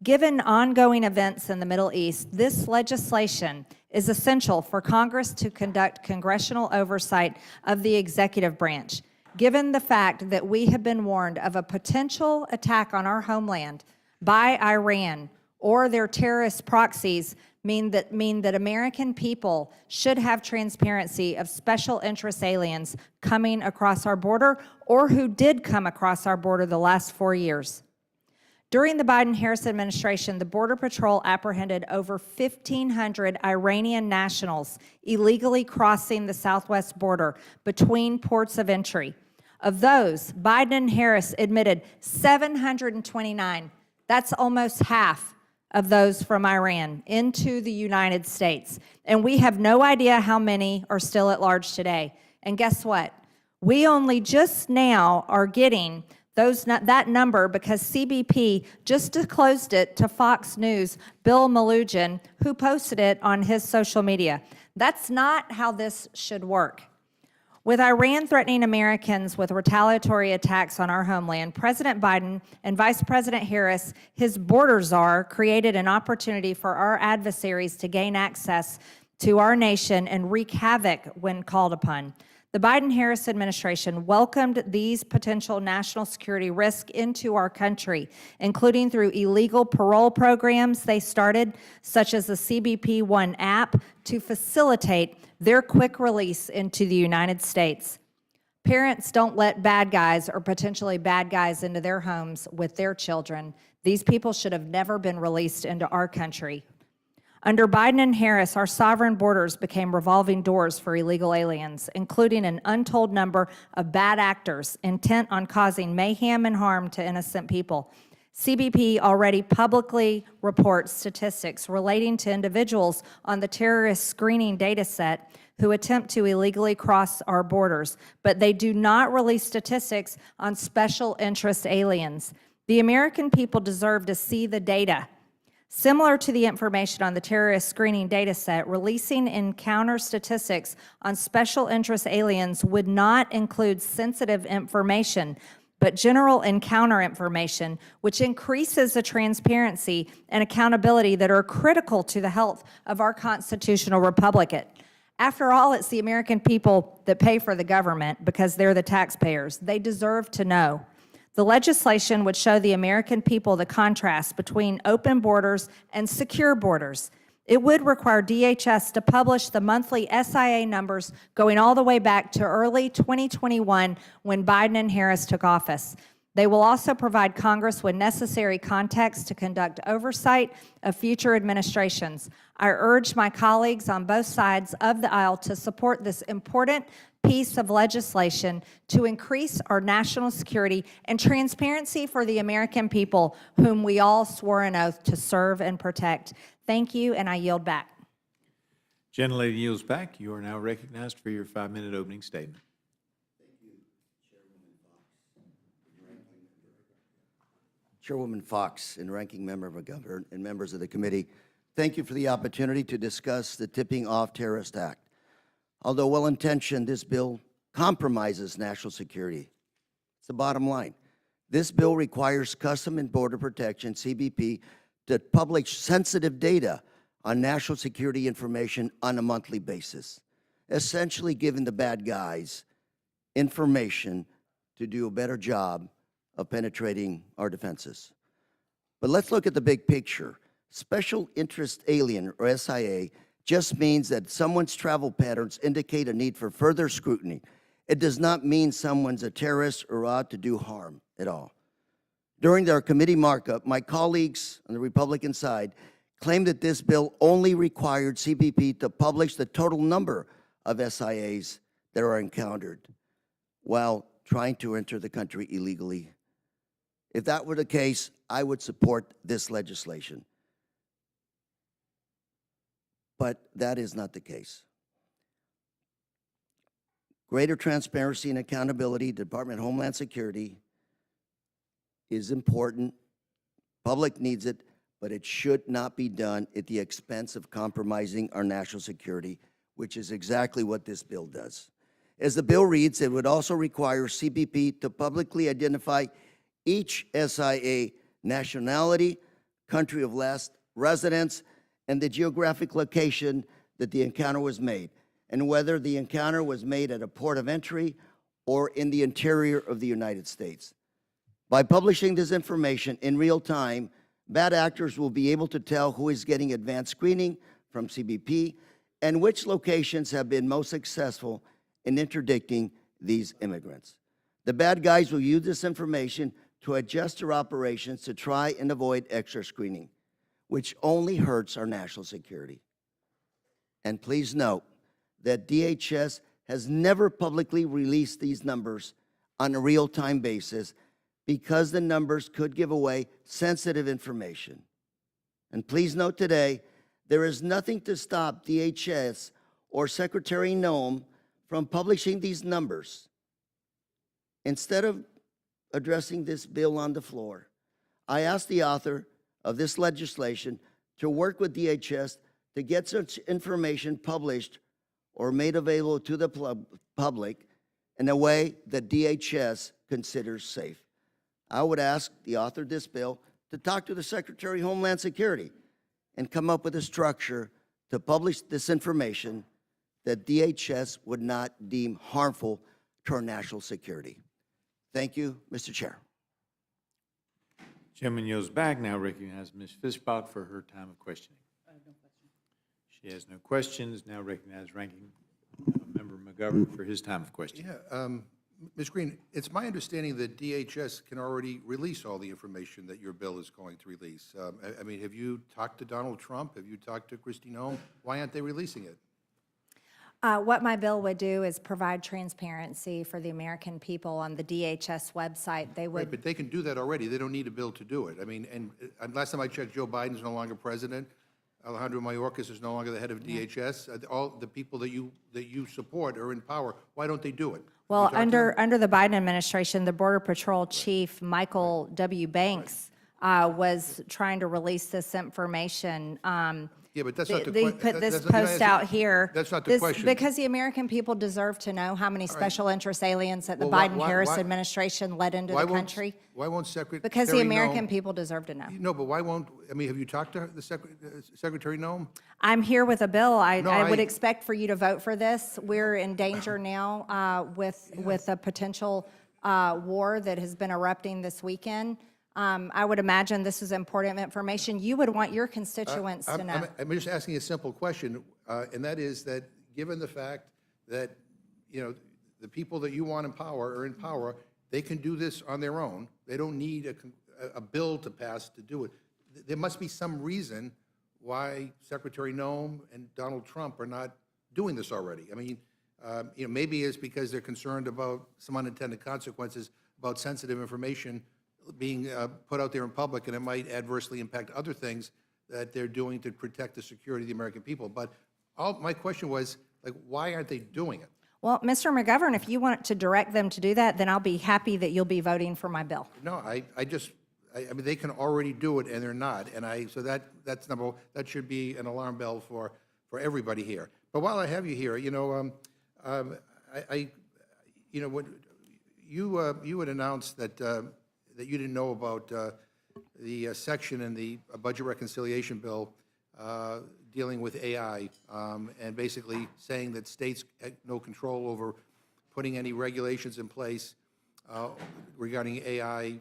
Given ongoing events in the Middle East, this legislation is essential for Congress to conduct congressional oversight of the executive branch. Given the fact that we have been warned of a potential attack on our homeland by Iran or their terrorist proxies, mean that American people should have transparency of special interest aliens coming across our border or who did come across our border the last 4 years. During the Biden-Harris administration, the Border Patrol apprehended over 1,500 Iranian nationals illegally crossing the southwest border between ports of entry. Of those, Biden and Harris admitted 729. That's almost half of those from Iran into the United States. And we have no idea how many are still at large today. And guess what? We only just now are getting that number because CBP just disclosed it to Fox News' Bill Malugin, who posted it on his social media. That's not how this should work. With Iran threatening Americans with retaliatory attacks on our homeland, President Biden and Vice President Harris, his border czar, created an opportunity for our adversaries to gain access to our nation and wreak havoc when called upon. The Biden-Harris administration welcomed these potential national security risks into our country, including through illegal parole programs they started, such as the CBP One app, to facilitate their quick release into the United States. Parents don't let bad guys or potentially bad guys into their homes with their children. These people should have never been released into our country. Under Biden and Harris, our sovereign borders became revolving doors for illegal aliens, including an untold number of bad actors intent on causing mayhem and harm to innocent people. CBP already publicly reports statistics relating to individuals on the terrorist screening data set who attempt to illegally cross our borders, but they do not release statistics on special interest aliens. The American people deserve to see the data. Similar to the information on the terrorist screening data set, releasing encounter statistics on special interest aliens would not include sensitive information, but general encounter information, which increases the transparency and accountability that are critical to the health of our constitutional republic. After all, it's the American people that pay for the government because they're the taxpayers. They deserve to know. The legislation would show the American people the contrast between open borders and secure borders. It would require DHS to publish the monthly SIA numbers going all the way back to early 2021 when Biden and Harris took office. They will also provide Congress with necessary context to conduct oversight of future administrations. I urge my colleagues on both sides of the aisle to support this important piece of legislation to increase our national security and transparency for the American people whom we all swore an oath to serve and protect. Thank you, and I yield back.
Gentlelady yields back. You are now recognized for your 5-minute opening statement.
Chairwoman Fox and Ranking Member McGovern and members of the committee, thank you for the opportunity to discuss the Tipping Off Terrorist Act. Although well-intentioned, this bill compromises national security. It's the bottom line. This bill requires Customs and Border Protection, CBP, to publish sensitive data on national security information on a monthly basis, essentially giving the bad guys information to do a better job of penetrating our defenses. But let's look at the big picture. Special Interest Alien, or SIA, just means that someone's travel patterns indicate a need for further scrutiny. It does not mean someone's a terrorist or out to do harm at all. During their committee markup, my colleagues on the Republican side claimed that this bill only required CBP to publish the total number of SIAs that are encountered while trying to enter the country illegally. If that were the case, I would support this legislation. But that is not the case. Greater transparency and accountability, Department of Homeland Security is important. Public needs it, but it should not be done at the expense of compromising our national security, which is exactly what this bill does. As the bill reads, it would also require CBP to publicly identify each SIA nationality, country of last residence, and the geographic location that the encounter was made, and whether the encounter was made at a port of entry or in the interior of the United States. By publishing this information in real time, bad actors will be able to tell who is getting advanced screening from CBP and which locations have been most successful in interdicting these immigrants. The bad guys will use this information to adjust their operations to try and avoid extra screening, which only hurts our national security. And please note that DHS has never publicly released these numbers on a real-time basis because the numbers could give away sensitive information. And please note today, there is nothing to stop DHS or Secretary Noem from publishing these numbers. Instead of addressing this bill on the floor, I asked the author of this legislation to work with DHS to get such information published or made available to the public in a way that DHS considers safe. I would ask the author of this bill to talk to the Secretary of Homeland Security and come up with a structure to publish this information that DHS would not deem harmful to our national security. Thank you, Mr. Chair.
Gentleman yields back. Now recognize Ms. Fischbach for her time of questioning. She has no questions. Now recognize Ranking Member McGovern for his time of questioning.
Yeah, Ms. Green, it's my understanding that DHS can already release all the information that your bill is going to release. I mean, have you talked to Donald Trump? Have you talked to Kristi Noem? Why aren't they releasing it?
What my bill would do is provide transparency for the American people on the DHS website. They
Right,
would,
but they can do that already. They don't need a bill to do it. I mean, and last time I checked, Joe Biden's no longer president. Alejandro Mayorkas is no longer the head of DHS. All the people that you support are in power. Why don't they do it?
well, under the Biden administration, the Border Patrol Chief, Michael W. Banks, was trying to release this information.
Yeah, but that's not the
They
question.
put this post out here.
That's not the question.
Because the American people deserve to know how many special interest aliens that the
Well,
Biden-Harris
why-
administration let into the country.
Why won't Secretary
Because the
Noem-
American people deserve to know.
No, but why won't, I mean, have you talked to the Secretary Noem?
I'm here with a bill.
No,
I would
I-
expect for you to vote for this. We're in danger now with a potential war that has been erupting this weekend. I would imagine this is important information. You would want your constituents to know.
I'm just asking a simple question, and that is that, given the fact that, you know, the people that you want in power are in power, they can do this on their own. They don't need a bill to pass to do it. There must be some reason why Secretary Noem and Donald Trump are not doing this already. I mean, you know, maybe it's because they're concerned about some unintended consequences about sensitive information being put out there in public, and it might adversely impact other things that they're doing to protect the security of the American people. But my question was, like, why aren't they doing it?
Well, Mr. McGovern, if you want to direct them to do that, then I'll be happy that you'll be voting for my bill.
No, I mean, they can already do it, and they're not. And so that's that should be an alarm bell for everybody here. But while I have you here, you know, you know, what you had announced that that you didn't know about the section in the budget reconciliation bill dealing with AI, and basically saying that states had no control over putting any regulations in place regarding AI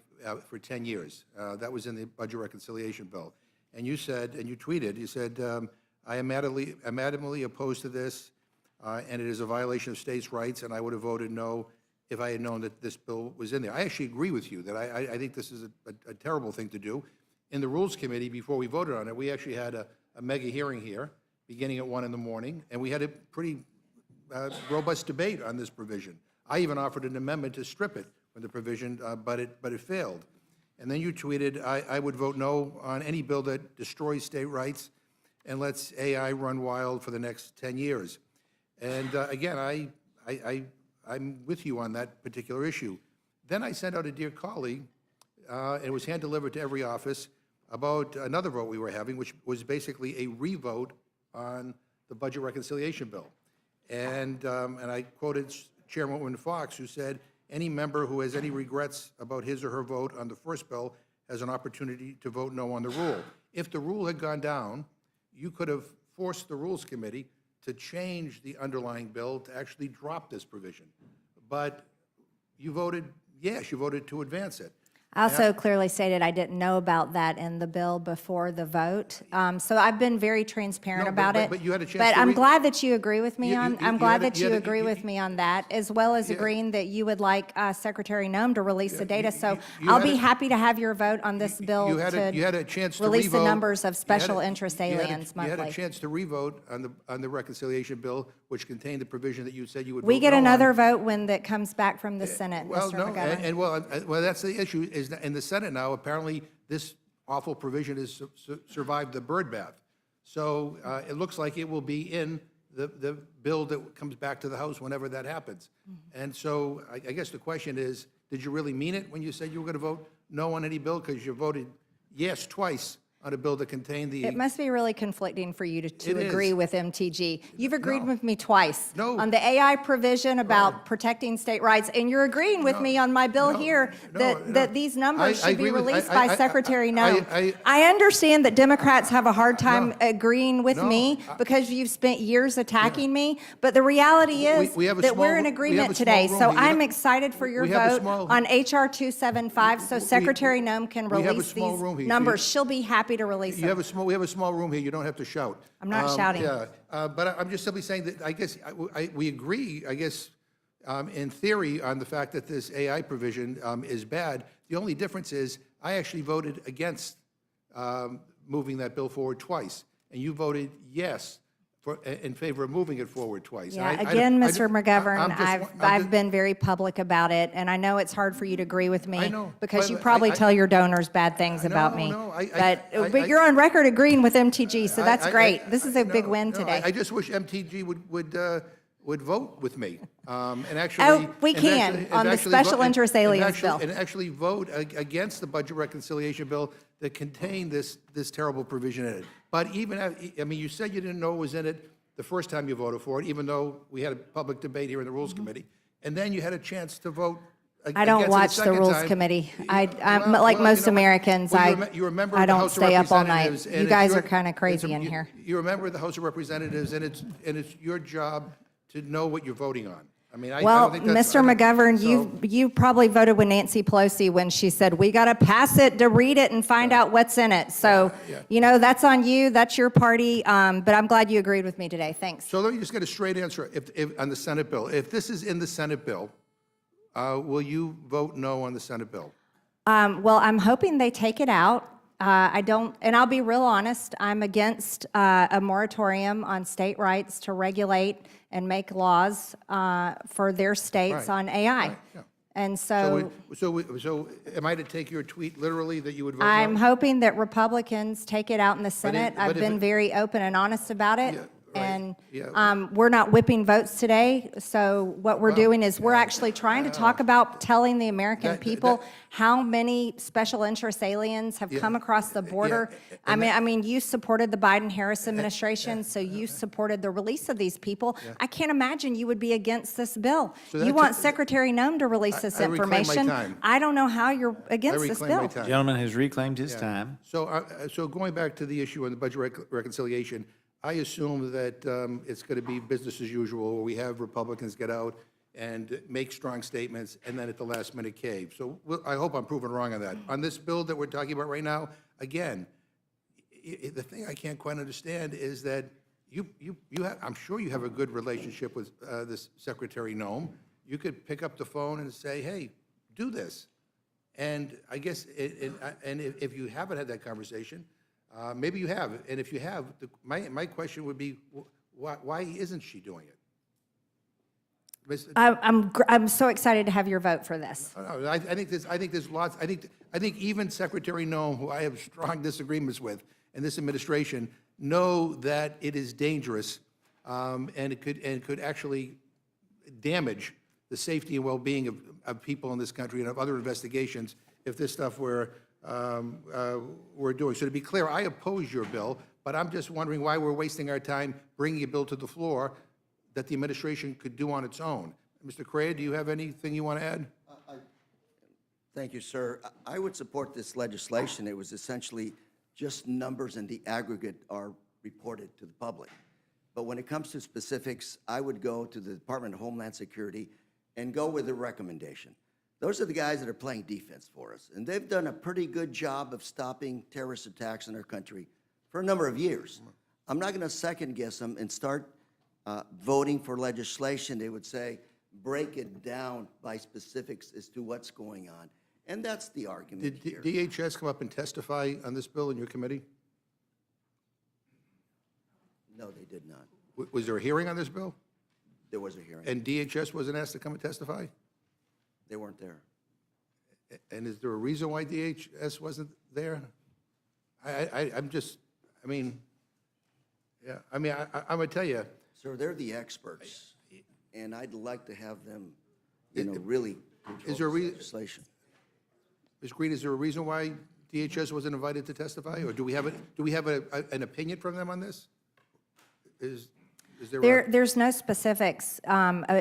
for 10 years. That was in the budget reconciliation bill. And you said, and you tweeted, you said, I am adamantly opposed to this, and it is a violation of states' rights, and I would have voted no if I had known that this bill was in there. I actually agree with you that I think this is a terrible thing to do. In the Rules Committee, before we voted on it, we actually had a mega hearing here, beginning at 1 in the morning, and we had a pretty robust debate on this provision. I even offered an amendment to strip it from the provision, but it failed. And then you tweeted, I would vote no on any bill that destroys state rights and lets AI run wild for the next 10 years. And again, I'm with you on that particular issue. Then I sent out a dear colleague, and it was hand-delivered to every office, about another vote we were having, which was basically a revote on the budget reconciliation bill. And I quoted Chairwoman Fox, who said, any member who has any regrets about his or her vote on the first bill has an opportunity to vote no on the rule. If the rule had gone down, you could have forced the Rules Committee to change the underlying bill to actually drop this provision. But you voted yes, you voted to advance it.
I also clearly stated I didn't know about that in the bill before the vote. So I've been very transparent
No,
about it.
but you had a chance
But
to
I'm
read-
glad that you agree with me on, I'm glad that you
had a-
agree with me on that, as well as
Yeah.
agreeing that you would like Secretary Noem to release the data. So
you
I'll
had
be
a-
happy to have your vote on this bill
You had a chance to
release the
revote.
numbers of
You had
special
a-
interest
you had a-
aliens
You had a
monthly.
chance to revote on the reconciliation bill, which contained the provision that you said you would vote
We get
no on.
another vote when that comes back from the Senate,
Well,
Mr.
no,
McGovern.
and well, that's the issue, is that in the Senate now, apparently, this awful provision has survived the birdbath. So it looks like it will be in the bill that comes back to the House whenever that happens.
Mm-hmm.
And so I guess the question is, did you really mean it when you said you were going to vote no on any bill? Because you voted yes twice on a bill that contained the...
It must be really conflicting for you
It
to
is.
agree with MTG. You've agreed
No.
with me twice.
No.
On the AI provision about protecting state rights, and you're agreeing with me on my bill
No.
here
No.
that these numbers
I
should be
agree with-
released
I-
by Secretary Noem.
I-
I understand that Democrats have a hard time agreeing with
No.
me because you've spent years attacking me, but the reality is
We have a
that we're
small-
in
we have a
agreement
small
today.
room
So
here.
I'm excited for your
We have a
vote
small-
on HR 275, so Secretary Noem can
we have a
release
small
these
room here.
numbers. She'll be happy to release them.
We have a small room here, you don't have to shout.
I'm not shouting.
Yeah, but I'm just simply saying that I guess we agree, I guess, in theory, on the fact that this AI provision is bad. The only difference is I actually voted against moving that bill forward twice, and you voted yes in favor of moving it forward twice.
Yeah,
And
again,
I-
Mr.
I'm
McGovern,
just-
I've
I'm just-
been very public about it, and I know it's hard for you to agree with me.
I know,
Because
but
you probably
I-
tell your donors bad things about
No,
me.
no,
But you're on record agreeing with MTG, so that's great. This is a big
no,
win
no,
today.
I just wish MTG would vote with me, and actually...
we
and
can,
actually- and
on the
actually
special
vote-
interest
and
aliens
actually-
bill.
And actually vote against the budget reconciliation bill that contained this terrible provision in it. But even, I mean, you said you didn't know it was in it the first time you voted for it, even though we had a public debate here in the Rules Committee, and then you had a chance to vote against it
I
a
don't watch the
second
Rules
time.
Committee.
Well,
Like
well,
most
you know what?
Americans,
Well, you're a member of
I
the
don't
House of
stay up all night.
Representatives, and
You
it's
guys
your-
are kind of
it's
crazy
a-
in here.
You're a member of the House of Representatives, and it's your job to know what you're voting on. I mean, I
Well,
don't think that's...
Mr.
I don't-
McGovern,
so-
you probably voted with Nancy Pelosi when she said, we got to pass it to read it and find out what's in it. So, that's on you, that's your party, but I'm glad you agreed with me today. Thanks.
So let me just get a straight answer if on the Senate bill. If this is in the Senate bill, will you vote no on the Senate bill?
Well, I'm hoping they take it out. I don't, and I'll be real honest, I'm against a moratorium on state rights to regulate and make laws for their states
Right,
on AI.
right, yeah.
And
So
so
am I to take your tweet literally that you would vote no?
I'm hoping that Republicans take it out in the Senate.
but
I've
if
been
it-
very open and honest about it.
Yeah, right,
And
yeah.
we're not whipping votes today. So what we're doing is we're actually trying to talk about telling the American
That-
people
that-
how many special interest aliens have come across the border. I mean, you supported the Biden-Harris administration, so you supported the release of these people. I can't imagine you would be against this bill.
So
You
that's
want
a-
Secretary Noem to release this
I reclaim my
information.
time.
I don't know how you're
I
against this
reclaim my
bill.
time.
Gentleman has reclaimed his time.
So going back to the issue on the budget reconciliation, I assume that it's going to be business as usual, where we have Republicans get out and make strong statements, and then at the last minute cave. So I hope I'm proven wrong on that. On this bill that we're talking about right now, again, the thing I can't quite understand is that you have, I'm sure you have a good relationship with this Secretary Noem. You could pick up the phone and say, hey, do this. And I guess, and if you haven't had that conversation, maybe you have. And if you have, my question would be, why isn't she doing it?
I'm so excited to have your vote for this.
I think there's lots. I think even Secretary Noem, who I have strong disagreements with, and this administration know that it is dangerous, and it could actually damage the safety and well-being of people in this country and of other investigations if this stuff we're doing. So to be clear, I oppose your bill, but I'm just wondering why we're wasting our time bringing a bill to the floor that the administration could do on its own. Mr. Correa, do you have anything you want to add?
Thank you, sir. I would support this legislation. It was essentially just numbers and the aggregate are reported to the public. But when it comes to specifics, I would go to the Department of Homeland Security and go with a recommendation. Those are the guys that are playing defense for us, and they've done a pretty good job of stopping terrorist attacks in our country for a number of years. I'm not going to second guess them and start voting for legislation. They would say, break it down by specifics as to what's going on. And that's the argument here.
Did DHS come up and testify on this bill in your committee?
No, they did not.
Was there a hearing on this bill?
There was a hearing.
And DHS wasn't asked to come and testify?
They weren't there.
And is there a reason why DHS wasn't there? I'm just, I mean, yeah, I mean, I'm going to tell you.
Sir, they're the experts, and I'd like to have them, really
Is there a
control this
reason?
legislation.
Ms. Green, is there a reason why DHS wasn't invited to testify? Or do we have an opinion from them on this? Is there
There's no specifics,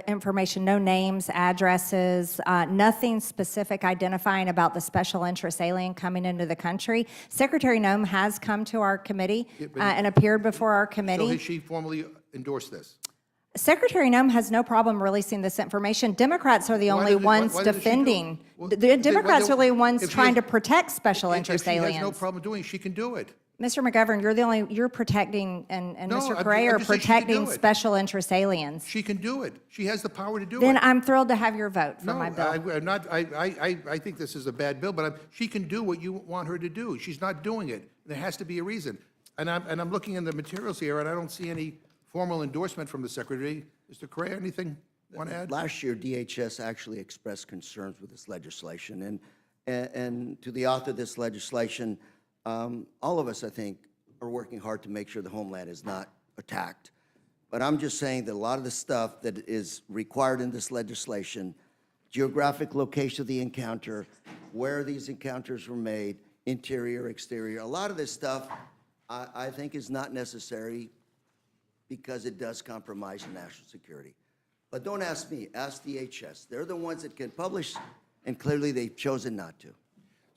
information, no names, addresses, nothing specific identifying about the special interest alien coming into the country. Secretary Noem has come to our committee and appeared before our
So
committee.
has she formally endorsed this?
Secretary Noem has no problem releasing this information. Democrats are the
Why
only
doesn't-
ones
why doesn't she do it?
defending.
Well,
The Democrats are the ones
if she
trying to
has-
protect special
If
interest
she has no
aliens.
problem doing it, she can do it.
Mr. McGovern, you're protecting, and
No,
Mr.
I'm
Correa are
just saying she can do
protecting
it.
special interest aliens.
She can do it. She has the power to do
Then
it.
I'm thrilled to have your vote for
No,
my bill.
I'm not, I think this is a bad bill, but she can do what you want her to do. She's not doing it. There has to be a reason. And I'm looking in the materials here, and I don't see any formal endorsement from the Secretary. Mr. Correa, anything you want to add?
Last year, DHS actually expressed concerns with this legislation, and to the author of this legislation, all of us, I think, are working hard to make sure the homeland is not attacked. But I'm just saying that a lot of the stuff that is required in this legislation, geographic location of the encounter, where these encounters were made, interior, exterior, a lot of this stuff, I think is not necessary because it does compromise national security. But don't ask me, ask DHS. They're the ones that can publish, and clearly they've chosen not to.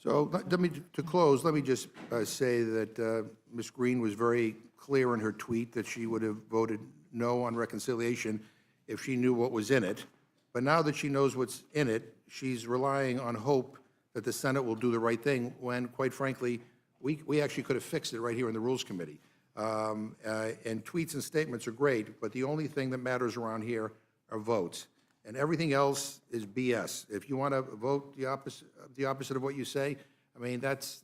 So to close, let me just say that Ms. Green was very clear in her tweet that she would have voted no on reconciliation if she knew what was in it. But now that she knows what's in it, she's relying on hope that the Senate will do the right thing when, quite frankly, we actually could have fixed it right here in the Rules Committee. And tweets and statements are great, but the only thing that matters around here are votes. And everything else is BS. If you want to vote the opposite of what you say, I mean, that's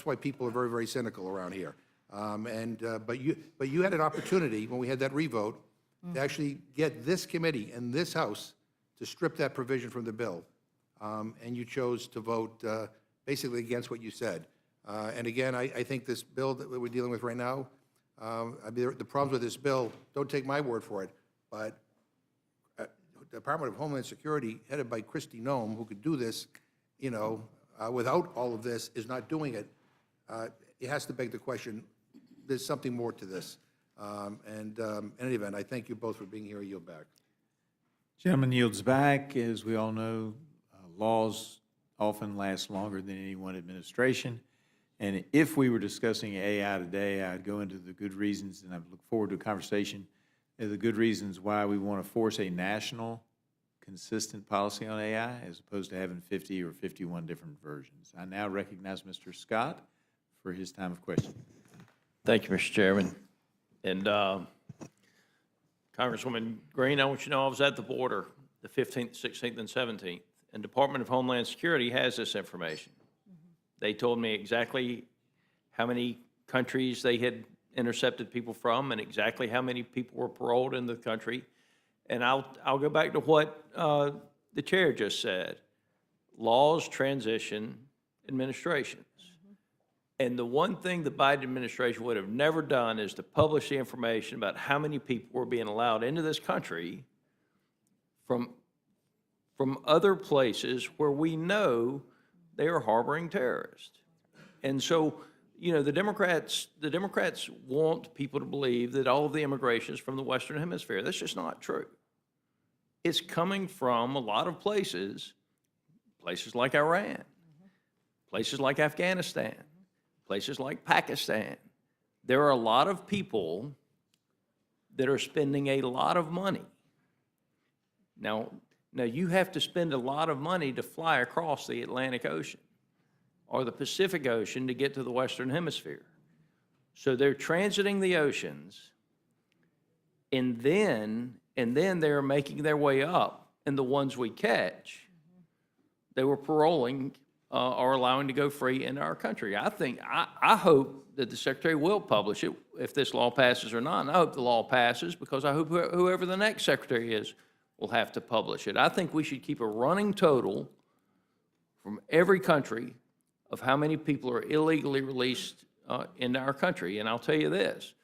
why people are very, very cynical around here. But you had an opportunity when we had that revote to actually get this committee and this House to strip that provision from the bill, and you chose to vote basically against what you said. And again, I think this bill that we're dealing with right now, I mean, the problems with this bill, don't take my word for it, but the Department of Homeland Security, headed by Kristi Noem, who could do this, without all of this, is not doing it. It has to beg the question, there's something more to this. In any event, I thank you both for being here. I yield back.
Gentleman yields back. As we all know, laws often last longer than any one administration. And if we were discussing AI today, I'd go into the good reasons, and I look forward to a conversation, the good reasons why we want to force a national consistent policy on AI as opposed to having 50 or 51 different versions. I now recognize Mr. Scott for his time of questioning.
Thank you, Mr. Chairman. And Congresswoman Green, I want you to know I was at the border the 15th, 16th, and 17th, and Department of Homeland Security has this information. They told me exactly how many countries they had intercepted people from and exactly how many people were paroled in the country. And I'll go back to what the chair just said. Laws transition administrations. And the one thing the Biden administration would have never done is to publish the information about how many people were being allowed into this country from other places where we know they are harboring terrorists. And so, you know, the Democrats want people to believe that all of the immigration is from the Western Hemisphere. That's just not true. It's coming from a lot of places like Iran, places like Afghanistan, places like Pakistan. There are a lot of people that are spending a lot of money. Now you have to spend a lot of money to fly across the Atlantic Ocean or the Pacific Ocean to get to the Western Hemisphere. So they're transiting the oceans, and then they're making their way up, and the ones we catch, they were paroling or allowing to go free into our country. I hope that the Secretary will publish it if this law passes or not, and I hope the law passes because I hope whoever the next Secretary is will have to publish it. I think we should keep a running total from every country of how many people are illegally released into our country. And I'll tell you this,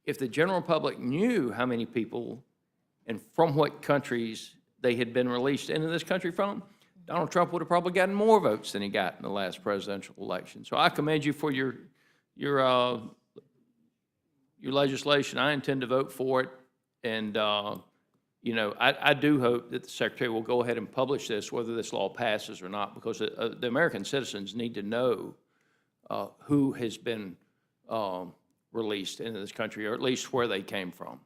if the general public knew how many people and from what countries they had been released into this country from, Donald Trump would have probably gotten more votes than he got in the last presidential election. So I commend you for your legislation. I intend to vote for it. And, you know, I do hope that the Secretary will go ahead and publish this, whether this law passes or not, because the American citizens need to know who has been released into this country, or at least where they came from.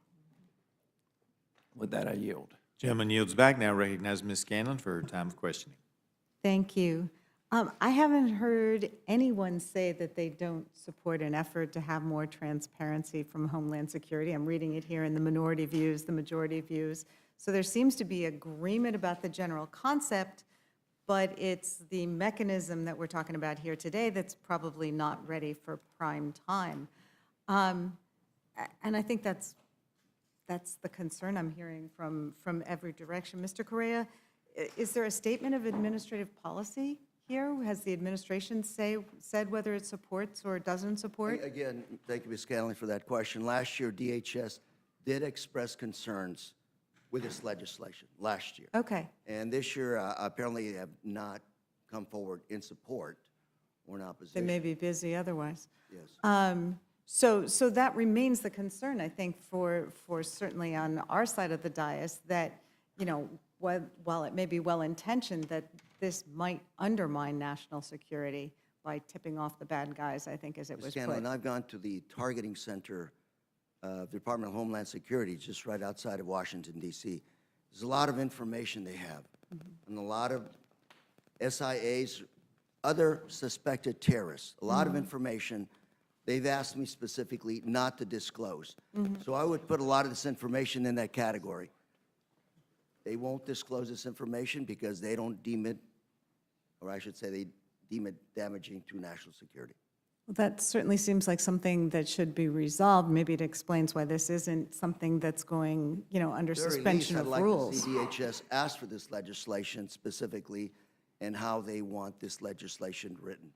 With that, I yield.
Gentleman yields back. Now recognize Ms. Scanlon for her time of questioning.
Thank you. I haven't heard anyone say that they don't support an effort to have more transparency from Homeland Security. I'm reading it here in the minority views, the majority views. So there seems to be agreement about the general concept, but it's the mechanism that we're talking about here today that's probably not ready for prime time. And I think that's the concern I'm hearing from every direction. Mr. Correa, is there a statement of administrative policy here? Has the administration said whether it supports or doesn't support?
Again, thank you, Ms. Scanlon, for that question. Last year, DHS did express concerns with this legislation, last year.
Okay.
And this year, apparently, they have not come forward in support or in
They
opposition.
may be busy otherwise.
Yes.
So that remains the concern, I think, for certainly on our side of the dais, that, you know, while it may be well-intentioned, that this might undermine national security by tipping off the bad guys, I think, as it
Ms.
was
Scanlon,
put.
I've gone to the targeting center of the Department of Homeland Security, just right outside of Washington, D.C. There's a lot of information they have, and a lot of SIAs, other suspected terrorists, a lot of information they've asked me specifically not to disclose. So I would put a lot of this information in that category. They won't disclose this information because they don't deem it, or I should say they deem it damaging to national security.
Well, that certainly seems like something that should be resolved. Maybe it explains why this isn't something that's going, you know, under
At the very
suspension
least,
of
I'd
rules.
like to see DHS ask for this legislation specifically and how they want this legislation written.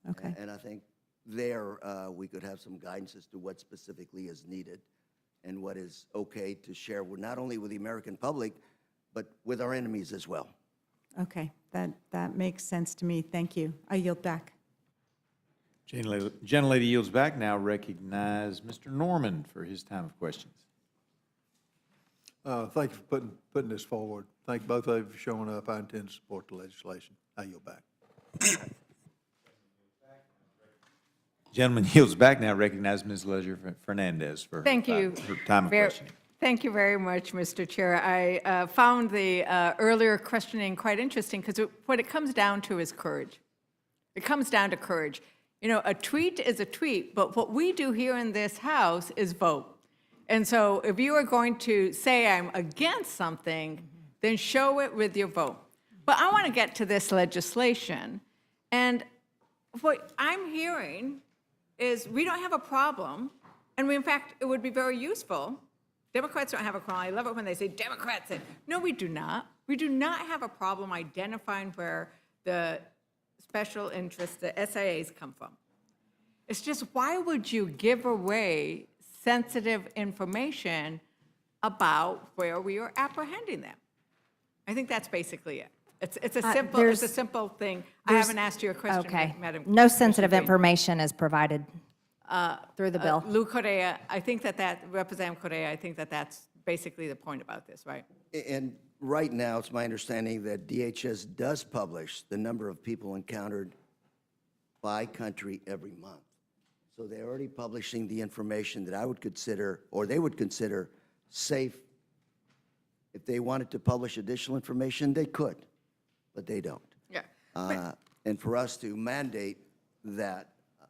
Okay.
And I think there we could have some guidance as to what specifically is needed and what is okay to share with not only with the American public, but with our enemies as well.
Okay, that makes sense to me. Thank you. I yield back.
Gentlelady yields back. Now recognize Mr. Norman for his time of questions.
Thank you for putting this forward. Thank both of you for showing up. I intend to support the legislation. I yield back.
Gentleman yields back. Now recognize Ms. Leisure Fernandez for
Thank you.
her time of
Ver-
questioning.
Thank you very much, Mr. Chair. I found the earlier questioning quite interesting because what it comes down to is courage. It comes down to courage. You know, a tweet is a tweet, but what we do here in this House is vote. And so if you are going to say I'm against something, then show it with your vote. But I want to get to this legislation. And what I'm hearing is we don't have a problem. And in fact, it would be very useful. Democrats don't have a problem. I love it when they say Democrats say, no, we do not. We do not have a problem identifying where the special interests, the SIAs come from. It's just, why would you give away sensitive information about where we are apprehending them? I think that's basically it. It's a simple thing. I haven't asked you a question,
Okay.
Madam.
No sensitive
Green.
information is provided through the bill.
Lou Correa, I think that Representative Correa, I think that that's basically the point about this, right?
And right now, it's my understanding that DHS does publish the number of people encountered by country every month. So they're already publishing the information that I would consider, or they would consider, safe. If they wanted to publish additional information, they could, but they don't.
Yeah.
And for us to mandate that,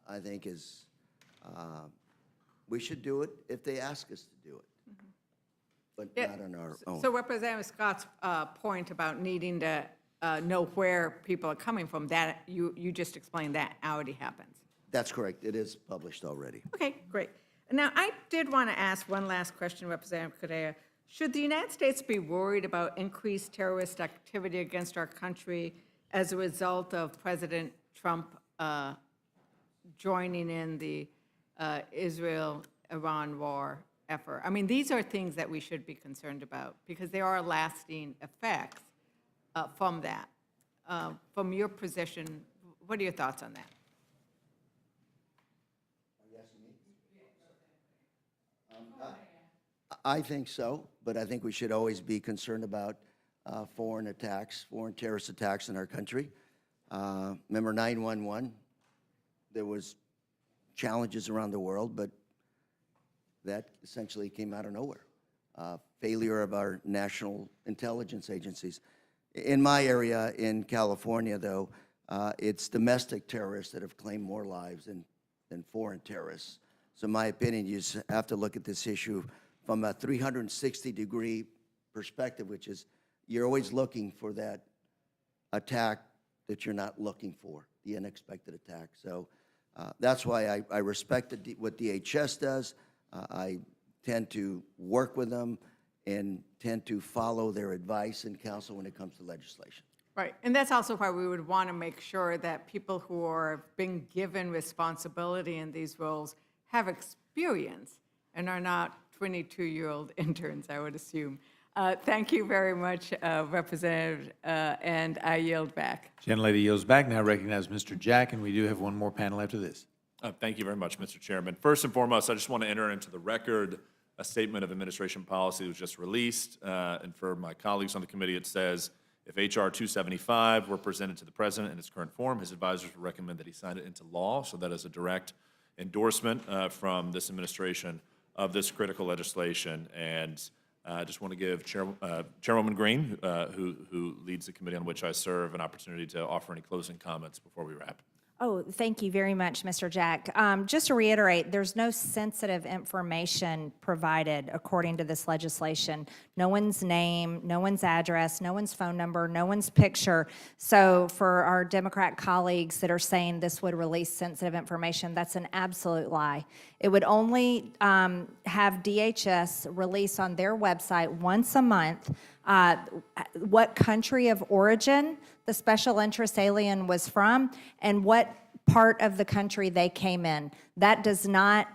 I think is, we should do it if they ask us to do it, but
Yeah.
not on our own.
So Representative Scott's point about needing to know where people are coming from, that you just explained that already happens.
That's correct. It is published already.
Okay, great. Now, I did want to ask one last question, Representative Correa. Should the United States be worried about increased terrorist activity against our country as a result of President Trump joining in the Israel-Iran war effort? I mean, these are things that we should be concerned about because there are lasting effects from that. From your position, what are your thoughts on that?
I think so, but I think we should always be concerned about foreign attacks, foreign terrorist attacks in our country. Remember 9/11? There was challenges around the world, but that essentially came out of nowhere. Failure of our national intelligence agencies. In my area in California, though, it's domestic terrorists that have claimed more lives than foreign terrorists. So in my opinion, you just have to look at this issue from a 360-degree perspective, which is you're always looking for that attack that you're not looking for, the unexpected attack. So that's why I respect what DHS does. I tend to work with them and tend to follow their advice and counsel when it comes to legislation.
Right, and that's also why we would want to make sure that people who are being given responsibility in these roles have experience and are not 22-year-old interns, I would assume. Thank you very much, Representative, and I yield back.
Gentlelady yields back. Now recognize Mr. Jack, and we do have one more panel after this.
Thank you very much, Mr. Chairman. First and foremost, I just want to enter into the record a statement of administration policy that was just released. And for my colleagues on the committee, it says, if H.R. 275 were presented to the President in its current form, his advisors would recommend that he sign it into law. So that is a direct endorsement from this administration of this critical legislation. And I just want to give Chairwoman Green, who leads the committee on which I serve, an opportunity to offer any closing comments before we wrap.
Oh, thank you very much, Mr. Jack. Just to reiterate, there's no sensitive information provided according to this legislation. No one's name, no one's address, no one's phone number, no one's picture. So for our Democrat colleagues that are saying this would release sensitive information, that's an absolute lie. It would only have DHS release on their website once a month what country of origin the special interest alien was from and what part of the country they came in. That does not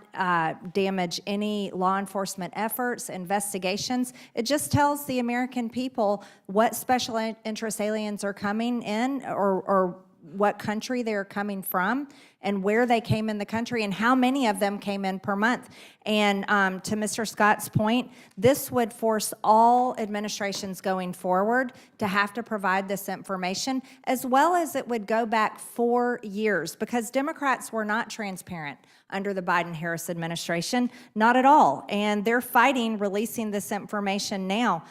damage any law enforcement efforts, investigations. It just tells the American people what special interest aliens are coming in or what country they're coming from and where they came in the country and how many of them came in per month. And to Mr. Scott's point, this would force all administrations going forward to have to provide this information, as well as it would go back 4 years, because Democrats were not transparent under the Biden-Harris administration, not at all. And they're fighting releasing this information now.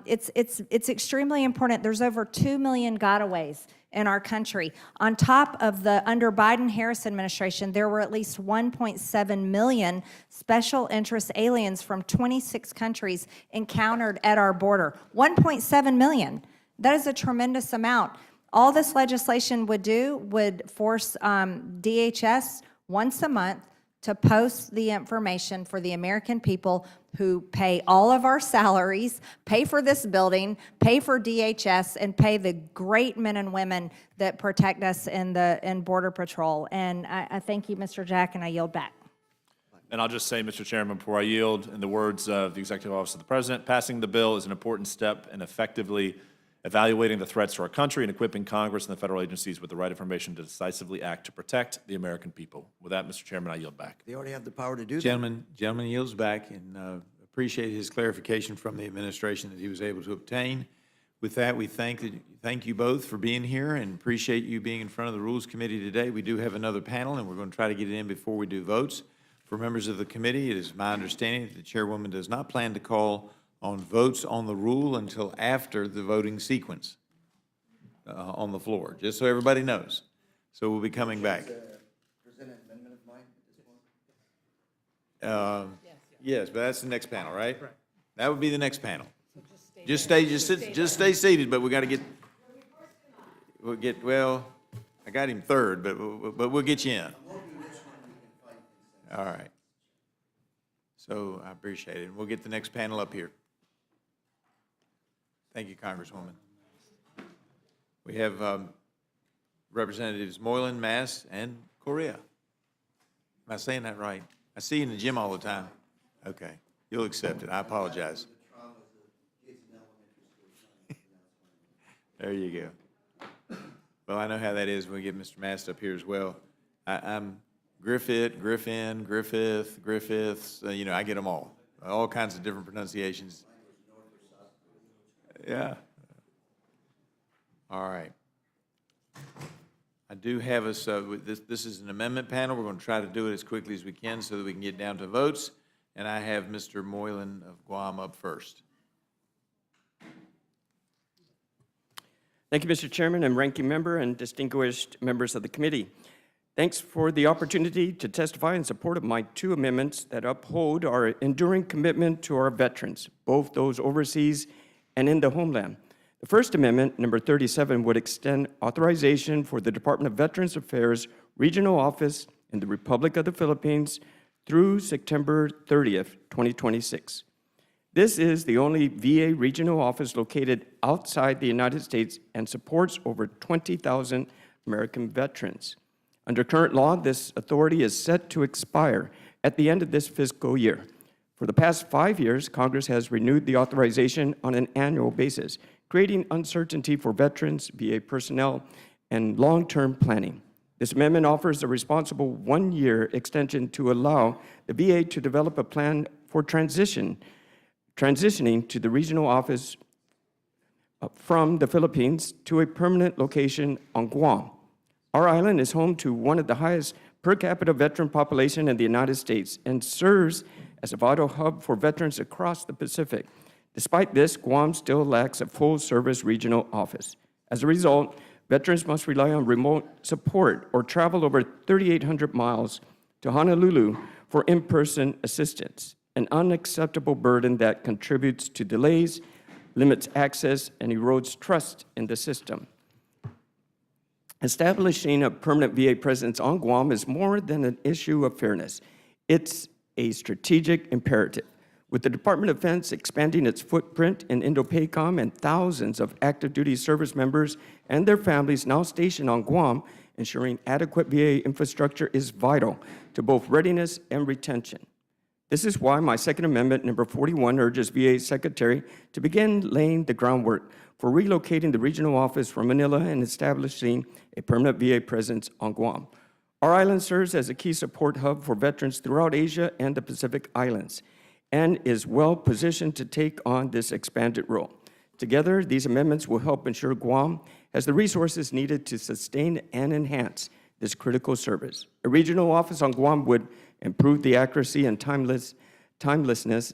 It's extremely important. There's over 2 million gotaways in our country. On top of the under Biden-Harris administration, there were at least 1.7 million special interest aliens from 26 countries encountered at our border. 1.7 million. That is a tremendous amount. All this legislation would do would force DHS once a month to post the information for the American people who pay all of our salaries, pay for this building, pay for DHS, and pay the great men and women that protect us in Border Patrol. And I thank you, Mr. Jack, and I yield back.
And I'll just say, Mr. Chairman, before I yield, in the words of the Executive Office of the President, passing the bill is an important step in effectively evaluating the threats to our country and equipping Congress and the federal agencies with the right information to decisively act to protect the American people. With that, Mr. Chairman, I yield back.
They already have the power to do that.
Gentleman yields back, and appreciate his clarification from the administration that he was able to obtain. With that, we thank you both for being here and appreciate you being in front of the Rules Committee today. We do have another panel, and we're going to try to get it in before we do votes. For members of the committee, it is my understanding that the chairwoman does not plan to call on votes on the rule until after the voting sequence on the floor, just so everybody knows. So we'll be coming back. Yes, but that's the next panel, right? That would be the next panel. Just stay seated, but we got to well, I got him third, but we'll get you in. All right. So I appreciate it. We'll get the next panel up here. Thank you, Congresswoman. We have Representatives Moylan, Mass, and Correa. Am I saying that right? I see you in the gym all the time. Okay, you'll accept it. I apologize. There you go. Well, I know how that is when we get Mr. Mast up here as well. I'm Griffith, Griffin, Griffith, Griffiths, I get them all kinds of different pronunciations. Yeah. All right. I do have us, this is an amendment panel. We're going to try to do it as quickly as we can so that we can get down to votes. And I have Mr. Moylan of Guam up first.
Thank you, Mr. Chairman and Ranking Member and distinguished members of the committee. Thanks for the opportunity to testify in support of my 2 amendments that uphold our enduring commitment to our veterans, both those overseas and in the homeland. The first amendment, number 37, would extend authorization for the Department of Veterans Affairs Regional Office in the Republic of the Philippines through September 30th, 2026. This is the only VA regional office located outside the United States and supports over 20,000 American veterans. Under current law, this authority is set to expire at the end of this fiscal year. For the past 5 years, Congress has renewed the authorization on an annual basis, creating uncertainty for veterans, VA personnel, and long-term planning. This amendment offers a responsible 1-year extension to allow the VA to develop a plan for transitioning to the regional office from the Philippines to a permanent location on Guam. Our island is home to one of the highest per capita veteran population in the United States and serves as a vital hub for veterans across the Pacific. Despite this, Guam still lacks a full-service regional office. As a result, veterans must rely on remote support or travel over 3,800 miles to Honolulu for in-person assistance, an unacceptable burden that contributes to delays, limits access, and erodes trust in the system. Establishing a permanent VA presence on Guam is more than an issue of fairness. It's a strategic imperative. With the Department of Defense expanding its footprint in Indo-PACOM and thousands of active duty service members and their families now stationed on Guam, ensuring adequate VA infrastructure is vital to both readiness and retention. This is why my Second Amendment, number 41, urges VA Secretary to begin laying the groundwork for relocating the regional office from Manila and establishing a permanent VA presence on Guam. Our island serves as a key support hub for veterans throughout Asia and the Pacific Islands, and is well positioned to take on this expanded role. Together, these amendments will help ensure Guam has the resources needed to sustain and enhance this critical service. A regional office on Guam would improve the accuracy and timelessness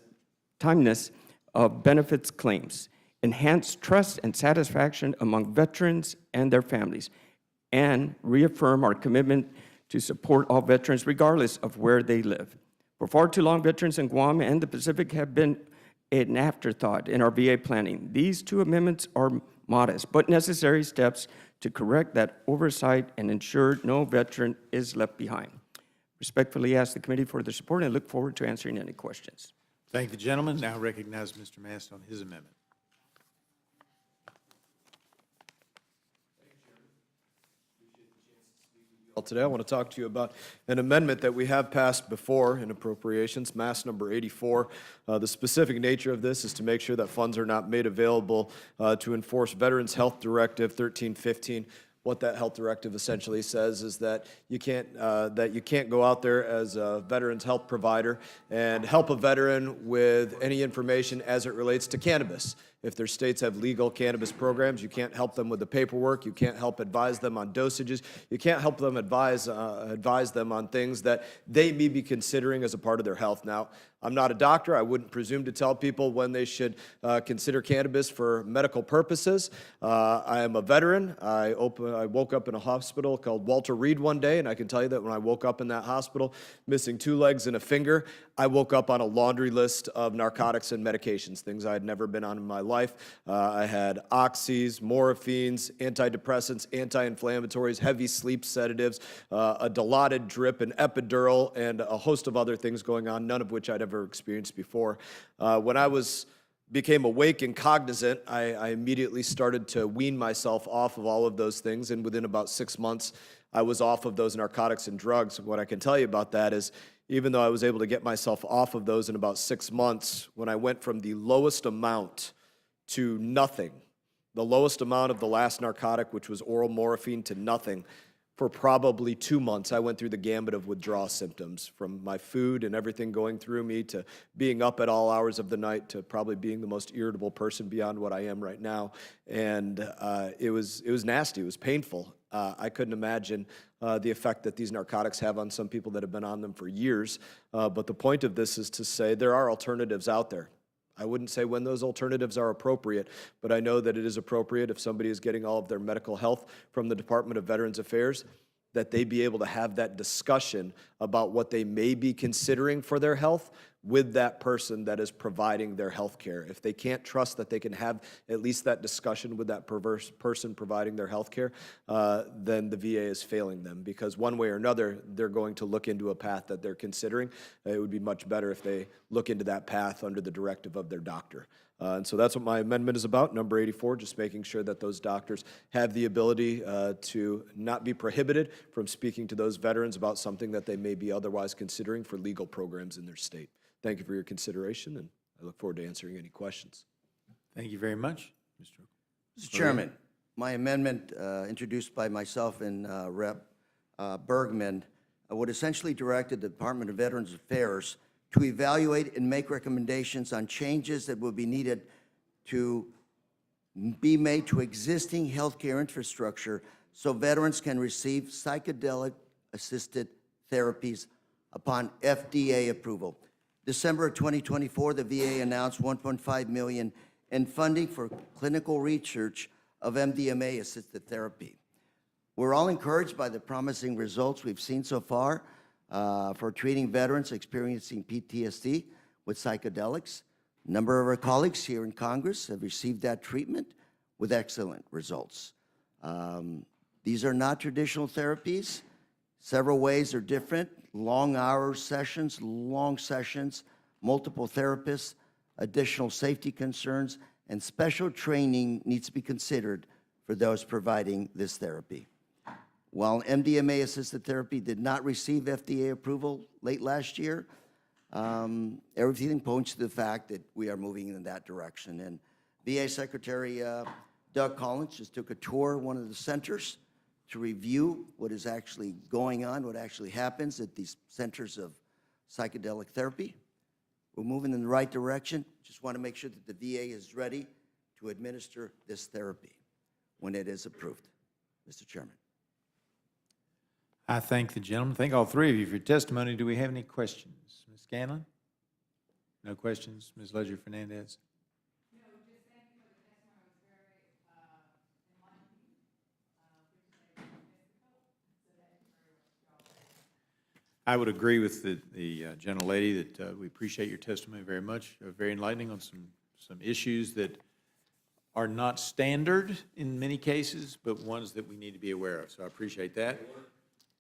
of benefits claims, enhance trust and satisfaction among veterans and their families, and reaffirm our commitment to support all veterans regardless of where they live. For far too long, veterans in Guam and the Pacific have been an afterthought in our VA planning. These two amendments are modest but necessary steps to correct that oversight and ensure no veteran is left behind. Respectfully ask the committee for their support and look forward to answering any questions.
Thank the gentleman. Now recognize Mr. Mast on his amendment.
Today, I want to talk to you about an amendment that we have passed before in Appropriations, Mass number 84. The specific nature of this is to make sure that funds are not made available to enforce Veterans Health Directive 1315. What that health directive essentially says is that you can't go out there as a veterans health provider and help a veteran with any information as it relates to cannabis. If their states have legal cannabis programs, you can't help them with the paperwork. You can't help advise them on dosages. You can't help them advise them on things that they may be considering as a part of their health. Now, I'm not a doctor. I wouldn't presume to tell people when they should consider cannabis for medical purposes. I am a veteran. I woke up in a hospital called Walter Reed one day, and I can tell you that when I woke up in that hospital, missing 2 legs and a finger, I woke up on a laundry list of narcotics and medications, things I had never been on in my life. I had oxys, morphines, antidepressants, anti-inflammatories, heavy sleep sedatives, a Dilaudid drip, an epidural, and a host of other things going on, none of which I'd ever experienced before. When I became awake and cognizant, I immediately started to wean myself off of all of those things, and within about 6 months, I was off of those narcotics and drugs. What I can tell you about that is, even though I was able to get myself off of those in about 6 months, when I went from the lowest amount to nothing, the lowest amount of the last narcotic, which was oral morphine, to nothing, for probably 2 months, I went through the gambit of withdrawal symptoms, from my food and everything going through me to being up at all hours of the night to probably being the most irritable person beyond what I am right now. And it was nasty. It was painful. I couldn't imagine the effect that these narcotics have on some people that have been on them for years. But the point of this is to say there are alternatives out there. I wouldn't say when those alternatives are appropriate, but I know that it is appropriate if somebody is getting all of their medical health from the Department of Veterans Affairs, that they be able to have that discussion about what they may be considering for their health with that person that is providing their health care. If they can't trust that they can have at least that discussion with that perverse person providing their health care, then the VA is failing them, because one way or another, they're going to look into a path that they're considering. It would be much better if they look into that path under the directive of their doctor. And so that's what my amendment is about, number 84, just making sure that those doctors have the ability to not be prohibited from speaking to those veterans about something that they may be otherwise considering for legal programs in their state. Thank you for your consideration, and I look forward to answering any questions.
Thank you very much,
Mr. Chairman, my amendment introduced by myself and Rep. Bergman would essentially direct the Department of Veterans Affairs to evaluate and make recommendations on changes that will be needed to be made to existing healthcare infrastructure so veterans can receive psychedelic-assisted therapies upon FDA approval. December of 2024, the VA announced $1.5 million in funding for clinical research of MDMA-assisted therapy. We're all encouraged by the promising results we've seen so far for treating veterans experiencing PTSD with psychedelics. A number of our colleagues here in Congress have received that treatment with excellent results. These are not traditional therapies. Several ways are different: long hour sessions, long sessions, multiple therapists, additional safety concerns, and special training needs to be considered for those providing this therapy. While MDMA-assisted therapy did not receive FDA approval late last year, everything points to the fact that we are moving in that direction. And VA Secretary Doug Collins just took a tour of one of the centers to review what is actually going on, what actually happens at these centers of psychedelic therapy. We're moving in the right direction. Just want to make sure that the VA is ready to administer this therapy when it is approved. Mr. Chairman.
I thank the gentleman, thank all three of you for your testimony. Do we have any questions? Ms. Scanlon? No questions? Ms. Ledger-Fernandez? I would agree with the gentlelady that we appreciate your testimony very much, very enlightening on some issues that are not standard in many cases, but ones that we need to be aware of. So I appreciate that.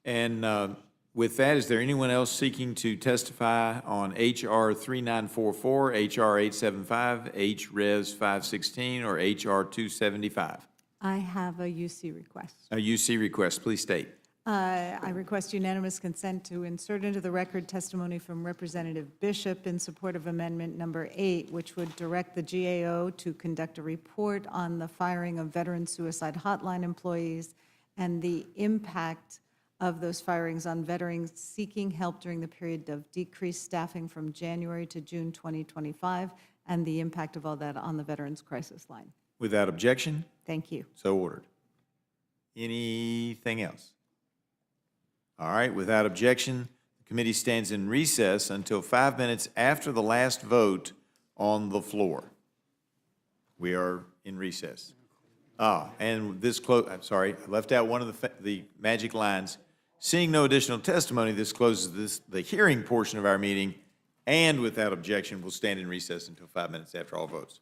And with that, is there anyone else seeking to testify on H.R. 3944, H.R. 875, H.Res. 516, or H.R. 275?
I have a UC request.
A UC request, please state.
I request unanimous consent to insert into the record testimony from Representative Bishop in support of Amendment Number 8, which would direct the GAO to conduct a report on the firing of veteran suicide hotline employees and the impact of those firings on veterans seeking help during the period of decreased staffing from January to June 2025, and the impact of all that on the Veterans Crisis Line.
Without objection?
Thank you.
So ordered. Anything else? All right, without objection, the committee stands in recess until 5 minutes after the last vote on the floor. We are in recess. And this I'm sorry, I left out one of the magic lines. Seeing no additional testimony, this closes the hearing portion of our meeting, and without objection, we'll stand in recess until 5 minutes after all votes.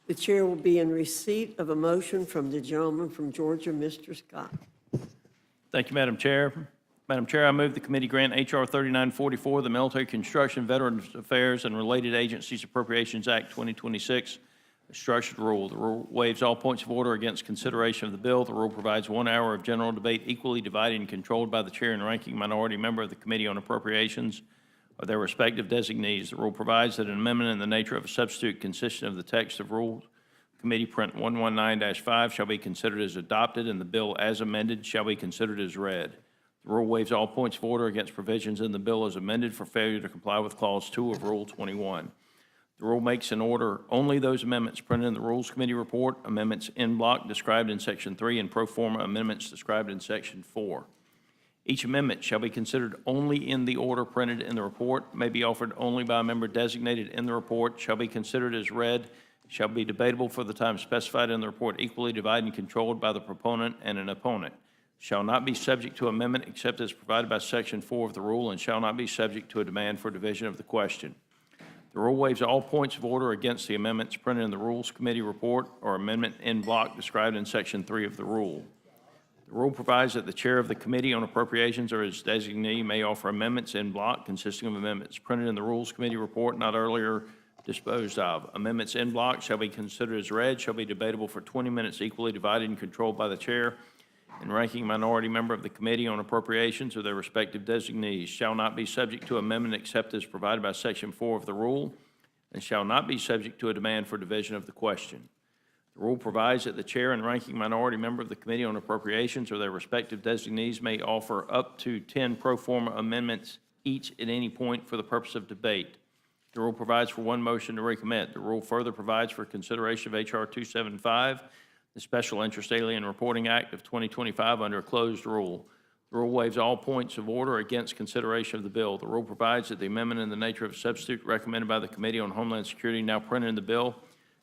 The chair will be in receipt of a motion from the gentleman from Georgia, Mr. Scott.
Thank you, Madam Chair. Madam Chair, I move the committee grant H.R. 3944, the Military Construction, Veterans Affairs, and Related Agencies Appropriations Act 2026, a structured rule. The rule waives all points of order against consideration of the bill. The rule provides 1 hour of general debate equally divided and controlled by the chair and ranking minority member of the Committee on Appropriations or their respective designees. The rule provides that an amendment in the nature of a substitute consistent of the text of Rule Committee Print 119-5 shall be considered as adopted, and the bill as amended shall be considered as read. The rule waives all points of order against provisions in the bill as amended for failure to comply with Clause 2 of Rule 21. The rule makes in order only those amendments printed in the Rules Committee report, amendments en bloc described in Section 3, and pro forma amendments described in Section 4. Each amendment shall be considered only in the order printed in the report, may be offered only by a member designated in the report, shall be considered as read, shall be debatable for the time specified in the report, equally divided and controlled by the proponent and an opponent, shall not be subject to amendment except as provided by Section 4 of the rule, and shall not be subject to a demand for division of the question. The rule waives all points of order against the amendments printed in the Rules Committee report or amendment en bloc described in Section 3 of the rule. The rule provides that the chair of the Committee on Appropriations or his designee may offer amendments en bloc consisting of amendments printed in the Rules Committee report not earlier disposed of. Amendments en bloc shall be considered as read, shall be debatable for 20 minutes, equally divided and controlled by the chair and ranking minority member of the Committee on Appropriations or their respective designees, shall not be subject to amendment except as provided by Section 4 of the rule, and shall not be subject to a demand for division of the question. The rule provides that the chair and ranking minority member of the Committee on Appropriations or their respective designees may offer up to 10 pro forma amendments each at any point for the purpose of debate. The rule provides for one motion to recommit. The rule further provides for consideration of H.R. 275, the Special Interest Alien Reporting Act of 2025 under a closed rule. The rule waives all points of order against consideration of the bill. The rule provides that the amendment in the nature of a substitute recommended by the Committee on Homeland Security now printed in the bill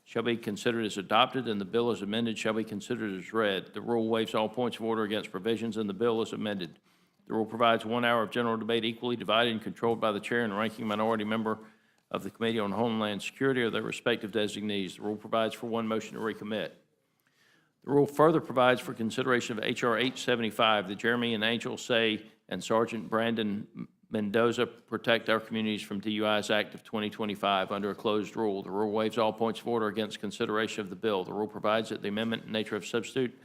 shall be considered as adopted, and the bill as amended shall be considered as read. The rule waives all points of order against provisions in the bill as amended. The rule provides 1 hour of general debate equally divided and controlled by the chair and ranking minority member of the Committee on Homeland Security or their respective designees. The rule provides for one motion to recommit. The rule further provides for consideration of H.R. 875, the Jeremy and Angel Say and Sergeant Brandon Mendoza Protect Our Communities from DUIs Act of 2025 under a closed rule. The rule waives all points of order against consideration of the bill. The rule provides that the amendment in nature of substitute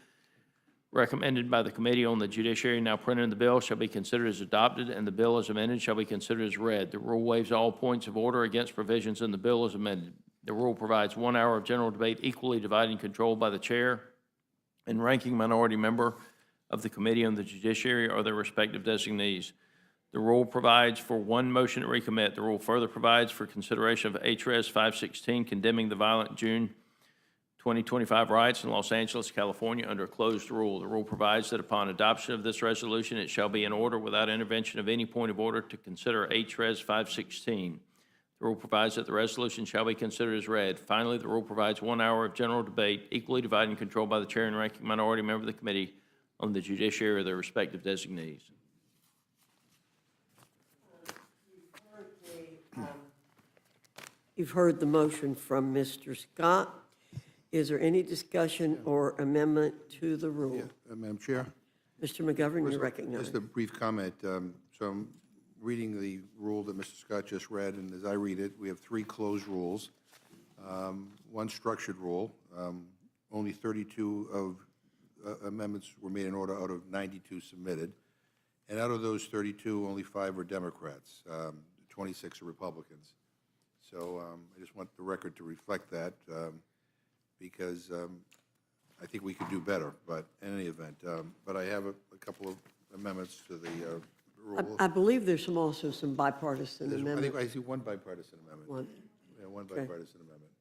recommended by the Committee on the Judiciary now printed in the bill shall be considered as adopted, and the bill as amended shall be considered as read. The rule waives all points of order against provisions in the bill as amended. The rule provides 1 hour of general debate equally divided and controlled by the chair and ranking minority member of the Committee on the Judiciary or their respective designees. The rule provides for one motion to recommit. The rule further provides for consideration of HRS 516 condemning the violent June 2025 riots in Los Angeles, California under a closed rule. The rule provides that upon adoption of this resolution, it shall be in order without intervention of any point of order to consider HRS 516. The rule provides that the resolution shall be considered as read. Finally, the rule provides 1 hour of general debate equally divided and controlled by the chair and ranking minority member of the Committee on the Judiciary or their respective designees.
You've heard the motion from Mr. Scott. Is there any discussion or amendment to the rule?
Madam Chair?
Mr. McGovern, you're
Just
recognized.
a brief comment. So I'm reading the rule that Mr. Scott just read, and as I read it, we have 3 closed rules, one structured rule. Only 32 of amendments were made in order out of 92 submitted. And out of those 32, only 5 are Democrats, 26 are Republicans. So I just want the record to reflect that because I think we could do better, but in any event. But I have a couple of amendments to the rule.
I believe there's also some bipartisan
I
amendments.
think I see one bipartisan amendment.
One.
Yeah, one
Okay.
bipartisan amendment.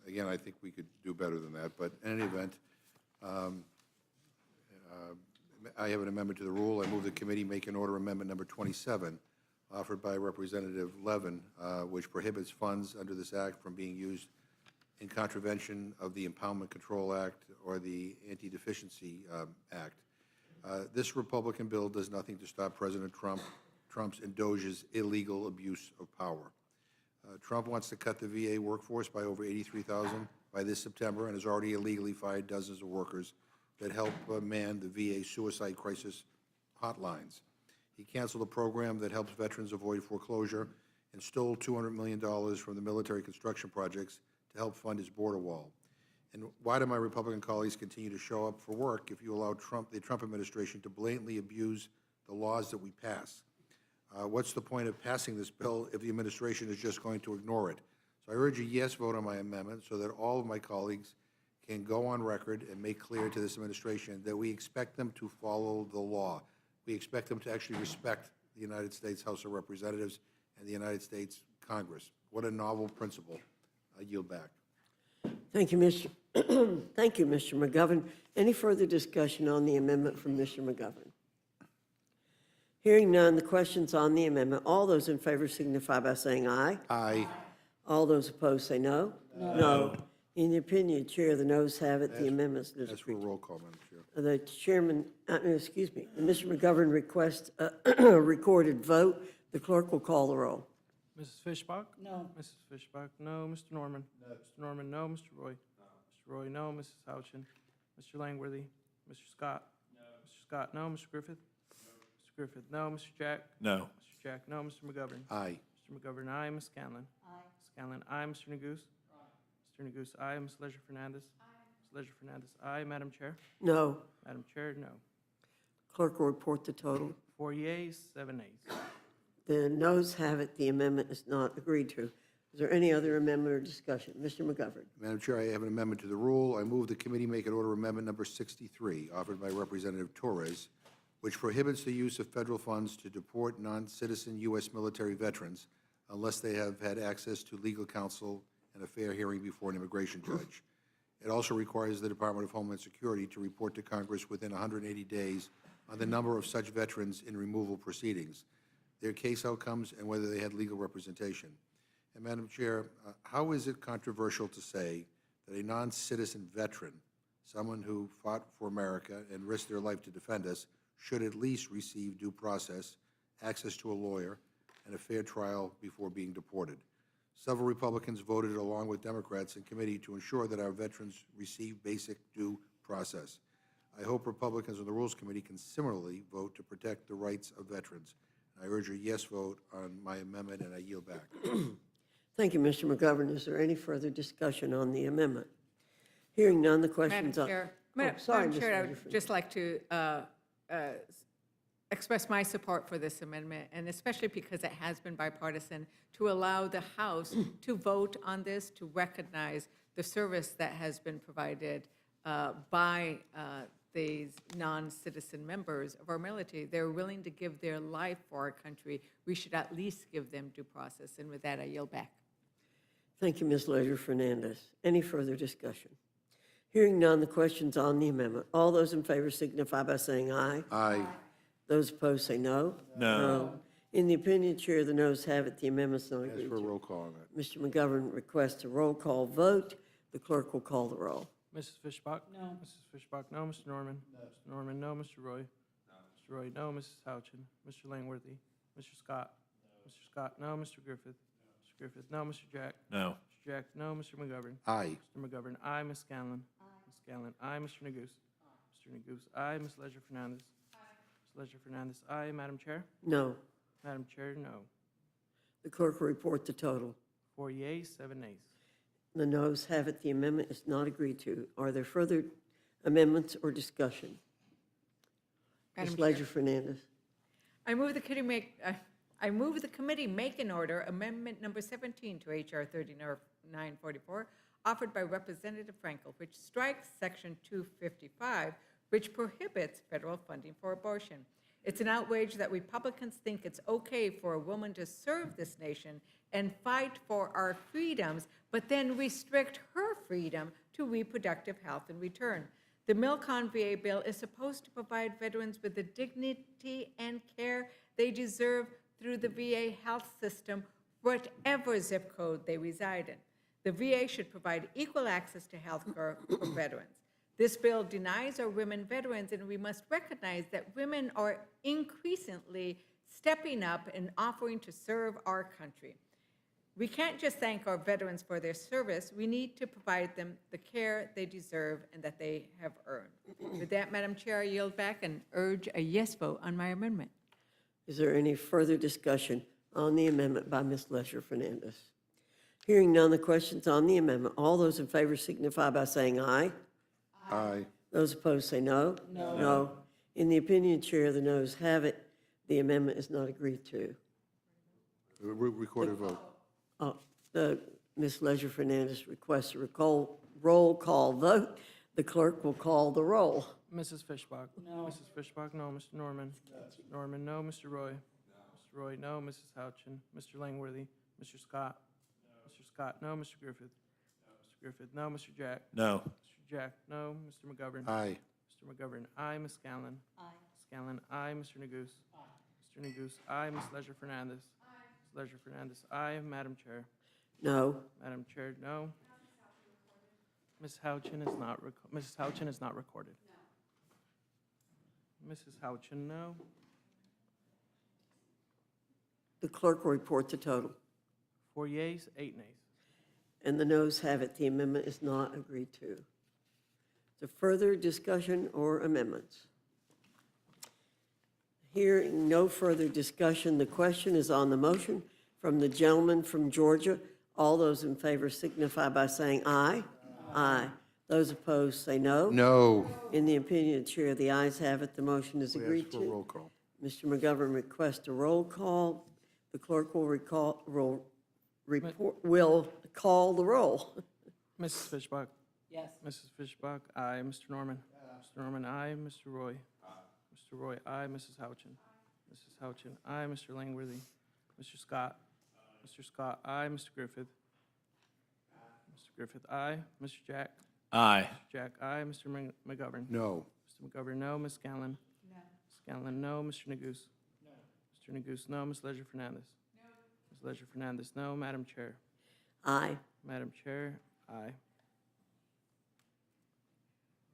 Again, I think we could do better than that, but in any event, I have an amendment to the rule. I move the committee make an order amendment number 27, offered by Representative Levin, which prohibits funds under this act from being used in contravention of the Impoundment Control Act or the Anti-Deficiency Act. This Republican bill does nothing to stop President Trump's and DOGE's illegal abuse of power. Trump wants to cut the VA workforce by over 83,000 by this September and has already illegally fired dozens of workers that help man the VA suicide crisis hotlines. He canceled a program that helps veterans avoid foreclosure and stole $200 million from the military construction projects to help fund his border wall. And why do my Republican colleagues continue to show up for work if you allow the Trump administration to blatantly abuse the laws that we pass? What's the point of passing this bill if the administration is just going to ignore it? So I urge a yes vote on my amendment so that all of my colleagues can go on record and make clear to this administration that we expect them to follow the law. We expect them to actually respect the United States House of Representatives and the United States Congress. What a novel principle. I yield back.
Thank you, Mr. Thank you, Mr. McGovern. Any further discussion on the amendment from Mr. McGovern? Hearing none, the question's on the amendment. All those in favor signify by saying aye.
Aye.
All those opposed say no. No. In the opinion of the chair, the noes have it. The amendment's
As for a roll call, Madam Chair.
The chairman, excuse me, Mr. McGovern requests a recorded vote. The clerk will call the roll.
Mrs. Fishbach? No. Mrs. Fishbach, no. Mr. Norman? No. Mr. Norman, no. Mr. Roy? No. Mr. Roy, no. Mrs. Houchin? Mr. Langworthy? Mr. Scott? No. Mr. Scott, no. Mr. Griffith? No. Mr. Griffith, no. Mr. Jack?
No.
Mr. Jack, no. Mr. McGovern?
Aye.
Mr. McGovern, aye. Ms. Scanlon? Aye. Ms. Scanlon, aye. Mr. Neguse? Aye. Mr. Neguse, aye. Ms. Leisure Fernandez? Aye. Ms. Leisure Fernandez, aye. Madam Chair?
No.
Madam Chair, no.
Clerk will report the total.
4 yeas, 7 nays.
The noes have it. The amendment is not agreed to. Is there any other amendment or discussion? Mr. McGovern.
Madam Chair, I have an amendment to the rule. I move the committee make an order amendment number 63, offered by Representative Torres, which prohibits the use of federal funds to deport non-citizen U.S. military veterans unless they have had access to legal counsel and a fair hearing before an immigration judge. It also requires the Department of Homeland Security to report to Congress within 180 days on the number of such veterans in removal proceedings, their case outcomes, and whether they had legal representation. And Madam Chair, how is it controversial to say that a non-citizen veteran, someone who fought for America and risked their life to defend us, should at least receive due process, access to a lawyer, and a fair trial before being deported? Several Republicans voted along with Democrats in committee to ensure that our veterans receive basic due process. I hope Republicans on the Rules Committee can similarly vote to protect the rights of veterans. I urge a yes vote on my amendment, and I yield back.
Thank you, Mr. McGovern. Is there any further discussion on the amendment? Hearing none, the question's
Madam
up.
Chair,
Sorry,
Madam
Ms.
Chair, I
Leisure.
would just like to express my support for this amendment, and especially because it has been bipartisan, to allow the House to vote on this, to recognize the service that has been provided by these non-citizen members of our military. They're willing to give their life for our country. We should at least give them due process. And with that, I yield back.
Thank you, Ms. Leisure Fernandez. Any further discussion? Hearing none, the question's on the amendment. All those in favor signify by saying aye.
Aye.
Those opposed say no.
No.
In the opinion of the chair, the noes have it. The amendment's not
Ask
agreed
for a
to.
roll call on that.
Mr. McGovern requests a roll call vote. The clerk will call the roll.
Mrs. Fishbach? No. Mrs. Fishbach, no. Mr. Norman? No. Mr. Norman, no. Mr. Roy? No. Mr. Roy, no. Mrs. Houchin? Mr. Langworthy? Mr. Scott? No. Mr. Scott, no. Mr. Griffith? No. Mr. Griffith, no. Mr. Jack?
No.
Mr. Jack, no. Mr. McGovern?
Aye.
Mr. McGovern, aye. Ms. Scanlon? Aye. Ms. Scanlon, aye. Mr. Neguse? Aye. Mr. Neguse, aye. Ms. Leisure Fernandez? Aye. Ms. Leisure Fernandez, aye. Madam Chair?
No.
Madam Chair, no.
The clerk will report the total.
4 yeas, 7 nays.
The noes have it. The amendment is not agreed to. Are there further amendments or discussion?
Madam
Ms.
Chair.
Leisure Fernandez.
I move the committee make an order amendment number 17 to H.R. 3944, offered by Representative Frankel, which strikes Section 255, which prohibits federal funding for abortion. It's an outrage that Republicans think it's okay for a woman to serve this nation and fight for our freedoms, but then restrict her freedom to reproductive health in return. The Milcon VA bill is supposed to provide veterans with the dignity and care they deserve through the VA health system, whatever zip code they reside in. The VA should provide equal access to health care for veterans. This bill denies our women veterans, and we must recognize that women are increasingly stepping up and offering to serve our country. We can't just thank our veterans for their service. We need to provide them the care they deserve and that they have earned. With that, Madam Chair, I yield back and urge a yes vote on my amendment.
Is there any further discussion on the amendment by Ms. Leisure Fernandez? Hearing none, the question's on the amendment. All those in favor signify by saying aye.
Aye.
Those opposed say no. No. No. In the opinion chair, the noes have it. The amendment is not agreed to.
Recorded vote.
Ms. Leisure Fernandez requests a roll call vote. The clerk will call the roll.
Mrs. Fishbach? No. Mrs. Fishbach, no. Mr. Norman? No. Mr. Norman, no. Mr. Roy? No. Mr. Roy, no. Mrs. Houchin? Mr. Langworthy? Mr. Scott? No. Mr. Scott, no. Mr. Griffith? No. Mr. Griffith, no. Mr. Jack?
No.
Mr. Jack, no. Mr. McGovern?
Aye.
Mr. McGovern, aye. Ms. Scanlon? Aye. Ms. Scanlon, aye. Mr. Neguse? Aye. Mr. Neguse, aye. Ms. Leisure Fernandez? Aye. Ms. Leisure Fernandez, aye. Madam Chair?
No.
Madam Chair, no. Ms. Houchin is not, Mrs. Houchin is not recorded. No. Mrs. Houchin, no.
The clerk will report the total.
4 yeas, 8 nays.
And the noes have it. The amendment is not agreed to. Is there further discussion or amendments? Hearing no further discussion, the question is on the motion from the gentleman from Georgia. All those in favor signify by saying aye. Aye. Those opposed say no.
No.
In the opinion of the chair, the ayes have it. The motion is
We
agreed
ask for
to.
a roll call.
Mr. McGovern requests a roll call. The clerk will call the roll.
Mrs. Fishbach? Yes. Mrs. Fishbach, aye. Mr. Norman? Mr. Norman, aye. Mr. Roy? Mr. Roy, aye. Mrs. Houchin? Mrs. Houchin, aye. Mr. Langworthy? Mr. Scott? Mr. Scott, aye. Mr. Griffith? Mr. Griffith, aye. Mr. Jack?
Aye.
Mr. Jack, aye. Mr. McGovern?
No.
Mr. McGovern, no. Ms. Scanlon? No. Ms. Scanlon, no. Mr. Neguse? No. Mr. Neguse, no. Ms. Leisure Fernandez? No. Ms. Leisure Fernandez, no. Madam Chair?
Aye.
Madam Chair, aye.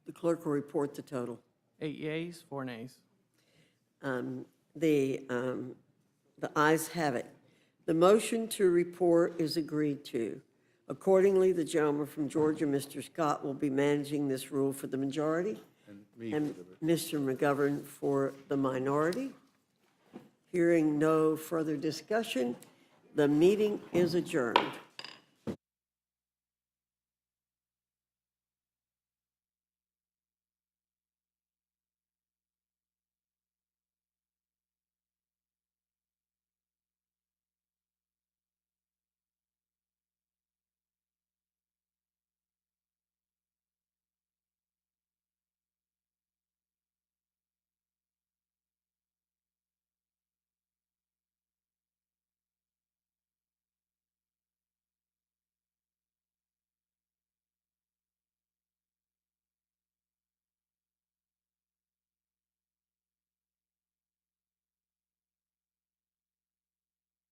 The clerk will report the total.
8 yeas, 4 nays.
The ayes have it. The motion to report is agreed to. Accordingly, the gentleman from Georgia, Mr. Scott, will be managing this rule for the majority,
And me
and
for the-
Mr. McGovern for the minority. Hearing no further discussion, the meeting is adjourned.